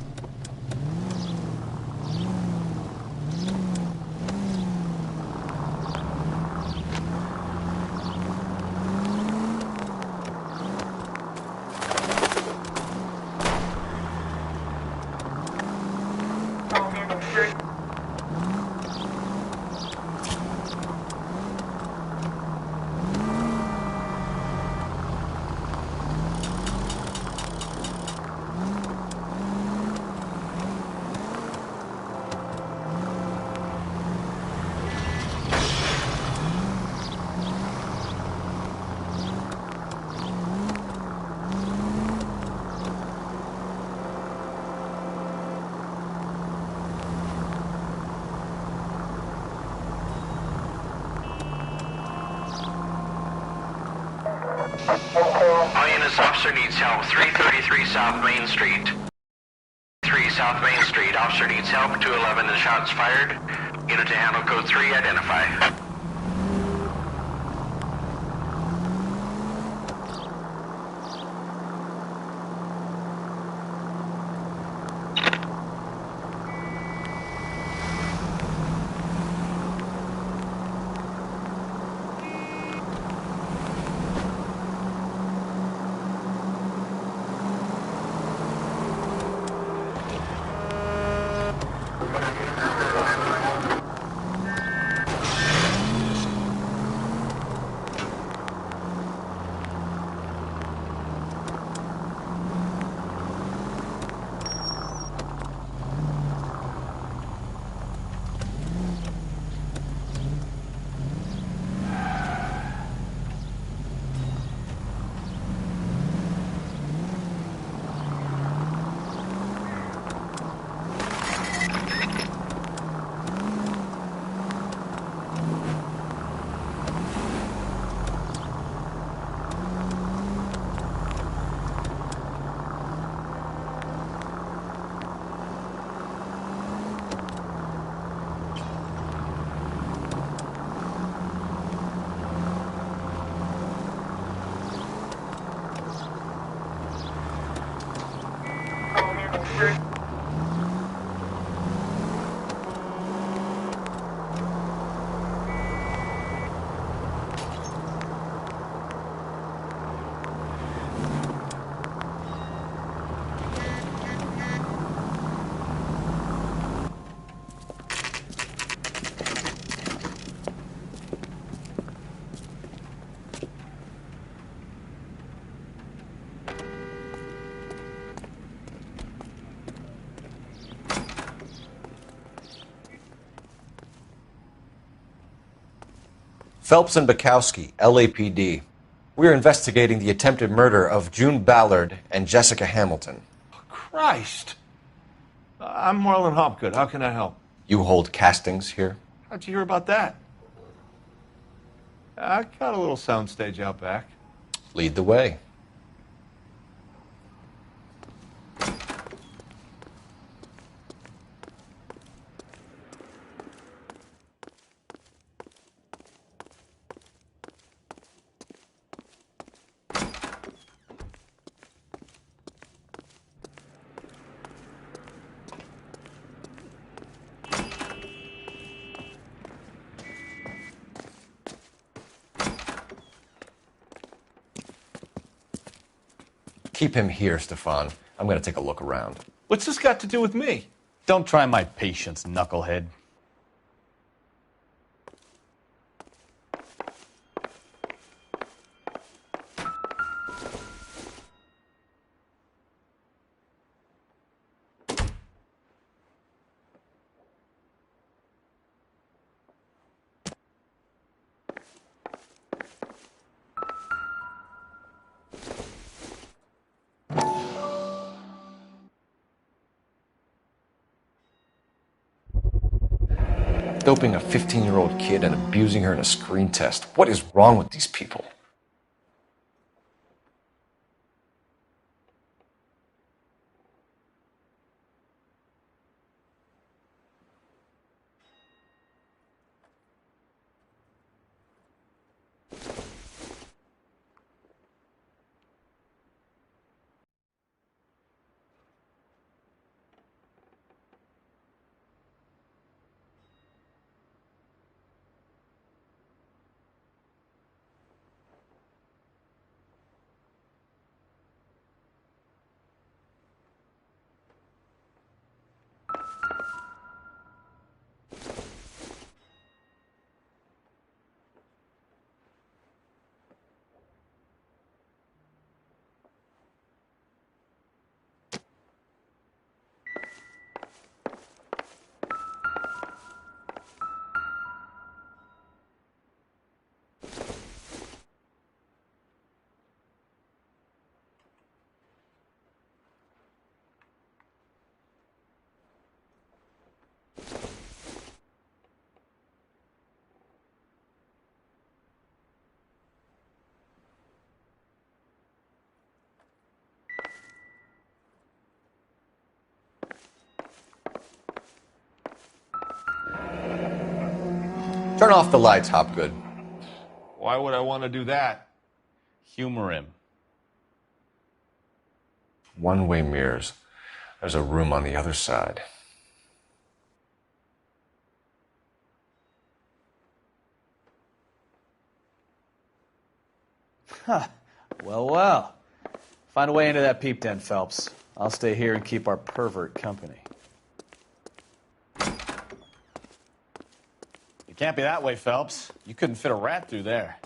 All units, officer needs help. 333 South Main Street. 3 South Main Street. Officer needs help. 211 and shots fired. Unit to handle code 3, identify. Phelps and Bukowski, LAPD. We're investigating the attempted murder of June Ballard and Jessica Hamilton. Christ! I'm Marlon Hopgood. How can I help? You hold castings here? How'd you hear about that? I got a little soundstage out back. Lead the way. Keep him here, Stefan. I'm going to take a look around. What's this got to do with me? Don't try my patience, knucklehead. Doping a 15-year-old kid and abusing her in a screen test. What is wrong with these people? Turn off the lights, Hopgood. Why would I want to do that? Humor him. One-way mirrors. There's a room on the other side. Huh. Well, well. Find a way into that peep den, Phelps. I'll stay here and keep our pervert company. It can't be that way, Phelps. You couldn't fit a rat through there.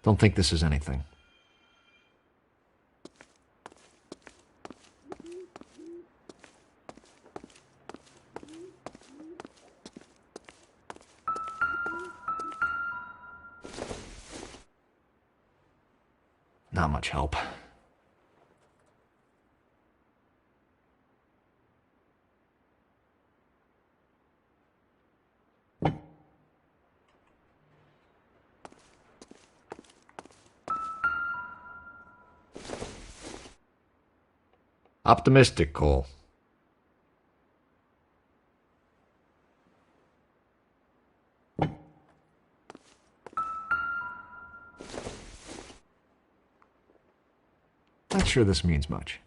Don't think this is anything. Not much help. Optimistic, Cole. Not sure this means much.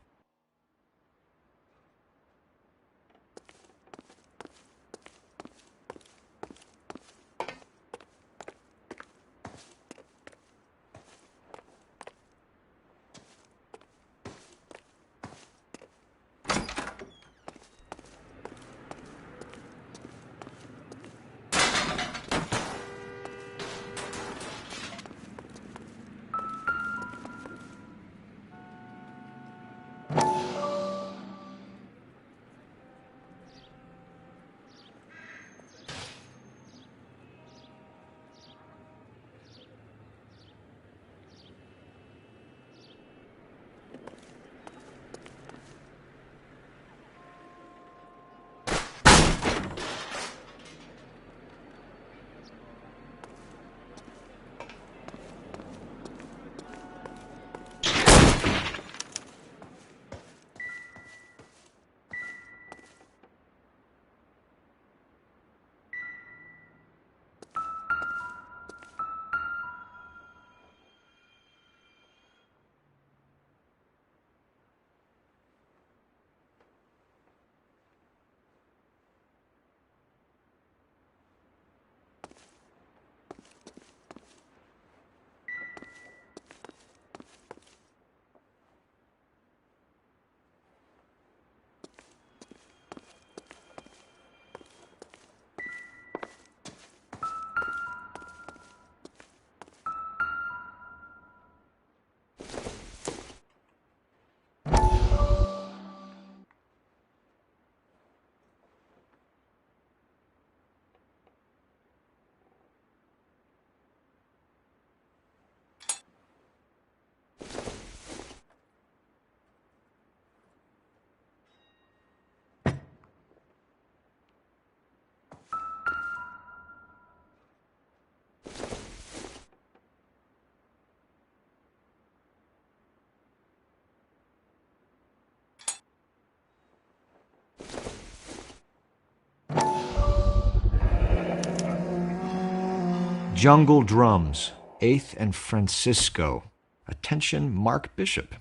Jungle Drums, 8th and Francisco. Attention, Mark Bishop.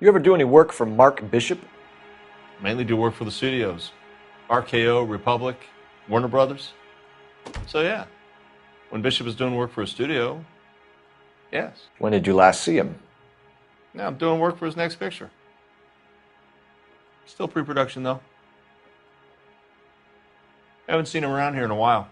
You ever do any work for Mark Bishop? Mainly do work for the studios. RKO, Republic, Warner Brothers. So yeah, when Bishop is doing work for a studio, yes. When did you last see him? Now I'm doing work for his next picture. Still pre-production though. Haven't seen him around here in a while.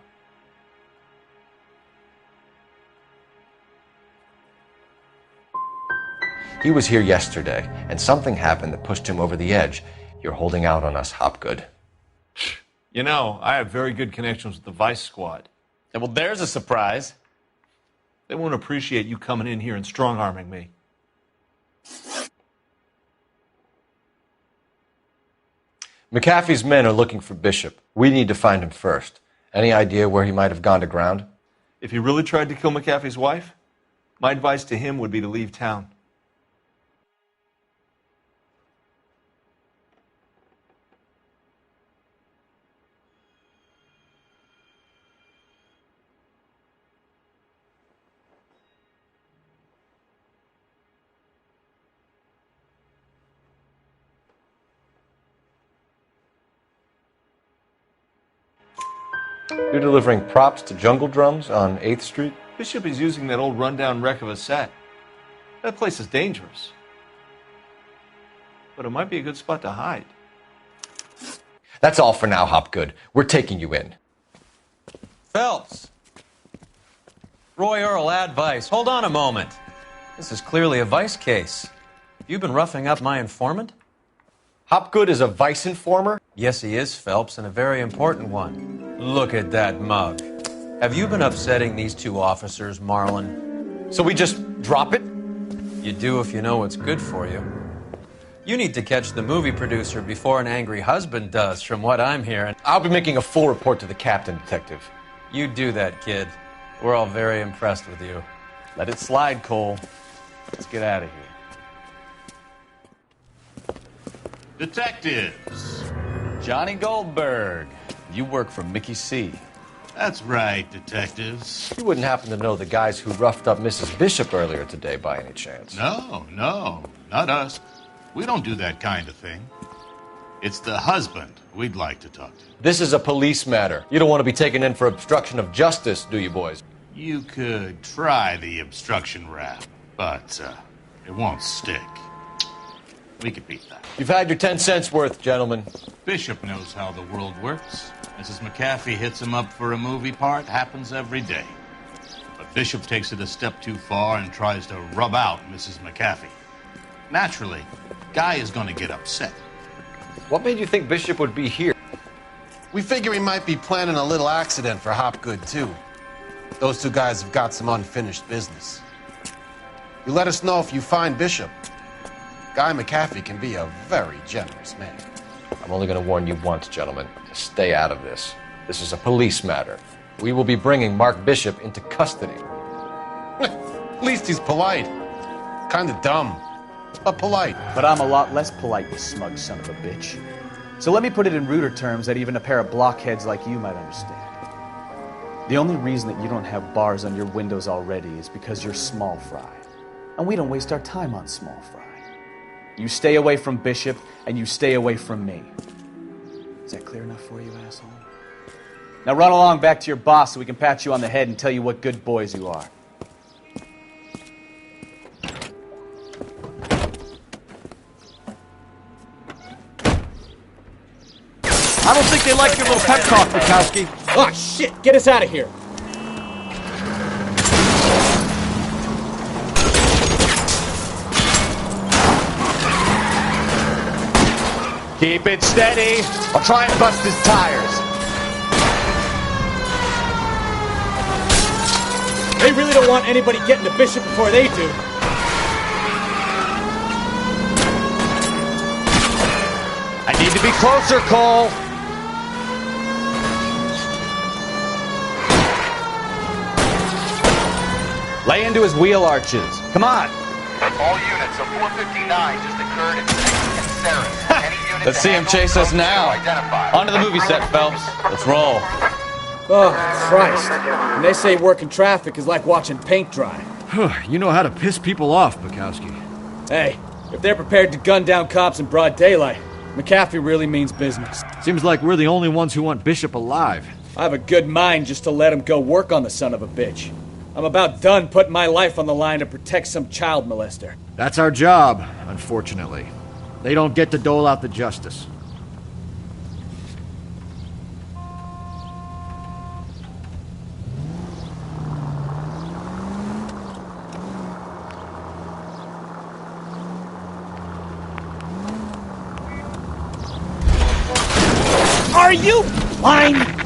He was here yesterday, and something happened that pushed him over the edge. You're holding out on us, Hopgood. You know, I have very good connections with the Vice Squad. Yeah, well, there's a surprise. They won't appreciate you coming in here and strong-arming me. McAfee's men are looking for Bishop. We need to find him first. Any idea where he might have gone to ground? If he really tried to kill McAfee's wife, my advice to him would be to leave town. You're delivering props to Jungle Drums on 8th Street? Bishop is using that old rundown wreck of a set. That place is dangerous. But it might be a good spot to hide. That's all for now, Hopgood. We're taking you in. Phelps. Roy Earl, advice. Hold on a moment. This is clearly a vice case. You've been roughing up my informant? Hopgood is a vice informer? Yes, he is, Phelps, and a very important one. Look at that mug. Have you been upsetting these two officers, Marlin? So we just drop it? You do if you know what's good for you. You need to catch the movie producer before an angry husband does, from what I'm hearing. I'll be making a full report to the captain, Detective. You do that, kid. We're all very impressed with you. Let it slide, Cole. Let's get out of here. Detectives. Johnny Goldberg. You work for Mickey C. That's right, detectives. You wouldn't happen to know the guys who roughed up Mrs. Bishop earlier today by any chance? No, not us. We don't do that kind of thing. It's the husband we'd like to talk to. This is a police matter. You don't want to be taken in for obstruction of justice, do you, boys? You could try the obstruction rap, but it won't stick. We could beat that. You've had your 10 cents worth, gentlemen. Bishop knows how the world works. Mrs. McAfee hits him up for a movie part. Happens every day. But Bishop takes it a step too far and tries to rub out Mrs. McAfee. Naturally, Guy is going to get upset. What made you think Bishop would be here? We figure he might be planning a little accident for Hopgood, too. Those two guys have got some unfinished business. You let us know if you find Bishop. Guy McAfee can be a very generous man. I'm only going to warn you once, gentlemen. Stay out of this. This is a police matter. We will be bringing Mark Bishop into custody. At least he's polite. Kind of dumb, but polite. But I'm a lot less polite, you smug son of a bitch. So let me put it in ruder terms that even a pair of blockheads like you might understand. The only reason that you don't have bars on your windows already is because you're small fry. And we don't waste our time on small fry. You stay away from Bishop, and you stay away from me. Is that clear enough for you, asshole? Now run along back to your boss so we can pat you on the head and tell you what good boys you are. I don't think they like your little pep talk, Bukowski. Oh, shit! Get us out of here! Keep it steady. I'll try and bust his tires. They really don't want anybody getting to Bishop before they do. I need to be closer, Cole. Lay into his wheel arches. Come on. All units, a 459 just occurred at 6th and Sarah. Any unit Let's see him chase us now. Onto the movie set, Phelps. Let's roll. Oh, Christ. When they say working traffic is like watching paint dry. You know how to piss people off, Bukowski. Hey, if they're prepared to gun down cops in broad daylight, McAfee really means business. Seems like we're the only ones who want Bishop alive. I have a good mind just to let him go work on the son of a bitch. I'm about done putting my life on the line to protect some child molester. That's our job, unfortunately. They don't get to dole out the justice. Are you blind?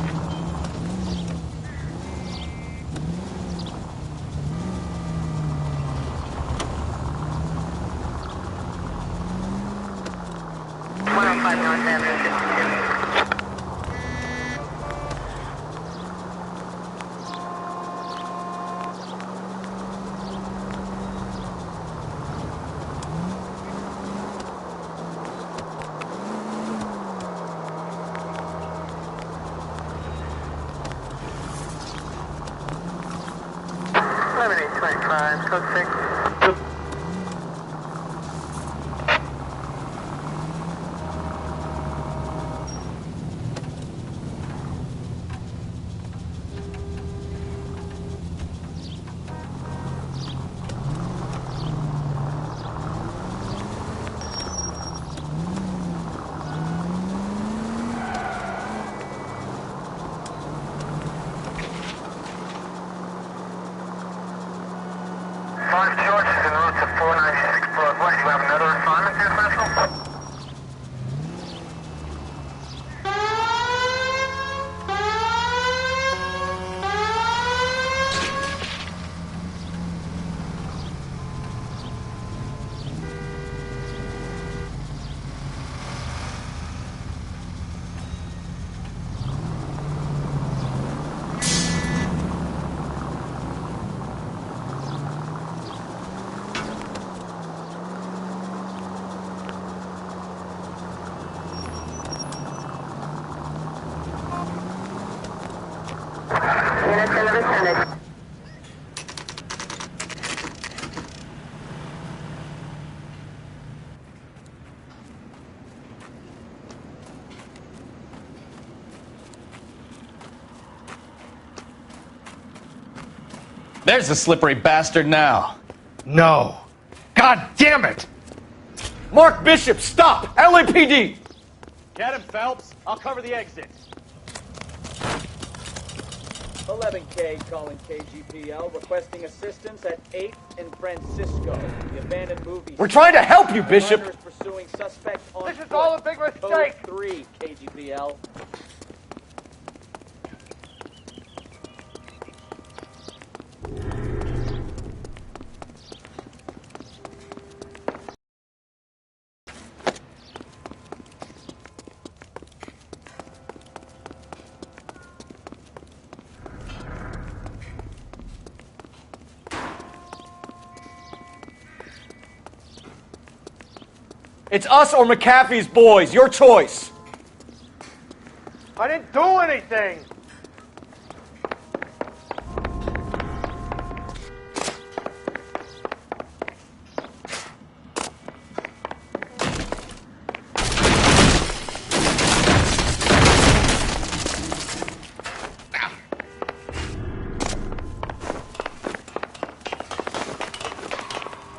There's the slippery bastard now. No. God damn it! Mark Bishop, stop! LAPD! Get him, Phelps. I'll cover the exit. 11K calling KGPL, requesting assistance at 8th and Francisco, the abandoned movie. We're trying to help you, Bishop! Is pursuing suspect on This is foot. all a big mistake! Code 3, KGPL. It's us or McAfee's boys. Your choice. I didn't do anything.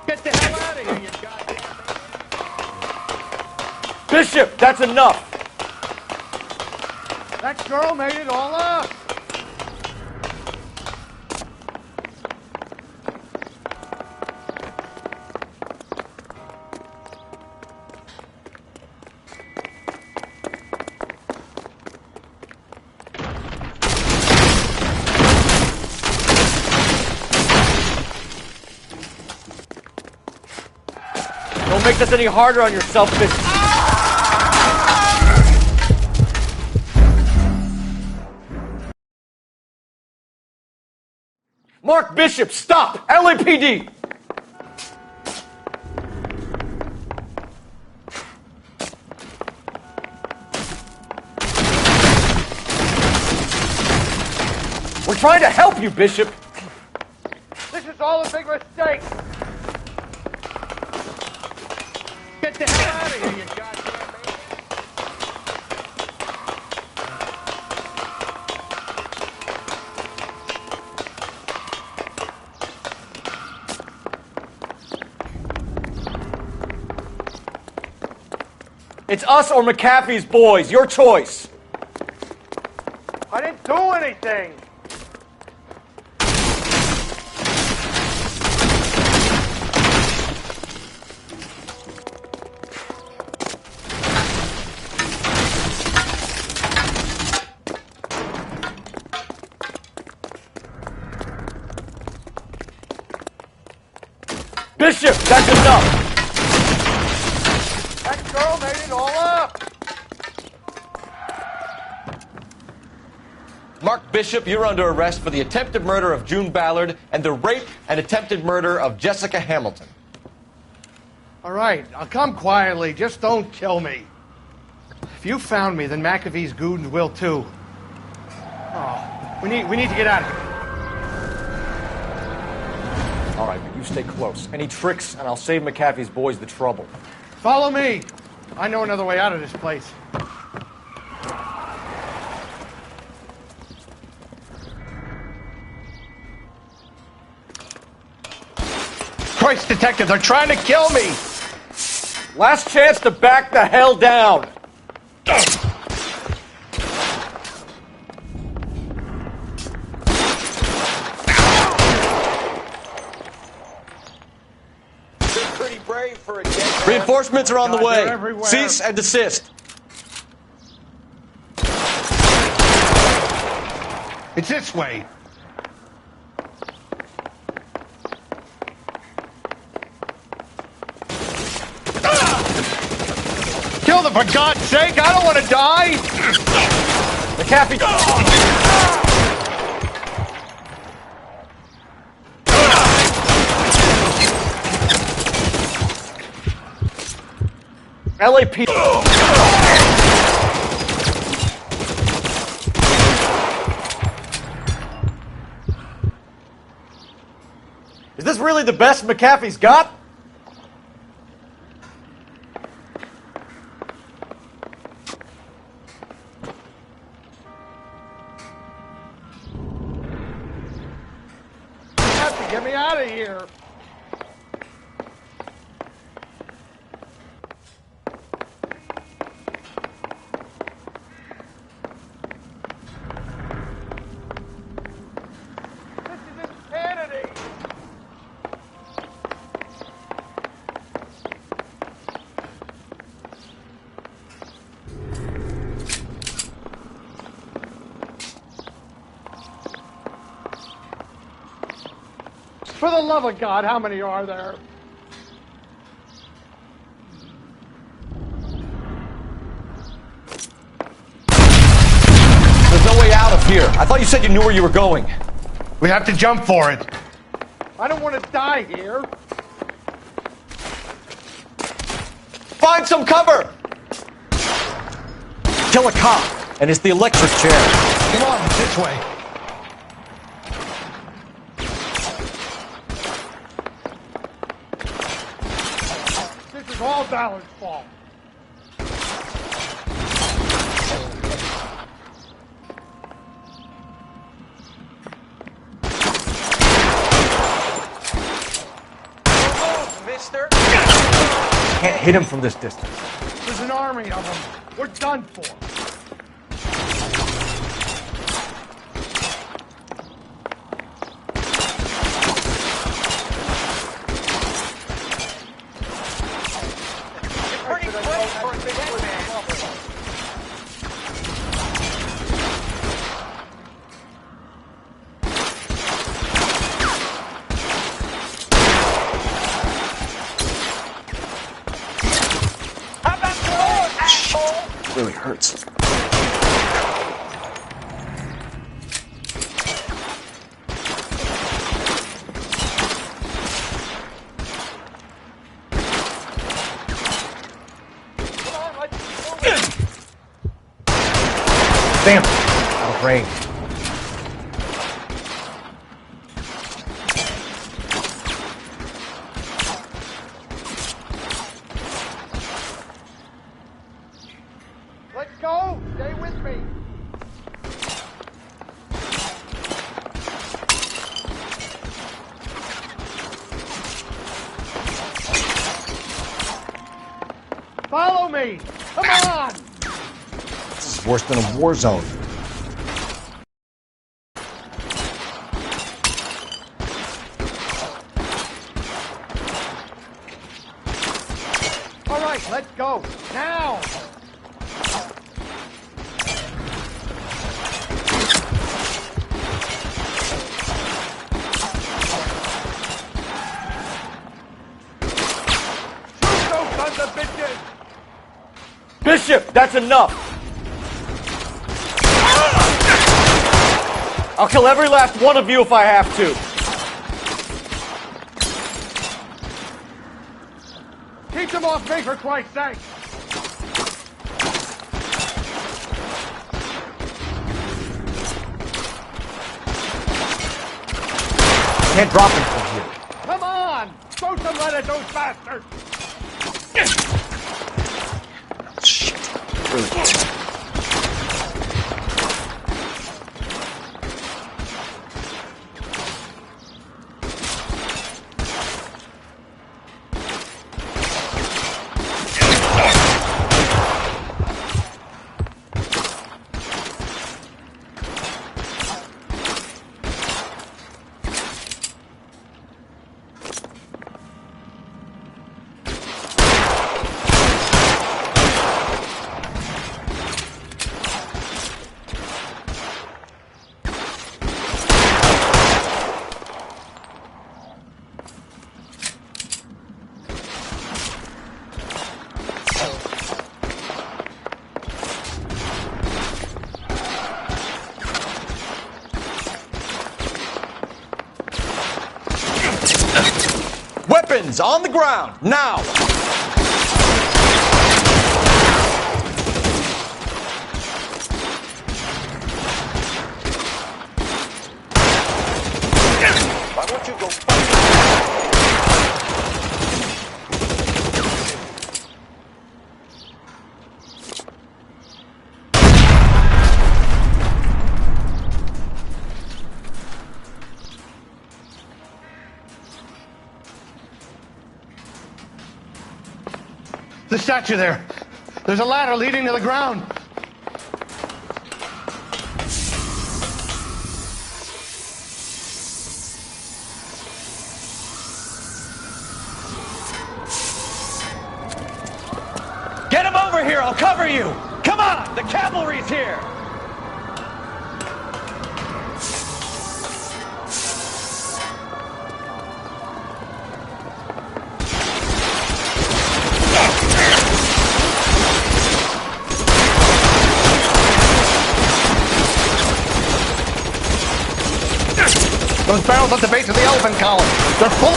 Get the hell out of here, you goddamn... Bishop, that's enough! That girl made it all up. Don't make this any harder on yourself, Bishop. Mark Bishop, stop! LAPD! We're trying to help you, Bishop. This is all a big mistake. Get the hell out of here, you goddamn It's us or McAfee's boys. Your choice. I didn't do anything. Bishop, that's enough. That girl made it all up. Mark Bishop, you're under arrest for the attempted murder of June Ballard and the rape and attempted murder of Jessica Hamilton. All right, I'll come quietly. Just don't kill me. If you found me, then McAfee's goons will too. Oh, we need to get out of here. All right, but you stay close. Any tricks, and I'll save McAfee's boys the trouble. Follow me. I know another way out of this place. Christ, detective, they're trying to kill me. Last chance to back the hell down. Pretty brave for a gangster. Reinforcements are on the way. Cease and desist. It's this way. Kill them, for God's sake! I don't want to die! McAfee! LAP. Is this really the best McAfee's got? You have to get me out of here. For the love of God, how many are there? There's no way out of here. I thought you said you knew where you were going. We have to jump for it. I don't want to die here. Find some cover! Kill a cop, and it's the electric chair. Come on, it's this way. This is all Ballard's fault. Mister? Can't hit him from this distance. There's an army of them. We're done for. really hurts. Damn it! Out of range. Let's go! Stay with me! Follow me! Come on! This is worse than a war zone. All right, let's go. Now! Shoot those sons of bitches! Bishop, that's enough! I'll kill every last one of you if I have to. Keep them off me, for Christ's sake! Can't drop him from here. Come on! Throw some lead at those bastards! Shit. Really can't. Weapons on the ground, now! Why won't you go The statue there. There's a ladder leading to the ground. Get him over here, I'll cover you! Come on, the cavalry's here! Those barrels at the base of the elephant column. They're full.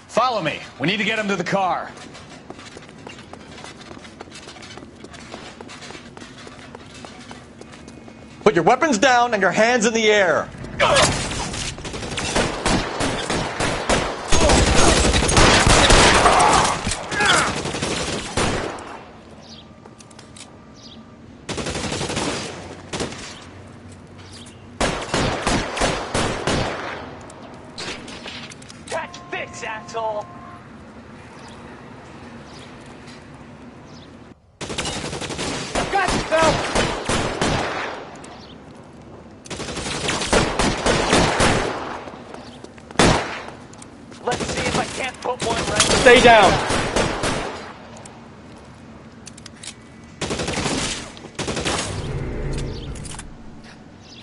Follow me. We need to get him to the car. Put your weapons down and your hands in the air. Catch this, asshole! Got yourself! Let's see if I can't put one right. Stay down!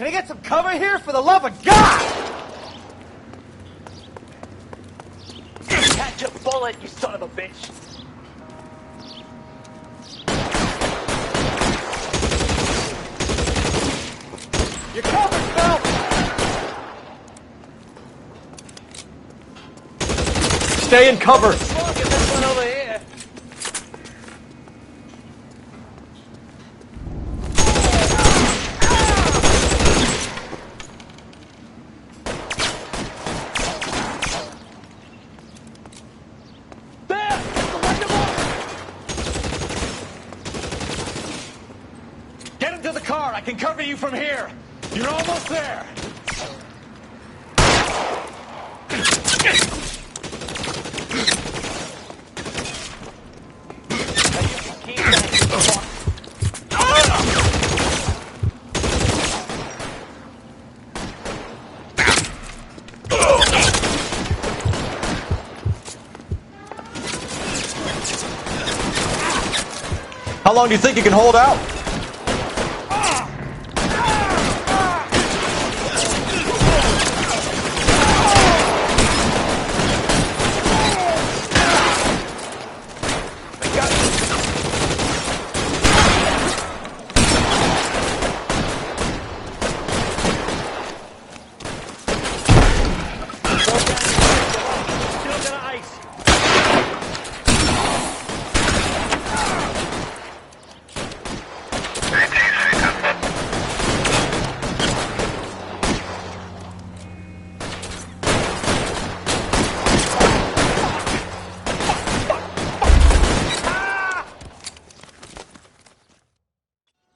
Can I get some cover here, for the love of God? Catch a bullet, you son of a bitch! You're covered, Phelps! Stay in cover! Look at this one over here. Get into the car. I can cover you from here. You're almost there. How long do you think you can hold out?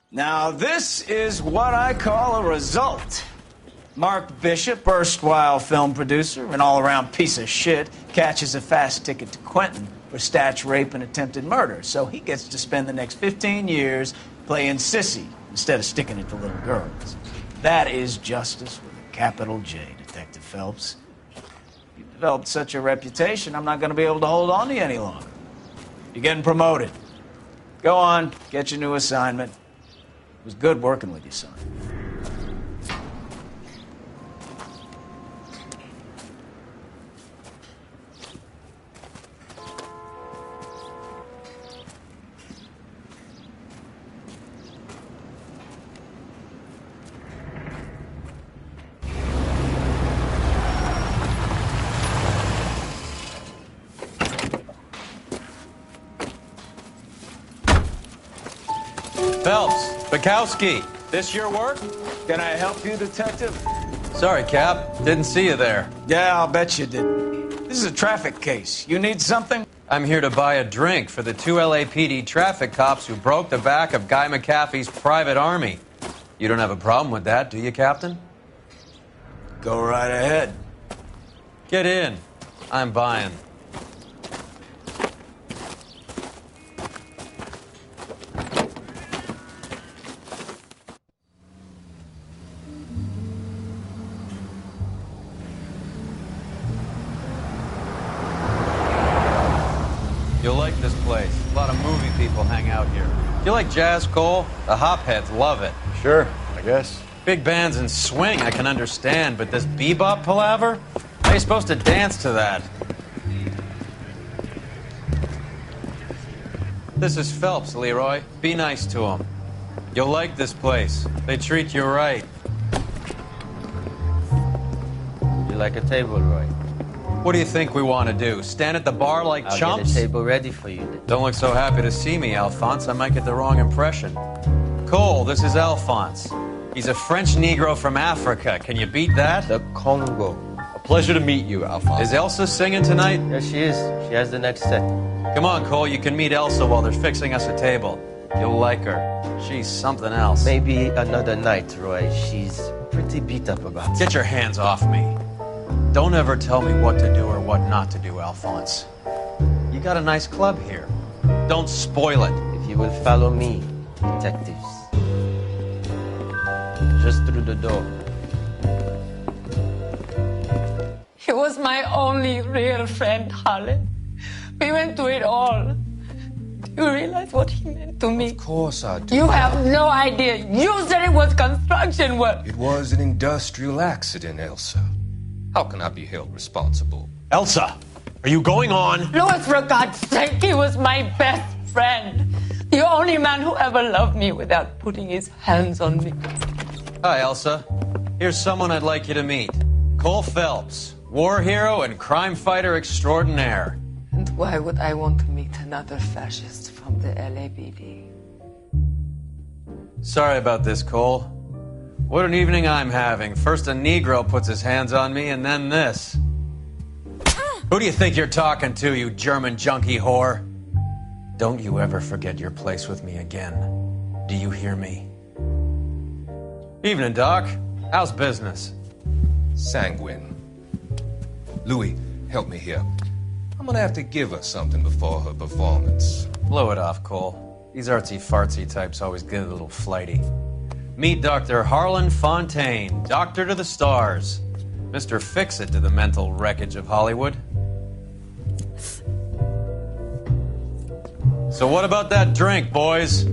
Now, this is what I call a result. Mark Bishop, erstwhile film producer and all-around piece of shit, catches a fast ticket to Quentin for statch rape and attempted murder. So he gets to spend the next 15 years playing sissy instead of sticking it to little girls. That is justice with a capital J, Detective Phelps. You've developed such a reputation, I'm not going to be able to hold on to you any longer. You're getting promoted. Go on, get your new assignment. It was good working with you, son. Phelps, Bukowski, this your work? Can I help you, Detective? Sorry, Cap. Didn't see you there. Yeah, I'll bet you did. This is a traffic case. You need something? I'm here to buy a drink for the 2 LAPD traffic cops who broke the back of Guy McAfee's private army. You don't have a problem with that, do you, Captain? Go right ahead. Get in. I'm buying. You'll like this place. A lot of movie people hang out here. You like jazz, Cole? The hopheads love it. Sure, I guess. Big bands and swing, I can understand, but this bebop palaver? How are you supposed to dance to that? This is Phelps, Leroy. Be nice to him. You'll like this place. They treat you right. You like a table, Roy? What do you think we want to do? Stand at the bar like I'll chumps? get a table ready for you. Don't look so happy to see me, Alphonse. I might get the wrong impression. Cole, this is Alphonse. He's a French Negro from Africa. Can you beat that? The Congo. A pleasure to meet you, Alphonse. Is Elsa singing tonight? Yes, she is. She has the next set. Come on, Cole. You can meet Elsa while they're fixing us a table. You'll like her. She's something else. Maybe another night, Roy. She's pretty beat up about it. Get your hands off me. Don't ever tell me what to do or what not to do, Alphonse. You got a nice club here. Don't spoil it. If you will follow me, detectives. Just through the door. He was my only real friend, Harlan. We went through it all. You realize what he meant to me? Of course I do. You have no idea. You said it was construction work. It was an industrial accident, Elsa. How can I be held responsible? Elsa, are you going on? Louis, for God's sake, he was my best friend. The only man who ever loved me without putting his hands on me. Hi, Elsa. Here's someone I'd like you to meet. Cole Phelps, war hero and crime fighter extraordinaire. And why would I want to meet another fascist from the LAPD? Sorry about this, Cole. What an evening I'm having. First a Negro puts his hands on me, and then this. Who do you think you're talking to, you German junkie whore? Don't you ever forget your place with me again. Do you hear me? Evening, Doc. How's business? Sanguine. Louis, help me here. I'm gonna have to give her something before her performance. Blow it off, Cole. These artsy-fartsy types always get a little flighty. Meet Dr. Harlan Fontaine, doctor to the stars. Mr. Fix-It to the mental wreckage of Hollywood. So what about that drink, boys?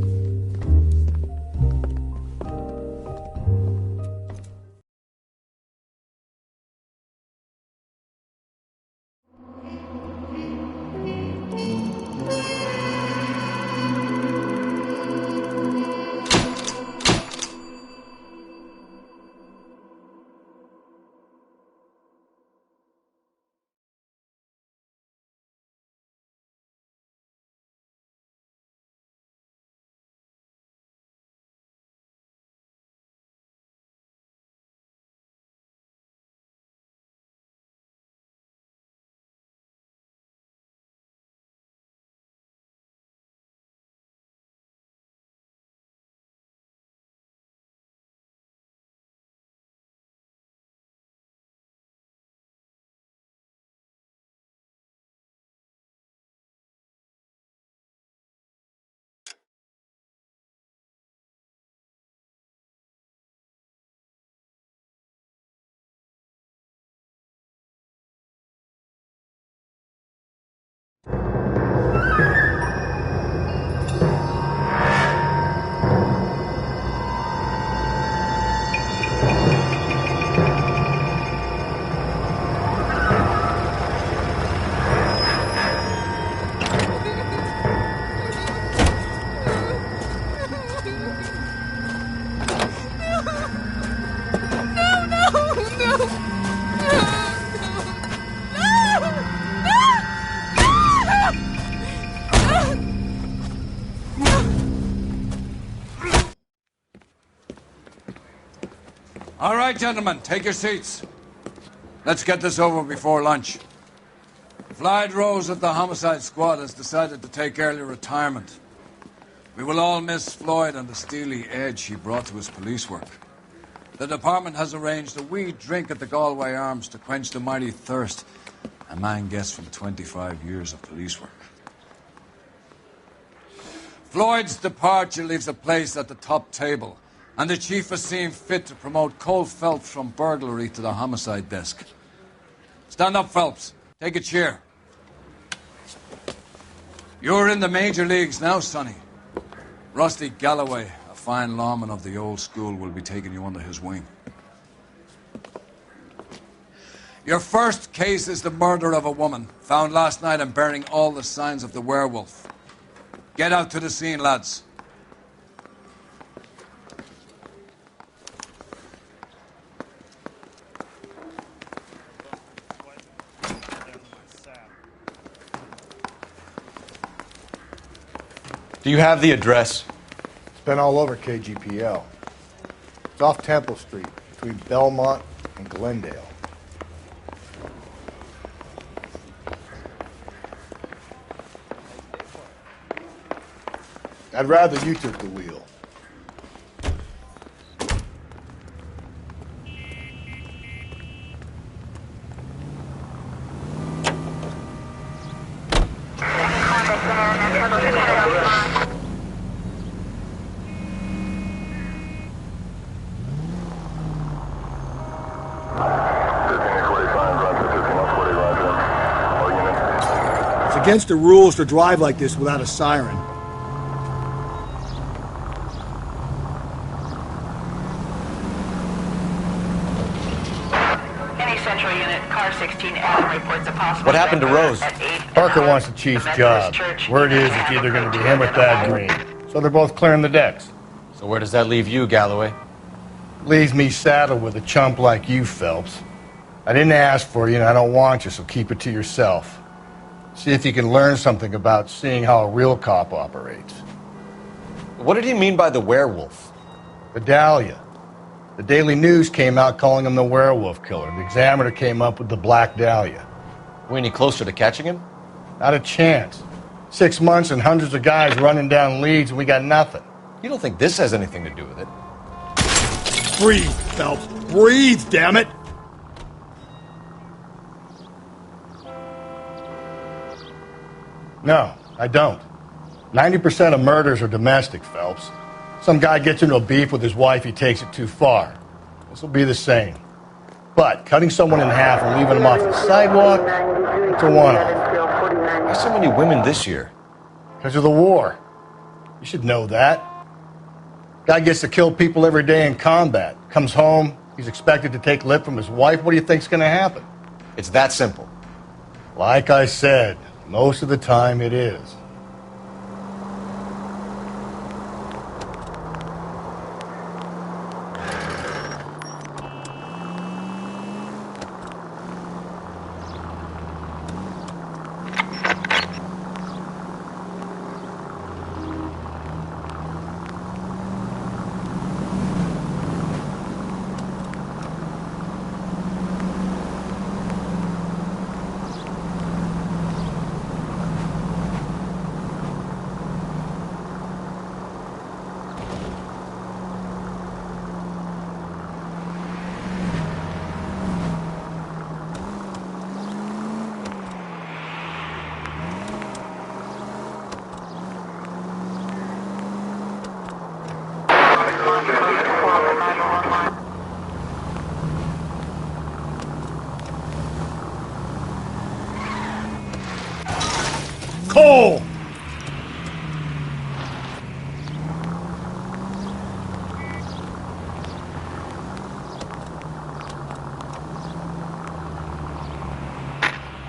All right, gentlemen, take your seats. Let's get this over before lunch. Floyd Rose of the Homicide Squad has decided to take early retirement. We will all miss Floyd and the steely edge he brought to his police work. The department has arranged a wee drink at the Galway Arms to quench the mighty thirst a man gets from 25 years of police work. Floyd's departure leaves a place at the top table, and the chief has seen fit to promote Cole Phelps from burglary to the homicide desk. Stand up, Phelps. Take a chair. You're in the major leagues now, Sonny. Rusty Galloway, a fine lawman of the old school, will be taking you under his wing. Your first case is the murder of a woman, found last night and bearing all the signs of the werewolf. Get out to the scene, lads. Do you have the address? It's been all over KGPL. It's off Temple Street, between Belmont and Glendale. I'd rather you took the wheel. It's against the rules to drive like this without a siren. Caller 16L reports a possible... What happened to Rose? Parker wants the chief's job. Word is it's either going to be him or Thad Green. So they're both clearing the decks. So where does that leave you, Galloway? Leaves me saddled with a chump like you, Phelps. I didn't ask for you, and I don't want you, so keep it to yourself. See if you can learn something about seeing how a real cop operates. What did he mean by the werewolf? The Dahlia. The Daily News came out calling him the werewolf killer. The Examiner came up with the Black Dahlia. We any closer to catching him? Not a chance. 6 months and hundreds of guys running down leads, and we got nothing. You don't think this has anything to do with it? Breathe, Phelps. Breathe, damn it! No, I don't. 90% of murders are domestic, Phelps. Some guy gets into a beef with his wife, he takes it too far. This will be the same. But cutting someone in half and leaving them off the sidewalk, it's a one-off. Why so many women this year? Because of the war. You should know that. Guy gets to kill people every day in combat. Comes home, he's expected to take lip from his wife. What do you think's going to happen? It's that simple. Like I said, most of the time it is. Cole!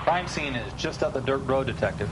Crime scene is just up the dirt road, Detective.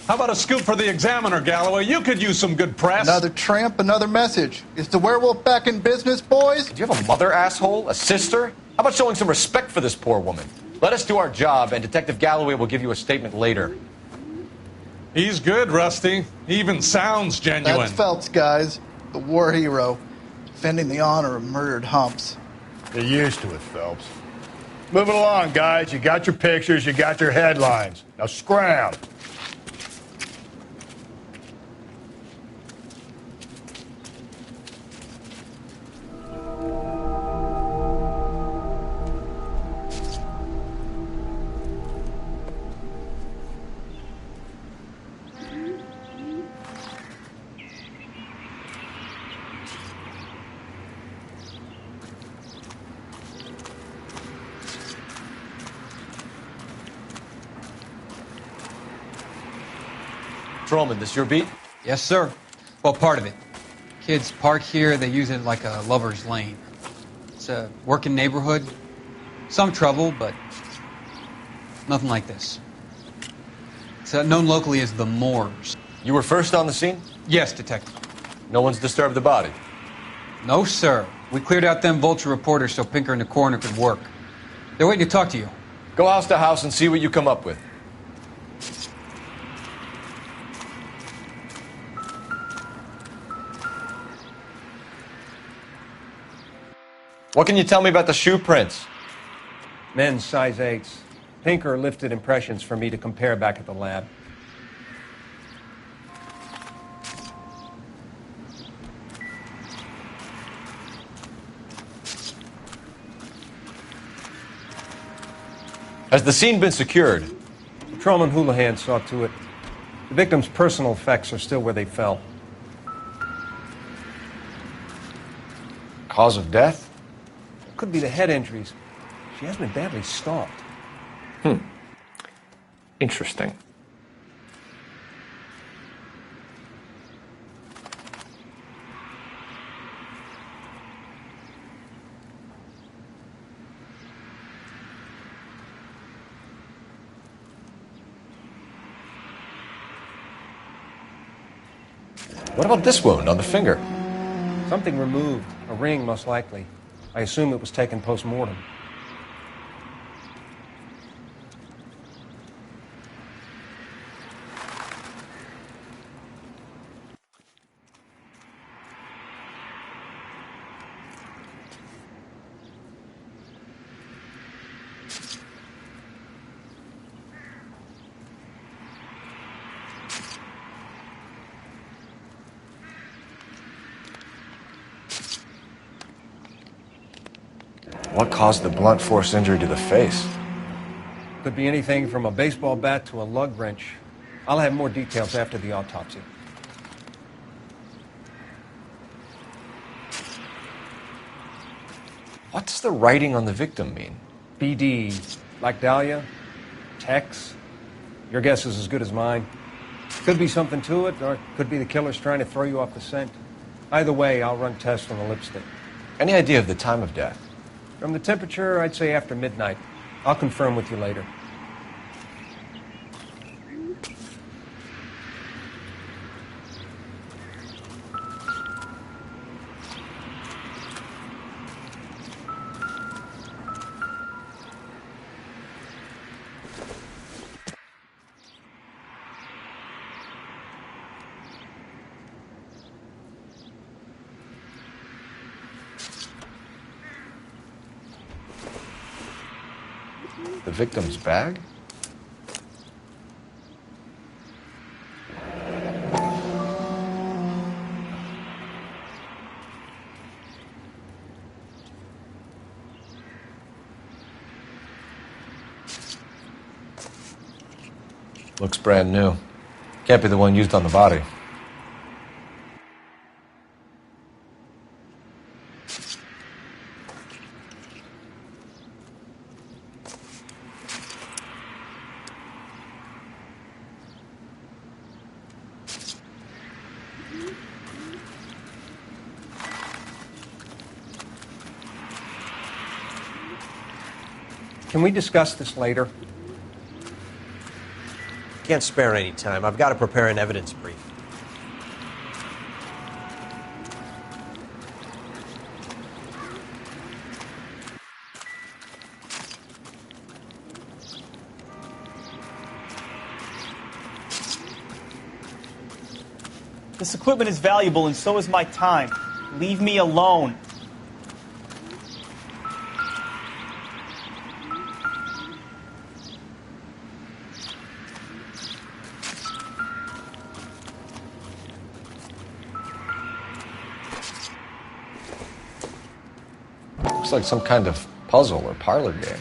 How about a scoop for the Examiner, Galloway? You could use some good press. Another tramp, another message. Is the werewolf back in business, boys? Do you have a mother, asshole? A sister? How about showing some respect for this poor woman? Let us do our job, and Detective Galloway will give you a statement later. He's good, Rusty. He even sounds genuine. That's Phelps, guys. The war hero. Defending the honor of murdered humps. They're used to it, Phelps. Moving along, guys. You got your pictures, you got your headlines. Now scram. Trollman, this your beat? Yes, sir. Well, part of it. Kids park here, they use it like a lover's lane. It's a working neighborhood. Some trouble, but nothing like this. It's known locally as the Moors. You were first on the scene? Yes, Detective. No one's disturbed the body? No, sir. We cleared out them vulture reporters so Pinker and the coroner could work. They're waiting to talk to you. Go house to house and see what you come up with. What can you tell me about the shoe prints? Men's size 8s. Pinker lifted impressions for me to compare back at the lab. Has the scene been secured? Patrolman Houlihan saw to it. The victim's personal effects are still where they fell. Cause of death? Could be the head injuries. She has been badly stalked. Interesting. What about this wound on the finger? Something removed. A ring, most likely. I assume it was taken post-mortem. What caused the blunt force injury to the face? Could be anything from a baseball bat to a lug wrench. I'll have more details after the autopsy. What does the writing on the victim mean? BD, like Dahlia, Tex. Your guess is as good as mine. Could be something to it, or it could be the killer's trying to throw you off the scent. Either way, I'll run tests on the lipstick. Any idea of the time of death? From the temperature, I'd say after midnight. I'll confirm with you later. The victim's bag? Looks brand new. Can't be the one used on the body. Can we discuss this later? Can't spare any time. I've got to prepare an evidence brief. This equipment is valuable, and so is my time. Leave me alone. Looks like some kind of puzzle or parlor game.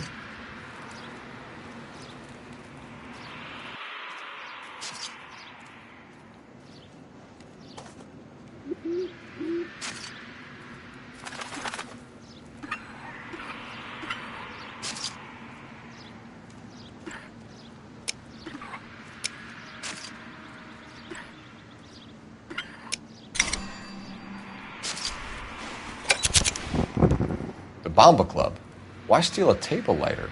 Bomba Club. Why steal a table lighter?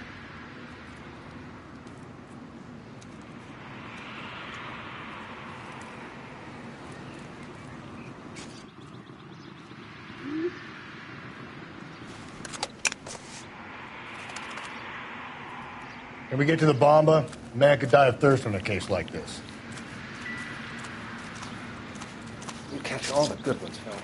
Can we get to the Bomba? A man could die of thirst in a case like this. You catch all the good ones, Phil.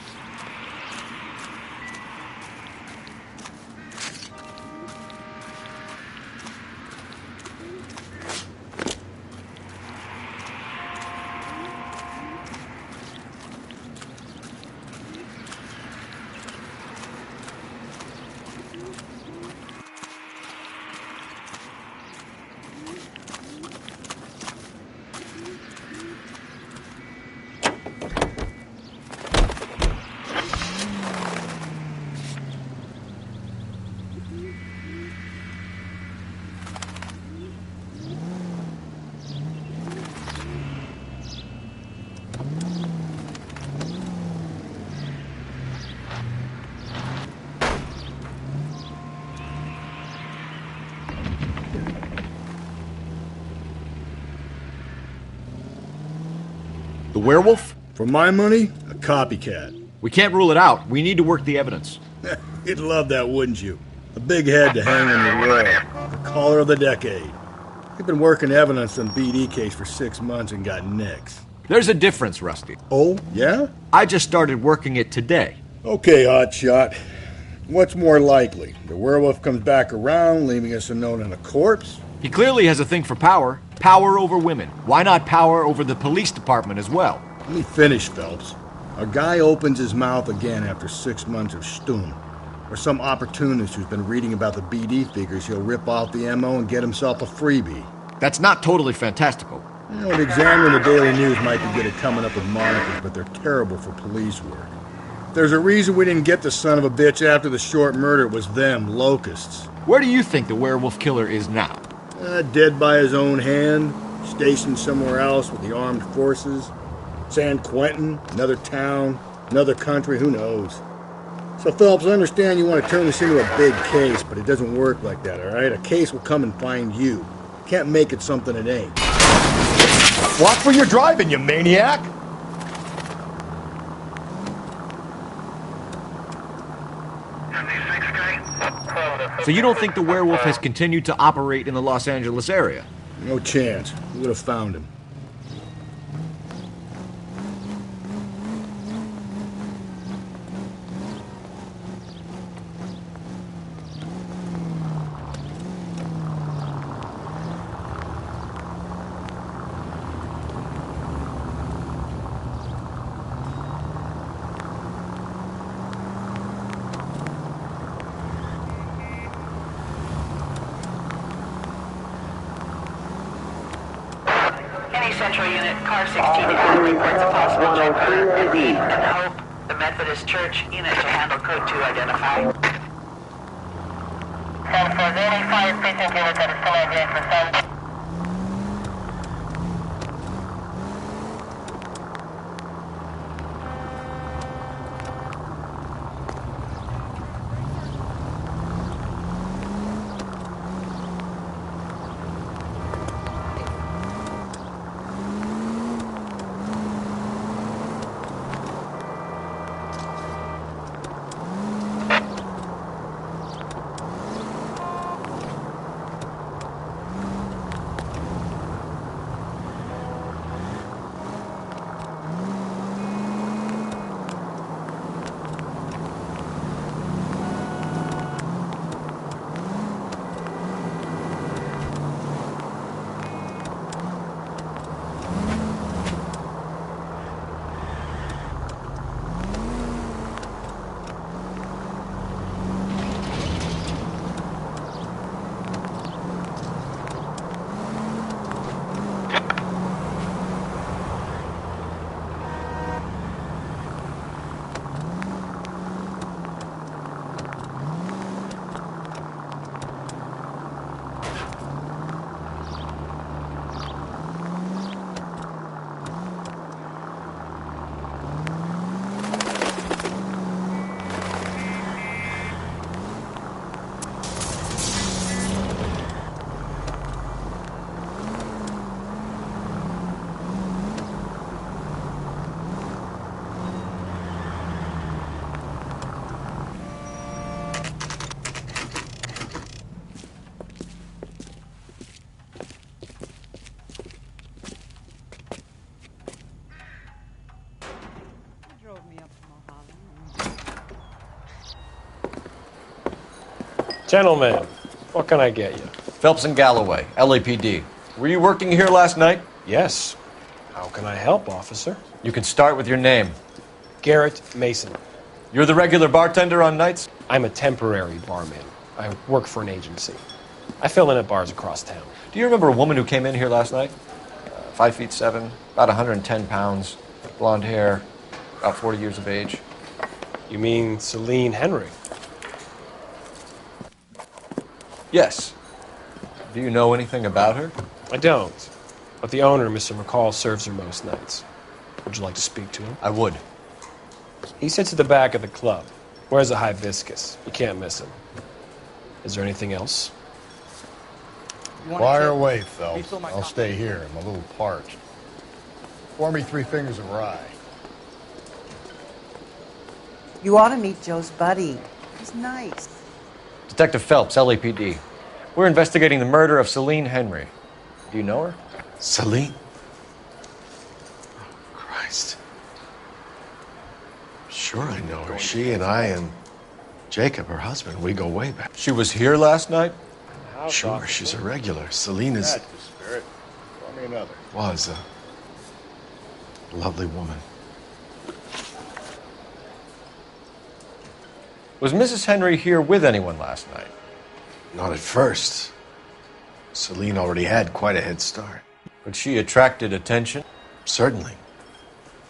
The werewolf? For my money, a copycat. We can't rule it out. We need to work the evidence. You'd love that, wouldn't you? A big head to hang on your wall. The caller of the decade. You've been working evidence on BD case for 6 months and got nicks. There's a difference, Rusty. Oh, yeah? I just started working it today. Okay, hotshot. What's more likely? The werewolf comes back around, leaving us a note on a corpse? He clearly has a thing for power. Power over women. Why not power over the police department as well? Let me finish, Phelps. A guy opens his mouth again after 6 months of Stum. Or some opportunist who's been reading about the BD figures, he'll rip off the MO and get himself a freebie. That's not totally fantastical. You know, the Examiner and the Daily News might be good at coming up with monikers, but they're terrible for police work. If there's a reason we didn't get the son of a bitch after the short murder, it was them, locusts. Where do you think the werewolf killer is now? Dead by his own hand, stationed somewhere else with the armed forces. San Quentin, another town, another country, who knows? So, Phelps, I understand you want to turn this into a big case, but it doesn't work like that, all right? A case will come and find you. Can't make it something it ain't. Watch where you're driving, you maniac! So you don't think the werewolf has continued to operate in the Los Angeles area? No chance. We would have found him. Central Unit, car 16 reports a possible jumper and Hope, the Methodist Church unit to handle code 2 identify. 10-4-85, precinct unit that is still engaged for some. Gentlemen, what can I get you? Phelps and Galloway, LAPD. Were you working here last night? Yes. How can I help, officer? You can start with your name. Garrett Mason. You're the regular bartender on nights? I'm a temporary barman. I work for an agency. I fill in at bars across town. Do you remember a woman who came in here last night? 5'7", about 110 pounds, blonde hair, about 40 years of age. You mean Celine Henry? Yes. Do you know anything about her? I don't. But the owner, Mr. McCall, serves her most nights. Would you like to speak to him? I would. He sits at the back of the club. Wears a hibiscus. You can't miss him. Is there anything else? Fire away, Phelps. I'll stay here. I'm a little parched. Pour me 3 fingers of rye. You ought to meet Joe's buddy. He's nice. Detective Phelps, LAPD. We're investigating the murder of Celine Henry. Do you know her? Celine? Oh, Christ. Sure I know her. She and I and Jacob, her husband, we go way back. She was here last night? Sure, she's a regular. Celine is... That's the spirit. Pour me another. Was a lovely woman. Was Mrs. Henry here with anyone last night? Not at first. Celine already had quite a head start. But she attracted attention? Certainly.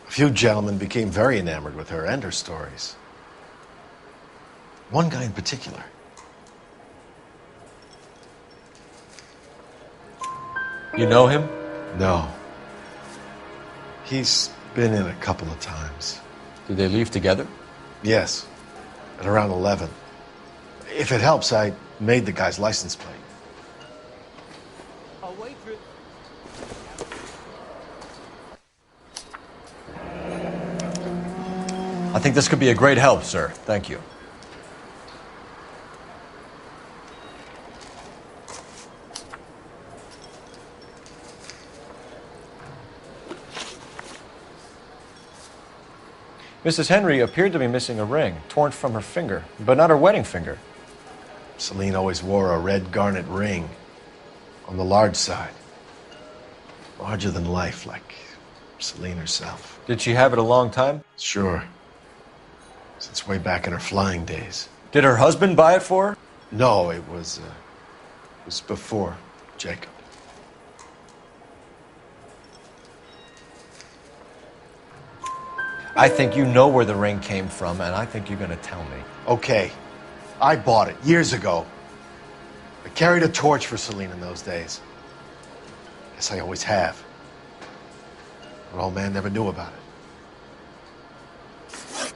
A few gentlemen became very enamored with her and her stories. One guy in particular. You know him? No. He's been in a couple of times. Did they leave together? Yes. At around 11. If it helps, I made the guy's license plate. I think this could be a great help, sir. Thank you. Mrs. Henry appeared to be missing a ring, torn from her finger, but not her wedding finger. Celine always wore a red garnet ring on the large side. Larger than life, like Celine herself. Did she have it a long time? Sure. Since way back in her flying days. Did her husband buy it for her? No, it was before Jacob. I think you know where the ring came from, and I think you're going to tell me. Okay. I bought it years ago. I carried a torch for Celine in those days. Guess I always have. But old man never knew about it.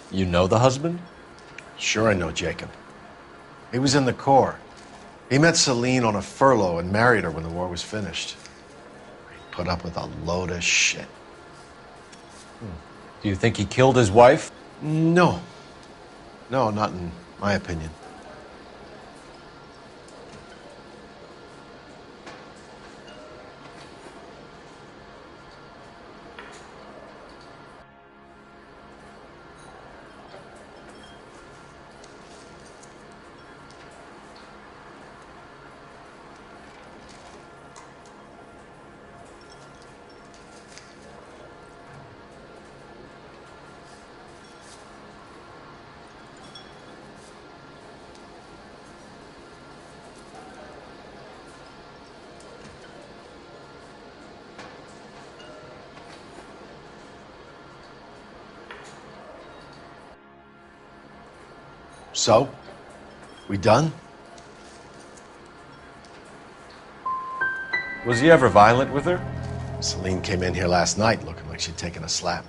You know the husband? Sure I know Jacob. He was in the Corps. He met Celine on a furlough and married her when the war was finished. He put up with a load of shit. Do you think he killed his wife? No. No, not in my opinion. So? We done? Was he ever violent with her? Celine came in here last night looking like she'd taken a slap.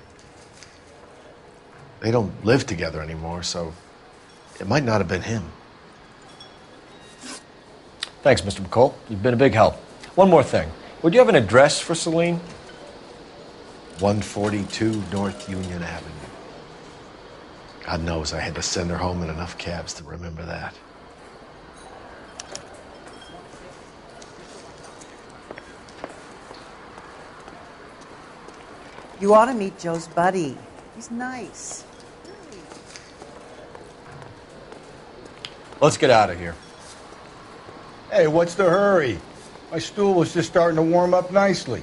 They don't live together anymore, so it might not have been him. Thanks, Mr. McCall. You've been a big help. One more thing. Would you have an address for Celine? 142 North Union Avenue. God knows I had to send her home in enough cabs to remember that. You ought to meet Joe's buddy. He's nice. Let's get out of here. Hey, what's the hurry? My stool was just starting to warm up nicely.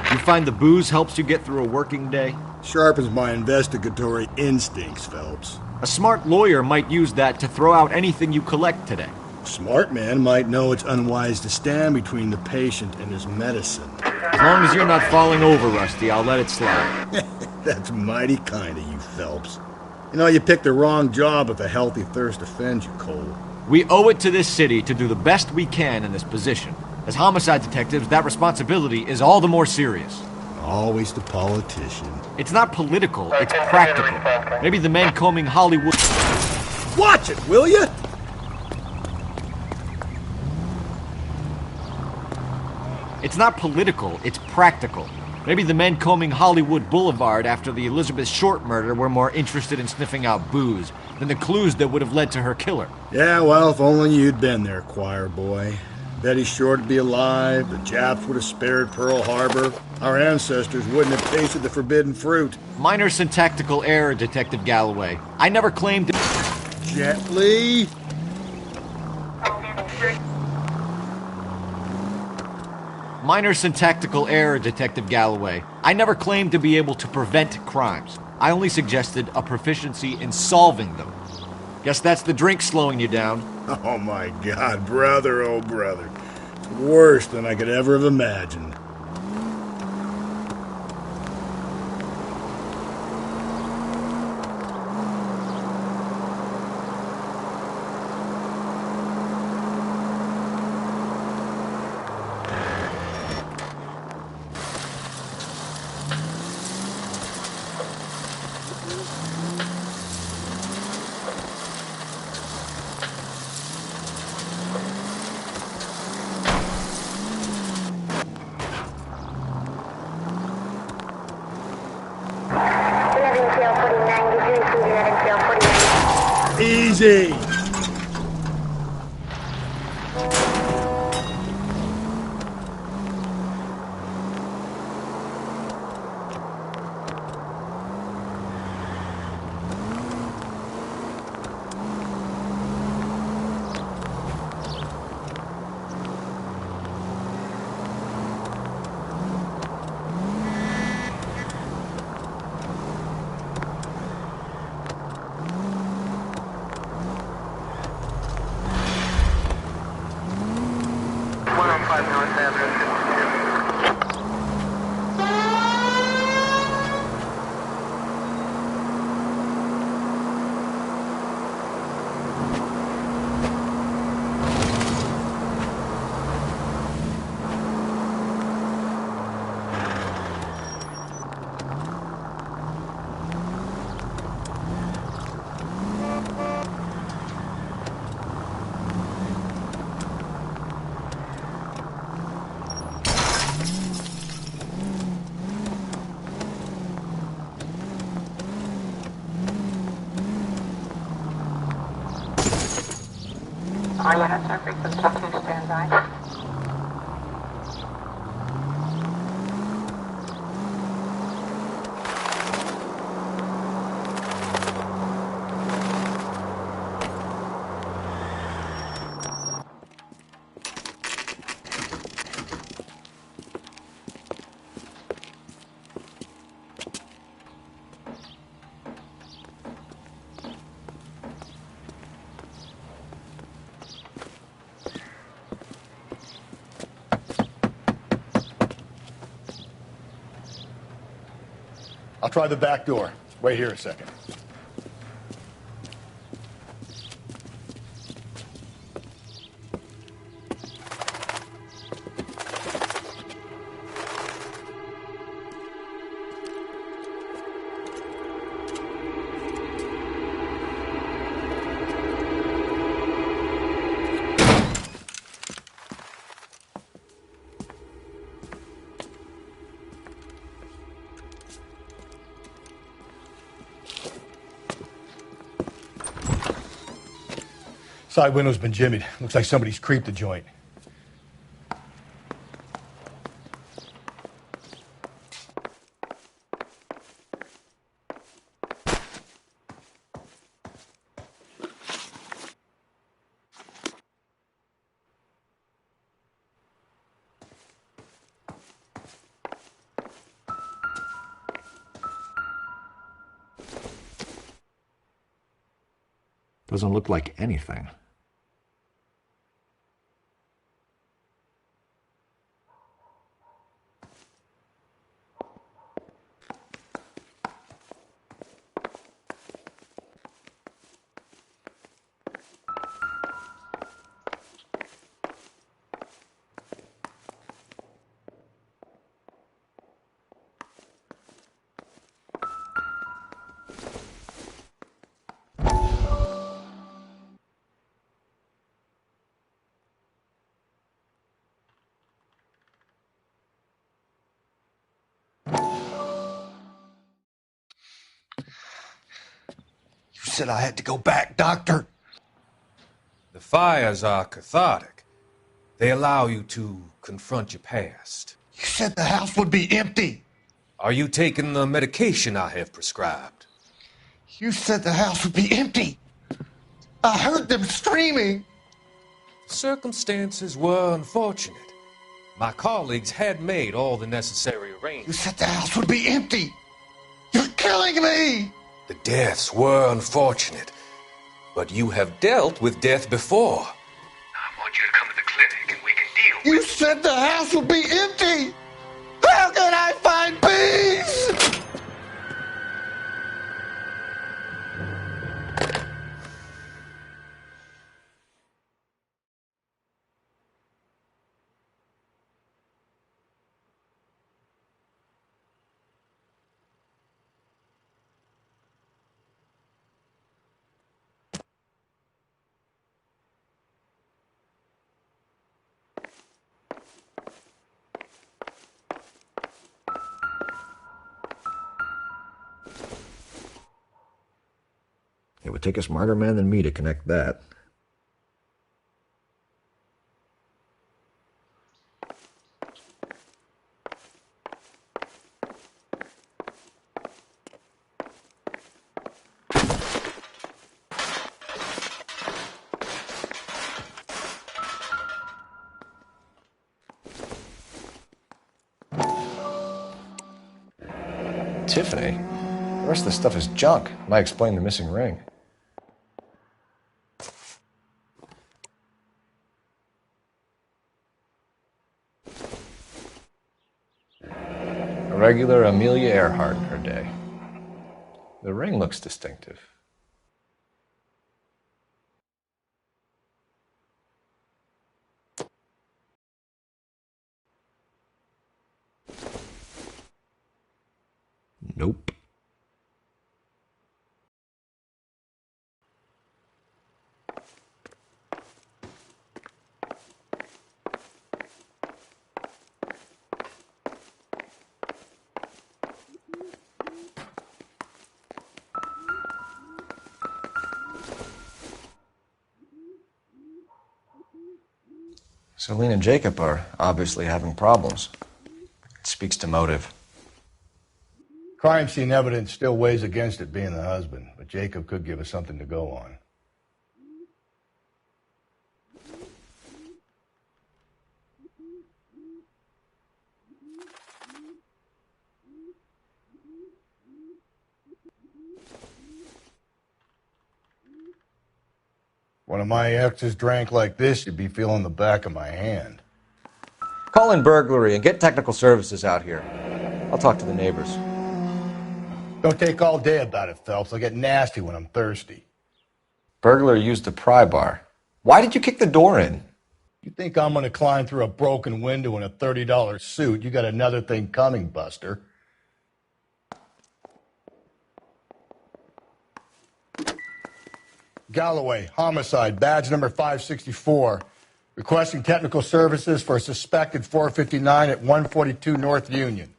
You find the booze helps you get through a working day? Sharpens my investigatory instincts, Phelps. A smart lawyer might use that to throw out anything you collect today. Smart man might know it's unwise to stand between the patient and his medicine. As long as you're not falling over, Rusty, I'll let it slide. That's mighty kind of you, Phelps. You know, you picked the wrong job if a healthy thirst offends you, Cole. We owe it to this city to do the best we can in this position. As homicide detectives, that responsibility is all the more serious. Always the politician. It's not political, it's practical. Maybe the men combing Hollywood... Watch it, will you? It's not political, it's practical. Maybe the men combing Hollywood Boulevard after the Elizabeth Short murder were more interested in sniffing out booze than the clues that would have led to her killer. Yeah, well, if only you'd been there, choir boy. Betty Short would be alive, the Japs would have spared Pearl Harbor, our ancestors wouldn't have tasted the forbidden fruit. Minor syntactical error, Detective Galloway. I never claimed to... Gently. Minor syntactical error, Detective Galloway. I never claimed to be able to prevent crimes. I only suggested a proficiency in solving them. Guess that's the drink slowing you down. Oh my God, brother, oh brother. It's worse than I could ever have imagined. Easy. I'll try the back door. Wait here a second. Side window's been jimmied. Looks like somebody's creeped the joint. Doesn't look like anything. said I had to go back, Doctor. The fires are cathartic. They allow you to confront your past. You said the house would be empty. Are you taking the medication I have prescribed? You said the house would be empty. I heard them screaming. The circumstances were unfortunate. My colleagues had made all the necessary arrangements. You said the house would be empty. You're killing me. The deaths were unfortunate, but you have dealt with death before. I want you to come to the clinic and we can deal You said the house would be empty. How can I find peace? It would take a smarter man than me to connect that. Tiffany? The rest of the stuff is junk. Might explain the missing ring. A regular Amelia Earhart in her day. The ring looks distinctive. Nope. Celine and Jacob are obviously having problems. It speaks to motive. Crime scene evidence still weighs against it being the husband, but Jacob could give us something to go on. One of my exes drank like this, you'd be feeling the back of my hand. Call in burglary and get technical services out here. I'll talk to the neighbors. Don't take all day about it, Phelps. I'll get nasty when I'm thirsty. Burglar used a pry bar. Why did you kick the door in? You think I'm going to climb through a broken window in a $30 suit? You got another thing coming, Buster. Galloway, homicide, badge number 564. Requesting technical services for a suspected 459 at 142 North Union.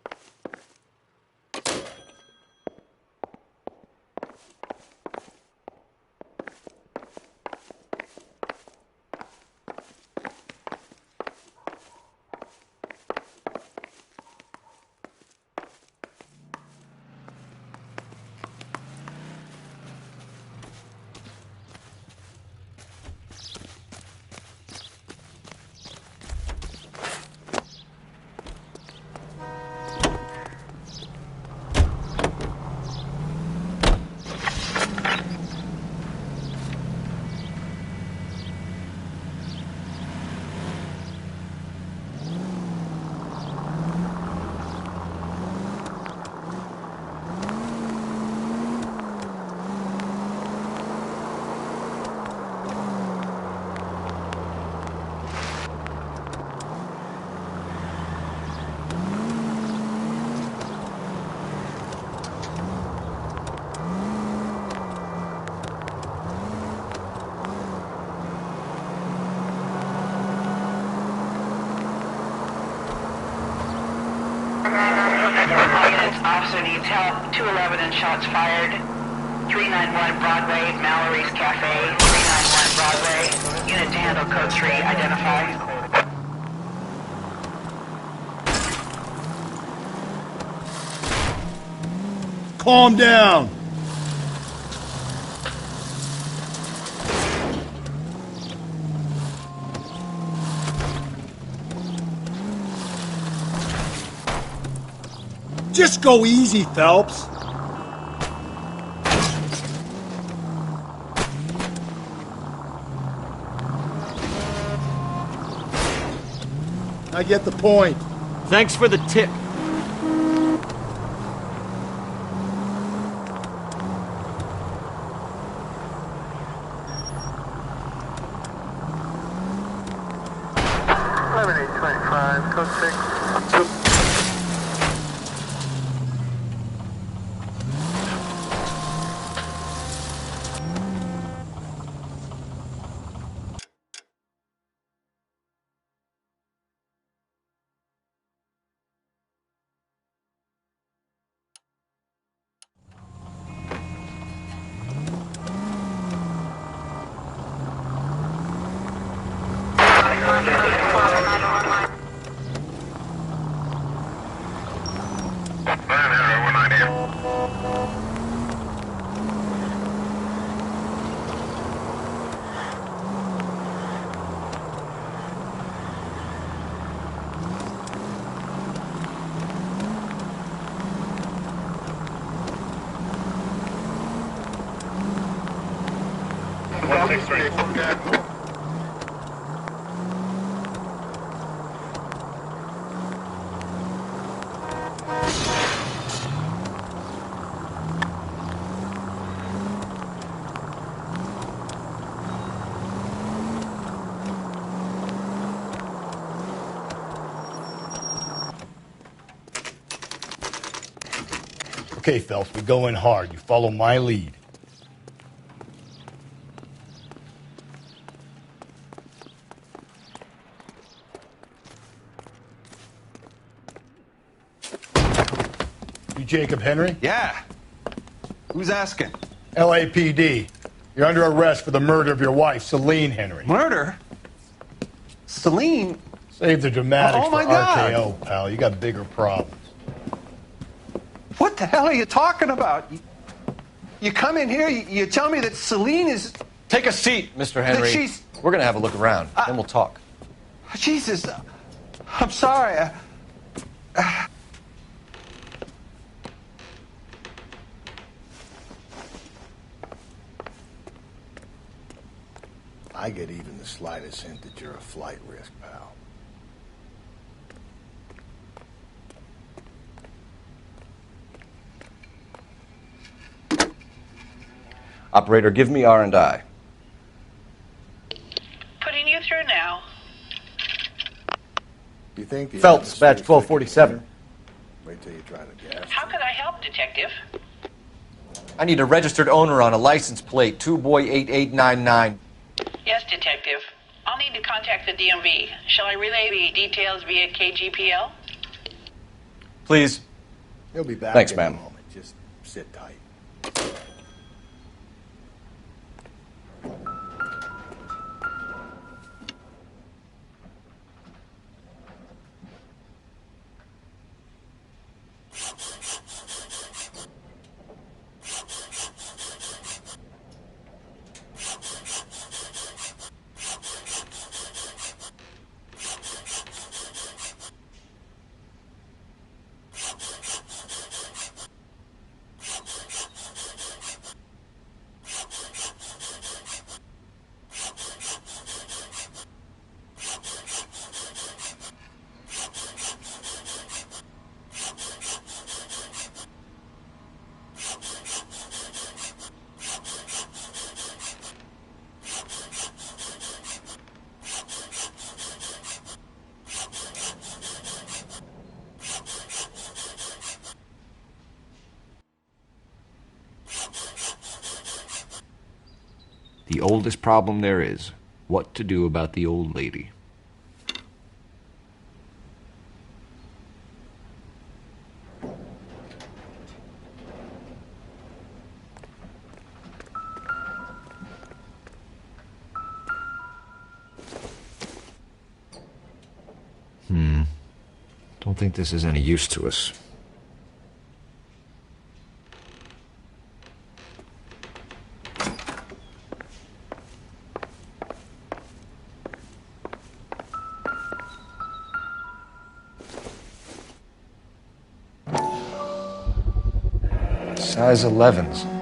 Officer needs help. 211 and shots fired. 391 Broadway, Mallory's Cafe, 391 Broadway. Unit to handle code 3, identify. Calm down. Just go easy, Phelps. I get the point. Thanks for the tip. Code 6. Okay, Phelps, we go in hard. You follow my lead. You Jacob Henry? Yeah. Who's asking? LAPD. You're under arrest for the murder of your wife, Celine Henry. Murder? Celine? Save the dramatics Oh, my for God. RKO, pal. You got bigger problems. What the hell are you talking about? You come in here, you tell me that Celine is... Take a seat, Mr. Henry. That she's... We're going to have a look around, then we'll talk. Jesus. I'm sorry. I get even the slightest hint that you're a flight risk, pal. Operator, give me R&I. Putting you through now. You think the Phelps, badge 1247. Wait till you try the gas. How can I help, Detective? I need a registered owner on a license plate, 2boy8899. Yes, Detective. I'll need to contact the DMV. Shall I relay the details via KGPL? Please. He'll be back Thanks, in a ma'am. moment. Just sit tight. The oldest problem there is, what to do about the old lady. think this is any use to us. Size 11s.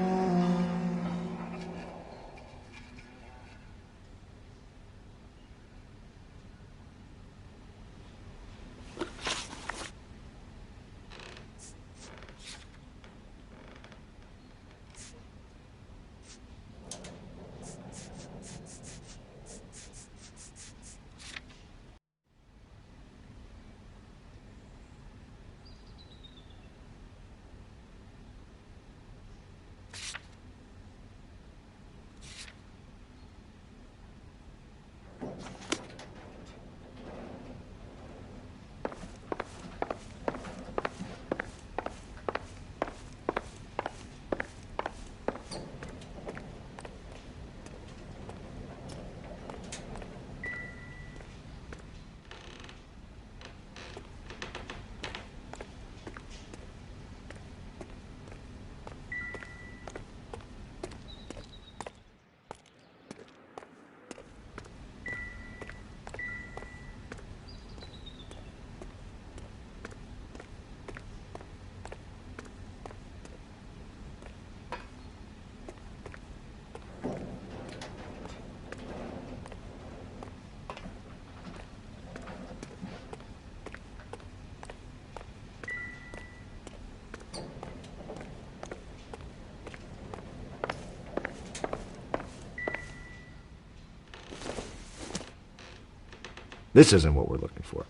This isn't what we're looking for.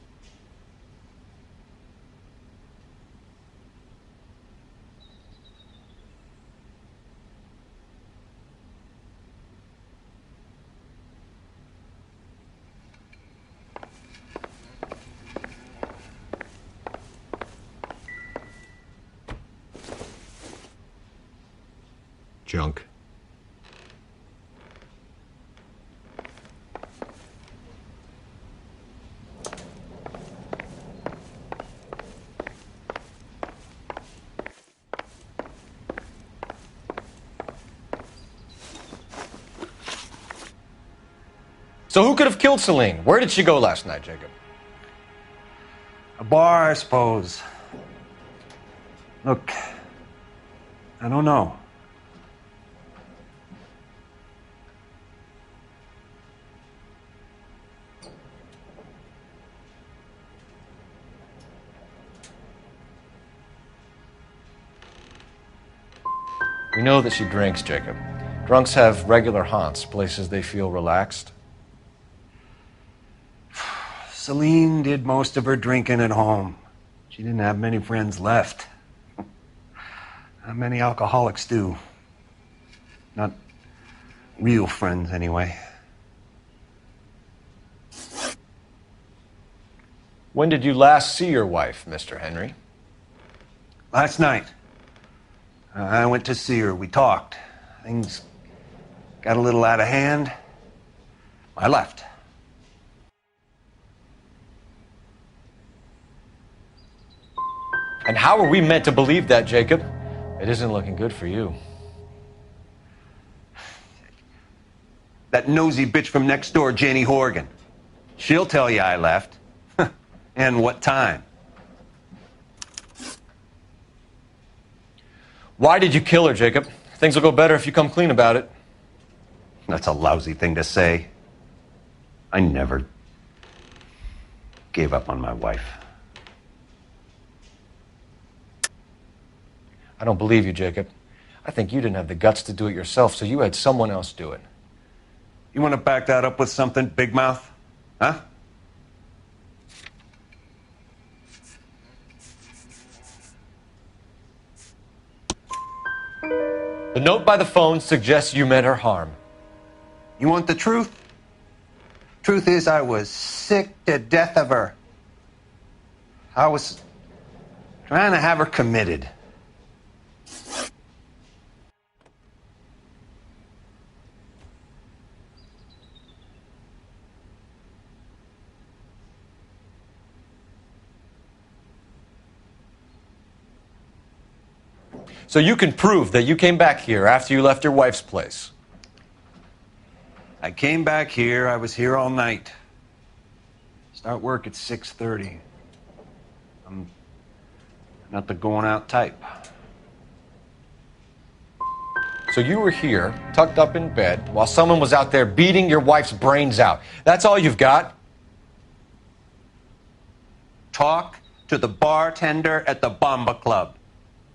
Junk. So who could have killed Celine? Where did she go last night, Jacob? A bar, I suppose. Look, I don't know. We know that she drinks, Jacob. Drunks have regular haunts, places they feel relaxed. Celine did most of her drinking at home. She didn't have many friends left. Not many alcoholics do. Not real friends, anyway. When did you last see your wife, Mr. Henry? Last night. I went to see her. We talked. Things got a little out of hand. I left. And how are we meant to believe that, Jacob? It isn't looking good for you. That nosy bitch from next door, Janie Horgan. She'll tell you I left. And what time. Why did you kill her, Jacob? Things will go better if you come clean about it. That's a lousy thing to say. I never gave up on my wife. I don't believe you, Jacob. I think you didn't have the guts to do it yourself, so you had someone else do it. You want to back that up with something, Big Mouth? Huh? The note by the phone suggests you meant her harm. You want the truth? Truth is, I was sick to death of her. I was trying to have her committed. So you can prove that you came back here after you left your wife's place. I came back here. I was here all night. Start work at 6:30. I'm not the going out type. So you were here, tucked up in bed, while someone was out there beating your wife's brains out. That's all you've got? Talk to the bartender at the Bomba Club.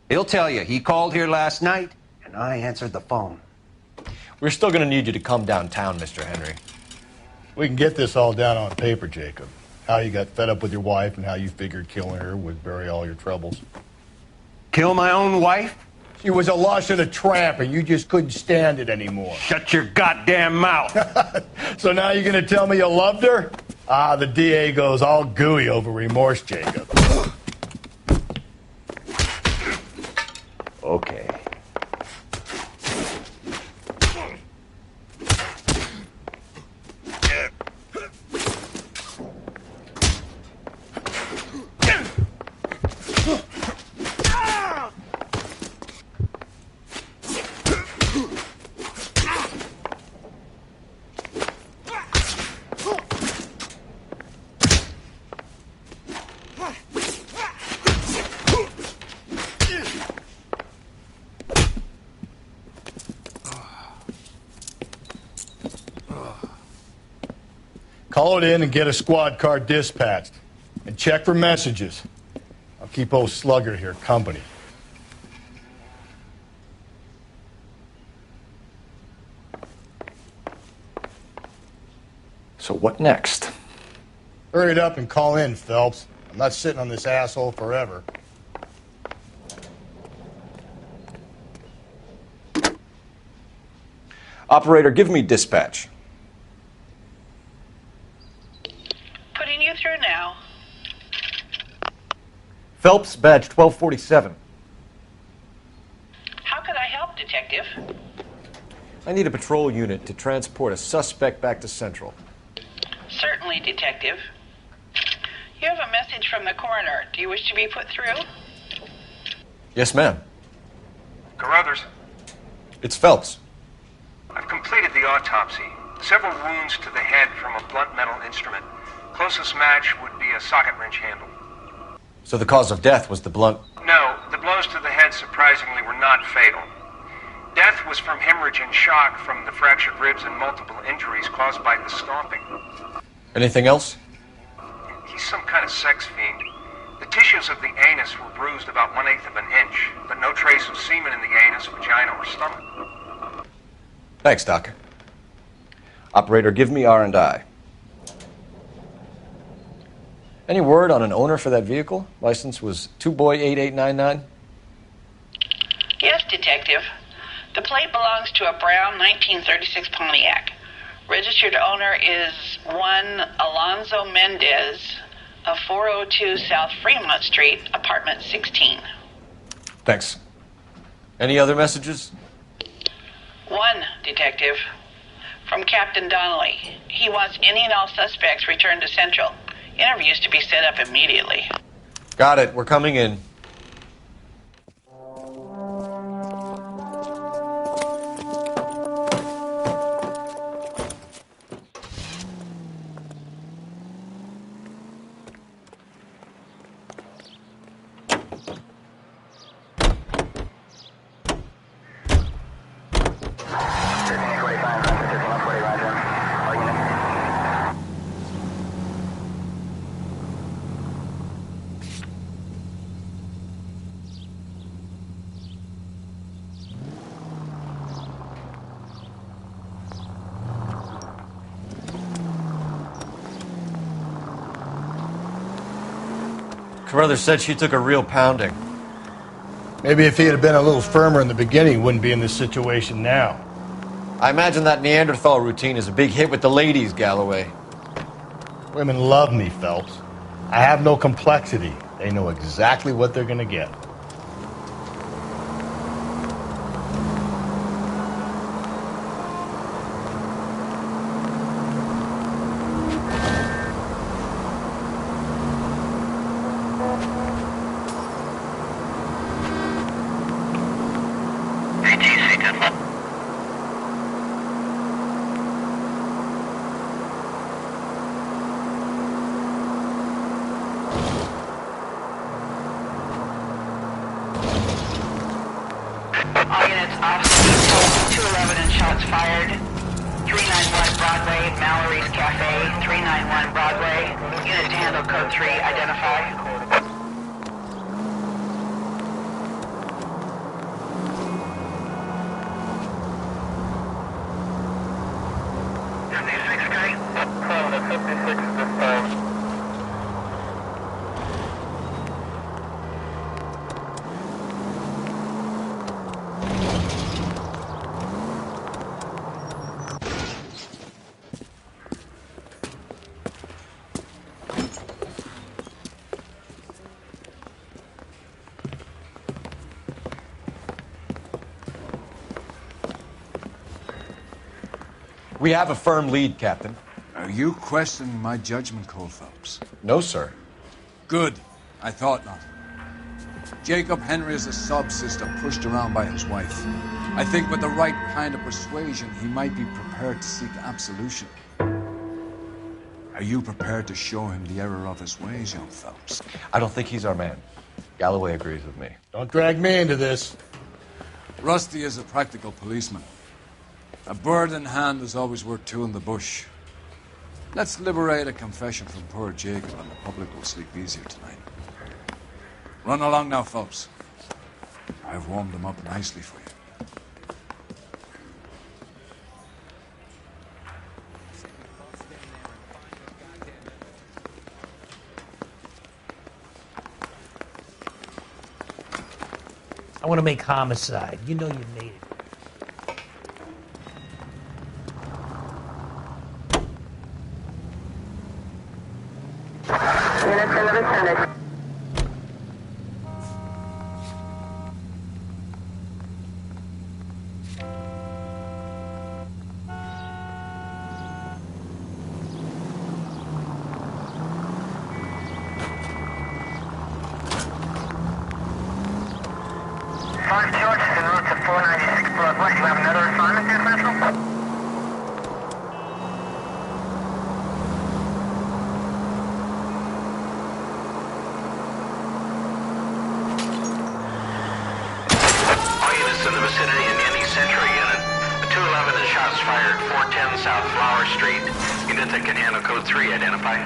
He'll tell you he called here last night, and I answered the phone. We're still going to need you to come downtown, Mr. Henry. We can get this all down on paper, Jacob. How you got fed up with your wife and how you figured killing her would bury all your troubles. Kill my own wife? She was a lush and a tramp, and you just couldn't stand it anymore. Shut your goddamn mouth. So now you're going to tell me you loved her? Ah, the DA goes all gooey over remorse, Jacob. Okay. Call it in and get a squad car dispatched. And check for messages. I'll keep old Slugger here company. So what next? Hurry it up and call in, Phelps. I'm not sitting on this asshole forever. Operator, give me dispatch. Putting you through now. Phelps, badge 1247. How could I help, Detective? I need a patrol unit to transport a suspect back to Central. Certainly, Detective. You have a message from the coroner. Do you wish to be put through? Yes, ma'am. Carruthers, It's Phelps. I've completed the autopsy. Several wounds to the head from a blunt metal instrument. Closest match would be a socket wrench handle. So the cause of death was the blunt. No, the blows to the head surprisingly were not fatal. Death was from hemorrhage and shock from the fractured ribs and multiple injuries caused by the stomping. Anything else? He's some kind of sex fiend. The tissues of the anus were bruised about 1/8 of an inch, but no trace of semen in the anus, vagina, or stomach. Thanks, Doc. Operator, give me R&I. Any word on an owner for that vehicle? License was 2boy8899. Yes, Detective. The plate belongs to a brown 1936 Pontiac. Registered owner is one Alonzo Mendez of 402 South Fremont Street, apartment 16. Thanks. Any other messages? One, Detective. From Captain Donnelly. He wants any and all suspects returned to Central. Interviews to be set up immediately. Got it. We're coming in. Carruthers said she took a real pounding. Maybe if he had been a little firmer in the beginning, he wouldn't be in this situation now. I imagine that Neanderthal routine is a big hit with the ladies, Galloway. Women love me, Phelps. I have no complexity. They know exactly what they're going to get. All units off speed 211 and shots fired. 391 Broadway, Mallory's Cafe, 391 Broadway. Unit to handle code 3, identify. We have a firm lead, Captain. Are you questioning my judgment, Cole Phelps? No, sir. Good. I thought not. Jacob Henry is a sub-sister pushed around by his wife. I think with the right kind of persuasion, he might be prepared to seek absolution. Are you prepared to show him the error of his ways, young Phelps? I don't think he's our man. Galloway agrees with me. Don't drag me into this. Rusty is a practical policeman. A bird in hand is always worth two in the bush. Let's liberate a confession from poor Jacob, and the public will sleep easier tonight. Run along now, Phelps. I've warmed them up nicely for you. I want to make homicide. You know you made it. Units in the vicinity. Five George is en route to 496 Broadway. You have another assignment here, Central? In the vicinity in any Central unit. A 211 and shots fired, 410 South Flower Street. Unit that can handle code 3, identify.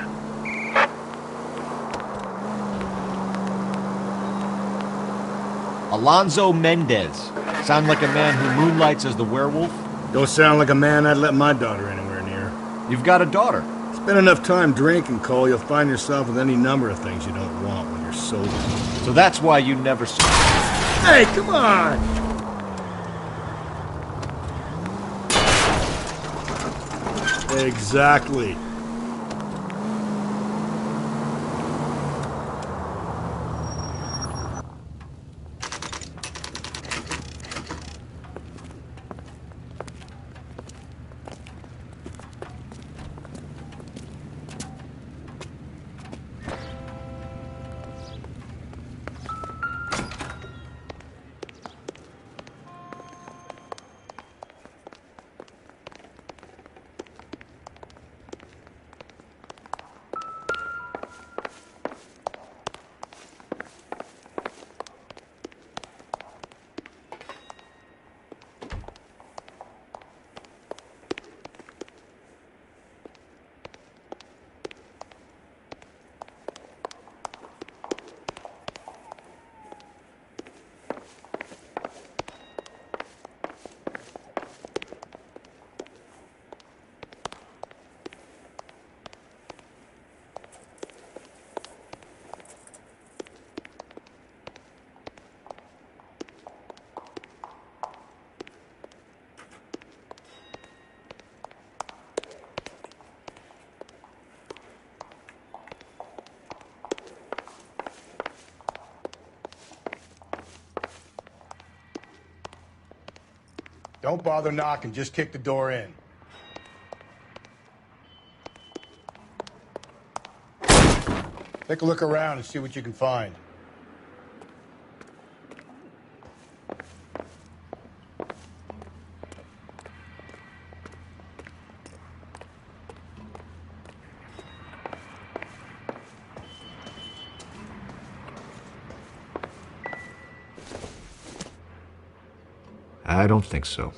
Alonzo Mendez. Sound like a man who moonlights as the werewolf? Don't sound like a man I'd let my daughter anywhere near. You've got a daughter. Spend enough time drinking, Cole, you'll find yourself with any number of things you don't want when you're sober. So that's why you never saw. Hey, come on! Exactly. Don't bother knocking, just kick the door in. Take a look around and see what you can find. I don't think so.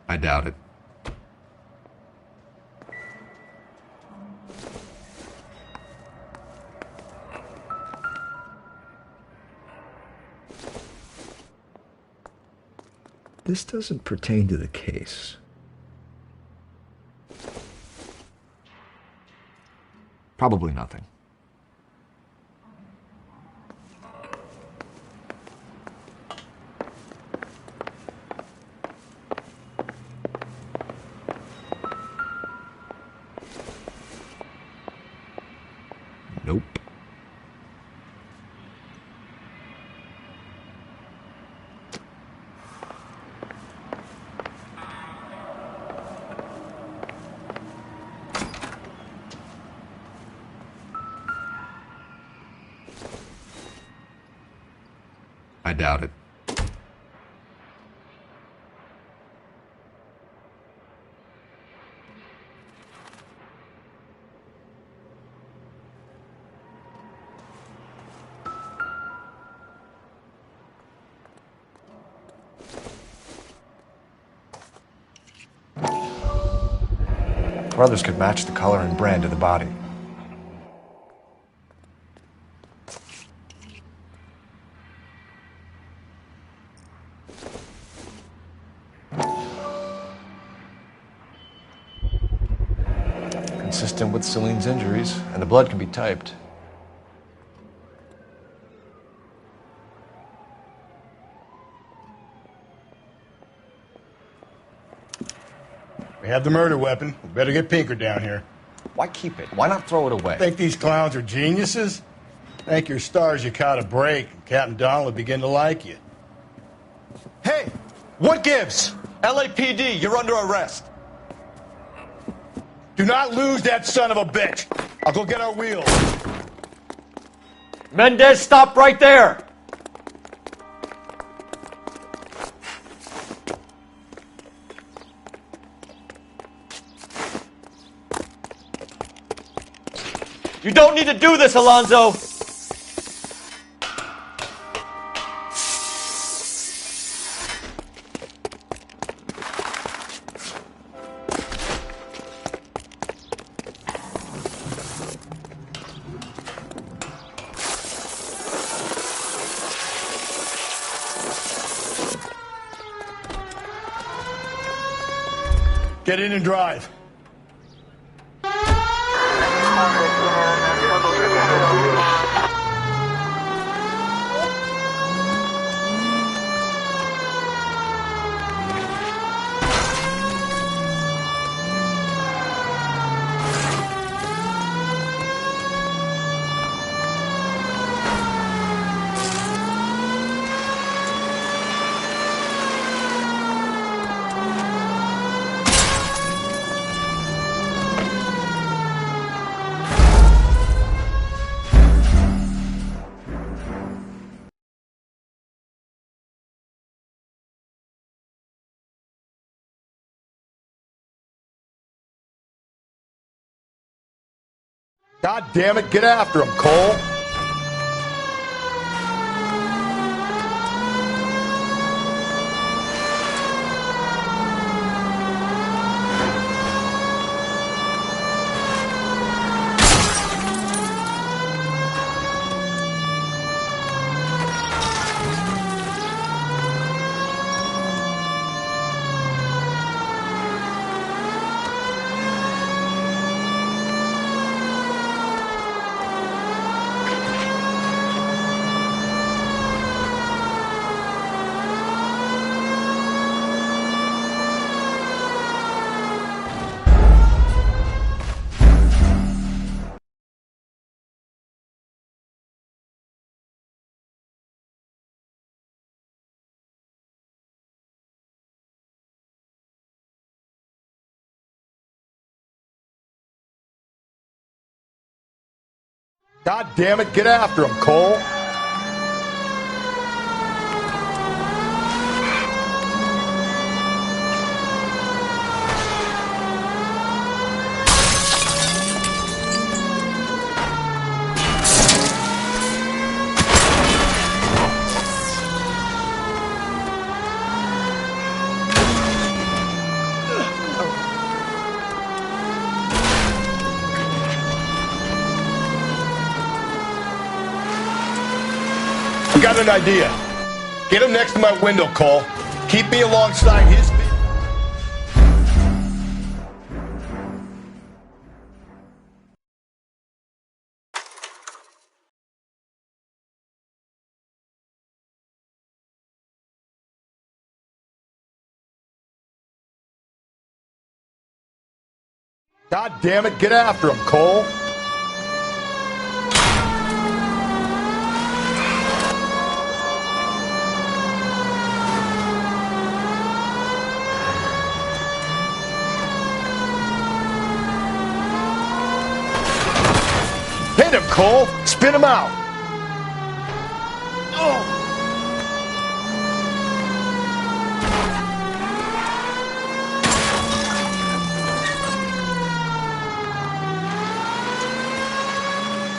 I doubt it. This doesn't pertain to the case. Probably nothing. Nope. I doubt it. Brothers could match the color and brand of the body. Consistent with Celine's injuries, and the blood can be typed. We have the murder weapon. We better get Pinker down here. Why keep it? Why not throw it away? Think these clowns are geniuses? Thank your stars you caught a break, and Captain Donald will begin to like you. Hey, what gives? LAPD, you're under arrest. Do not lose that son of a bitch. I'll go get our wheels. Mendez, stop right there! You don't need to do this, Alonzo. Get in and drive. God damn it, get after him, Cole. God damn it, get after him, Cole. I got an idea. Get him next to my window, Cole. Keep me alongside his... God damn it, get after him, Cole. Hit him, Cole. Spin him out. Oh.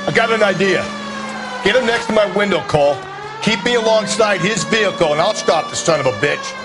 I got an idea. Get him next to my window, Cole. Keep me alongside his vehicle, and I'll stop the son of a bitch.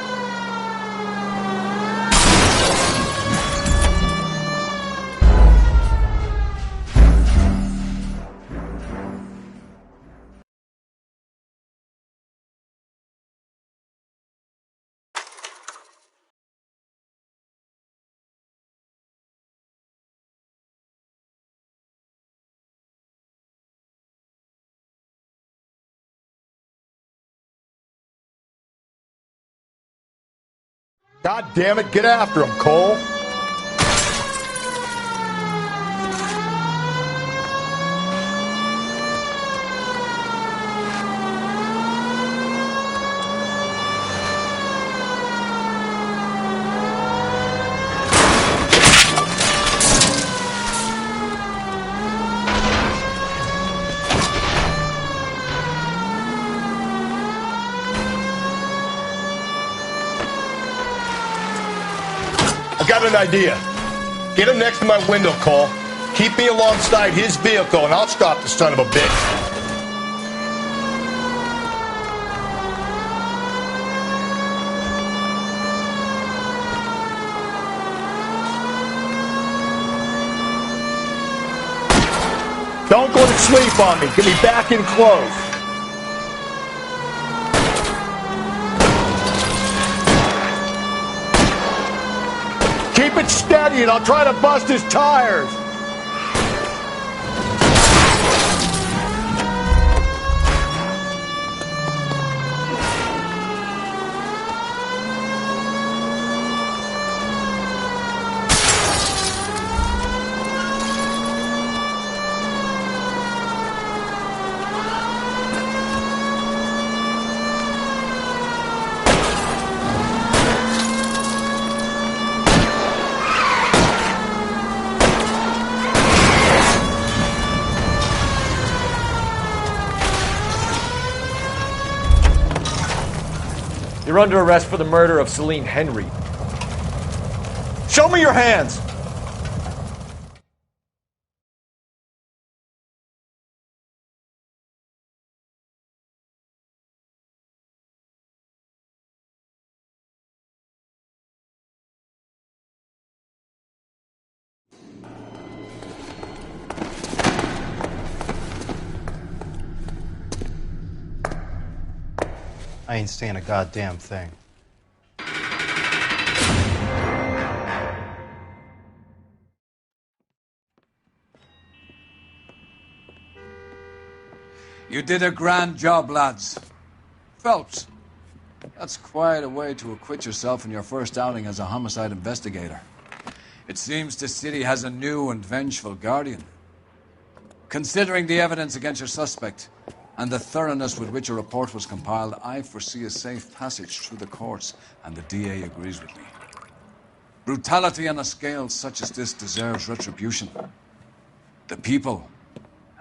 God damn it, get after him, Cole. I got an idea. Get him next to my window, Cole. Keep me alongside his vehicle, and I'll stop the son of a bitch. Don't go to sleep on me. Get me back in close. Keep it steady, and I'll try to bust his tires. You're under arrest for the murder of Celine Henry. Show me your hands! I ain't saying a goddamn thing. You did a grand job, lads. Phelps, that's quite a way to acquit yourself in your first outing as a homicide investigator. It seems the city has a new and vengeful guardian. Considering the evidence against your suspect and the thoroughness with which a report was compiled, I foresee a safe passage through the courts, and the DA agrees with me. Brutality on a scale such as this deserves retribution. The people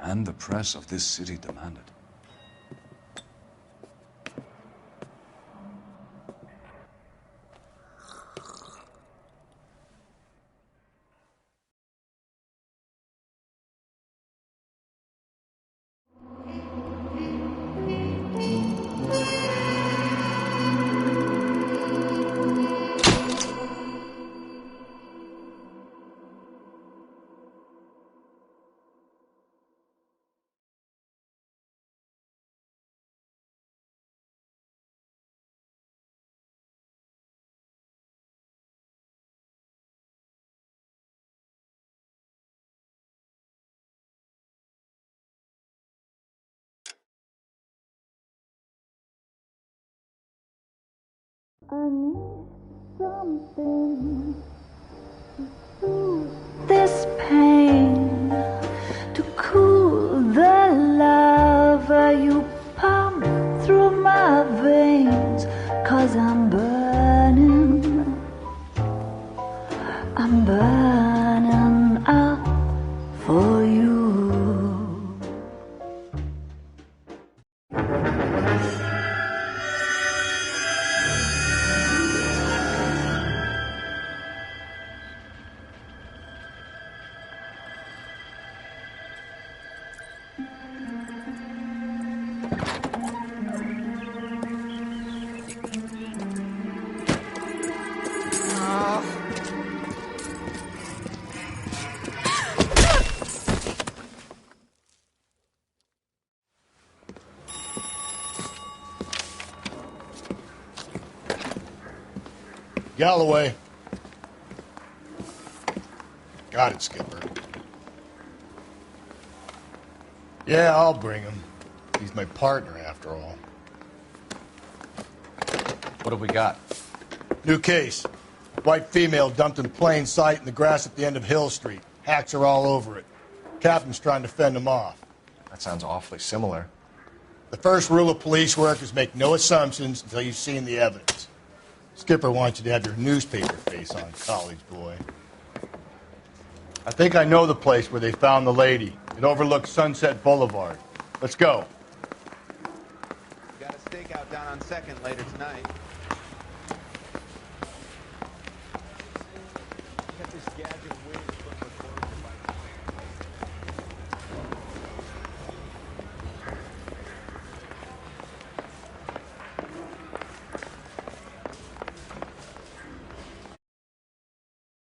and the press of this city demand it. I need something to soothe this pain, to cool the lava you pump through my veins, 'cause I'm burning up for you. Galloway. Got it, Skipper. Yeah, I'll bring him. He's my partner, after all. What have we got? New case. White female dumped in plain sight in the grass at the end of Hill Street. Hacks are all over it. Captain's trying to fend him off. That sounds awfully similar. The first rule of police work is make no assumptions until you've seen the evidence. Skipper wants you to have your newspaper face on, college boy. I think I know the place where they found the lady. It overlooks Sunset Boulevard. Let's go. Got a stakeout down on 2nd later tonight.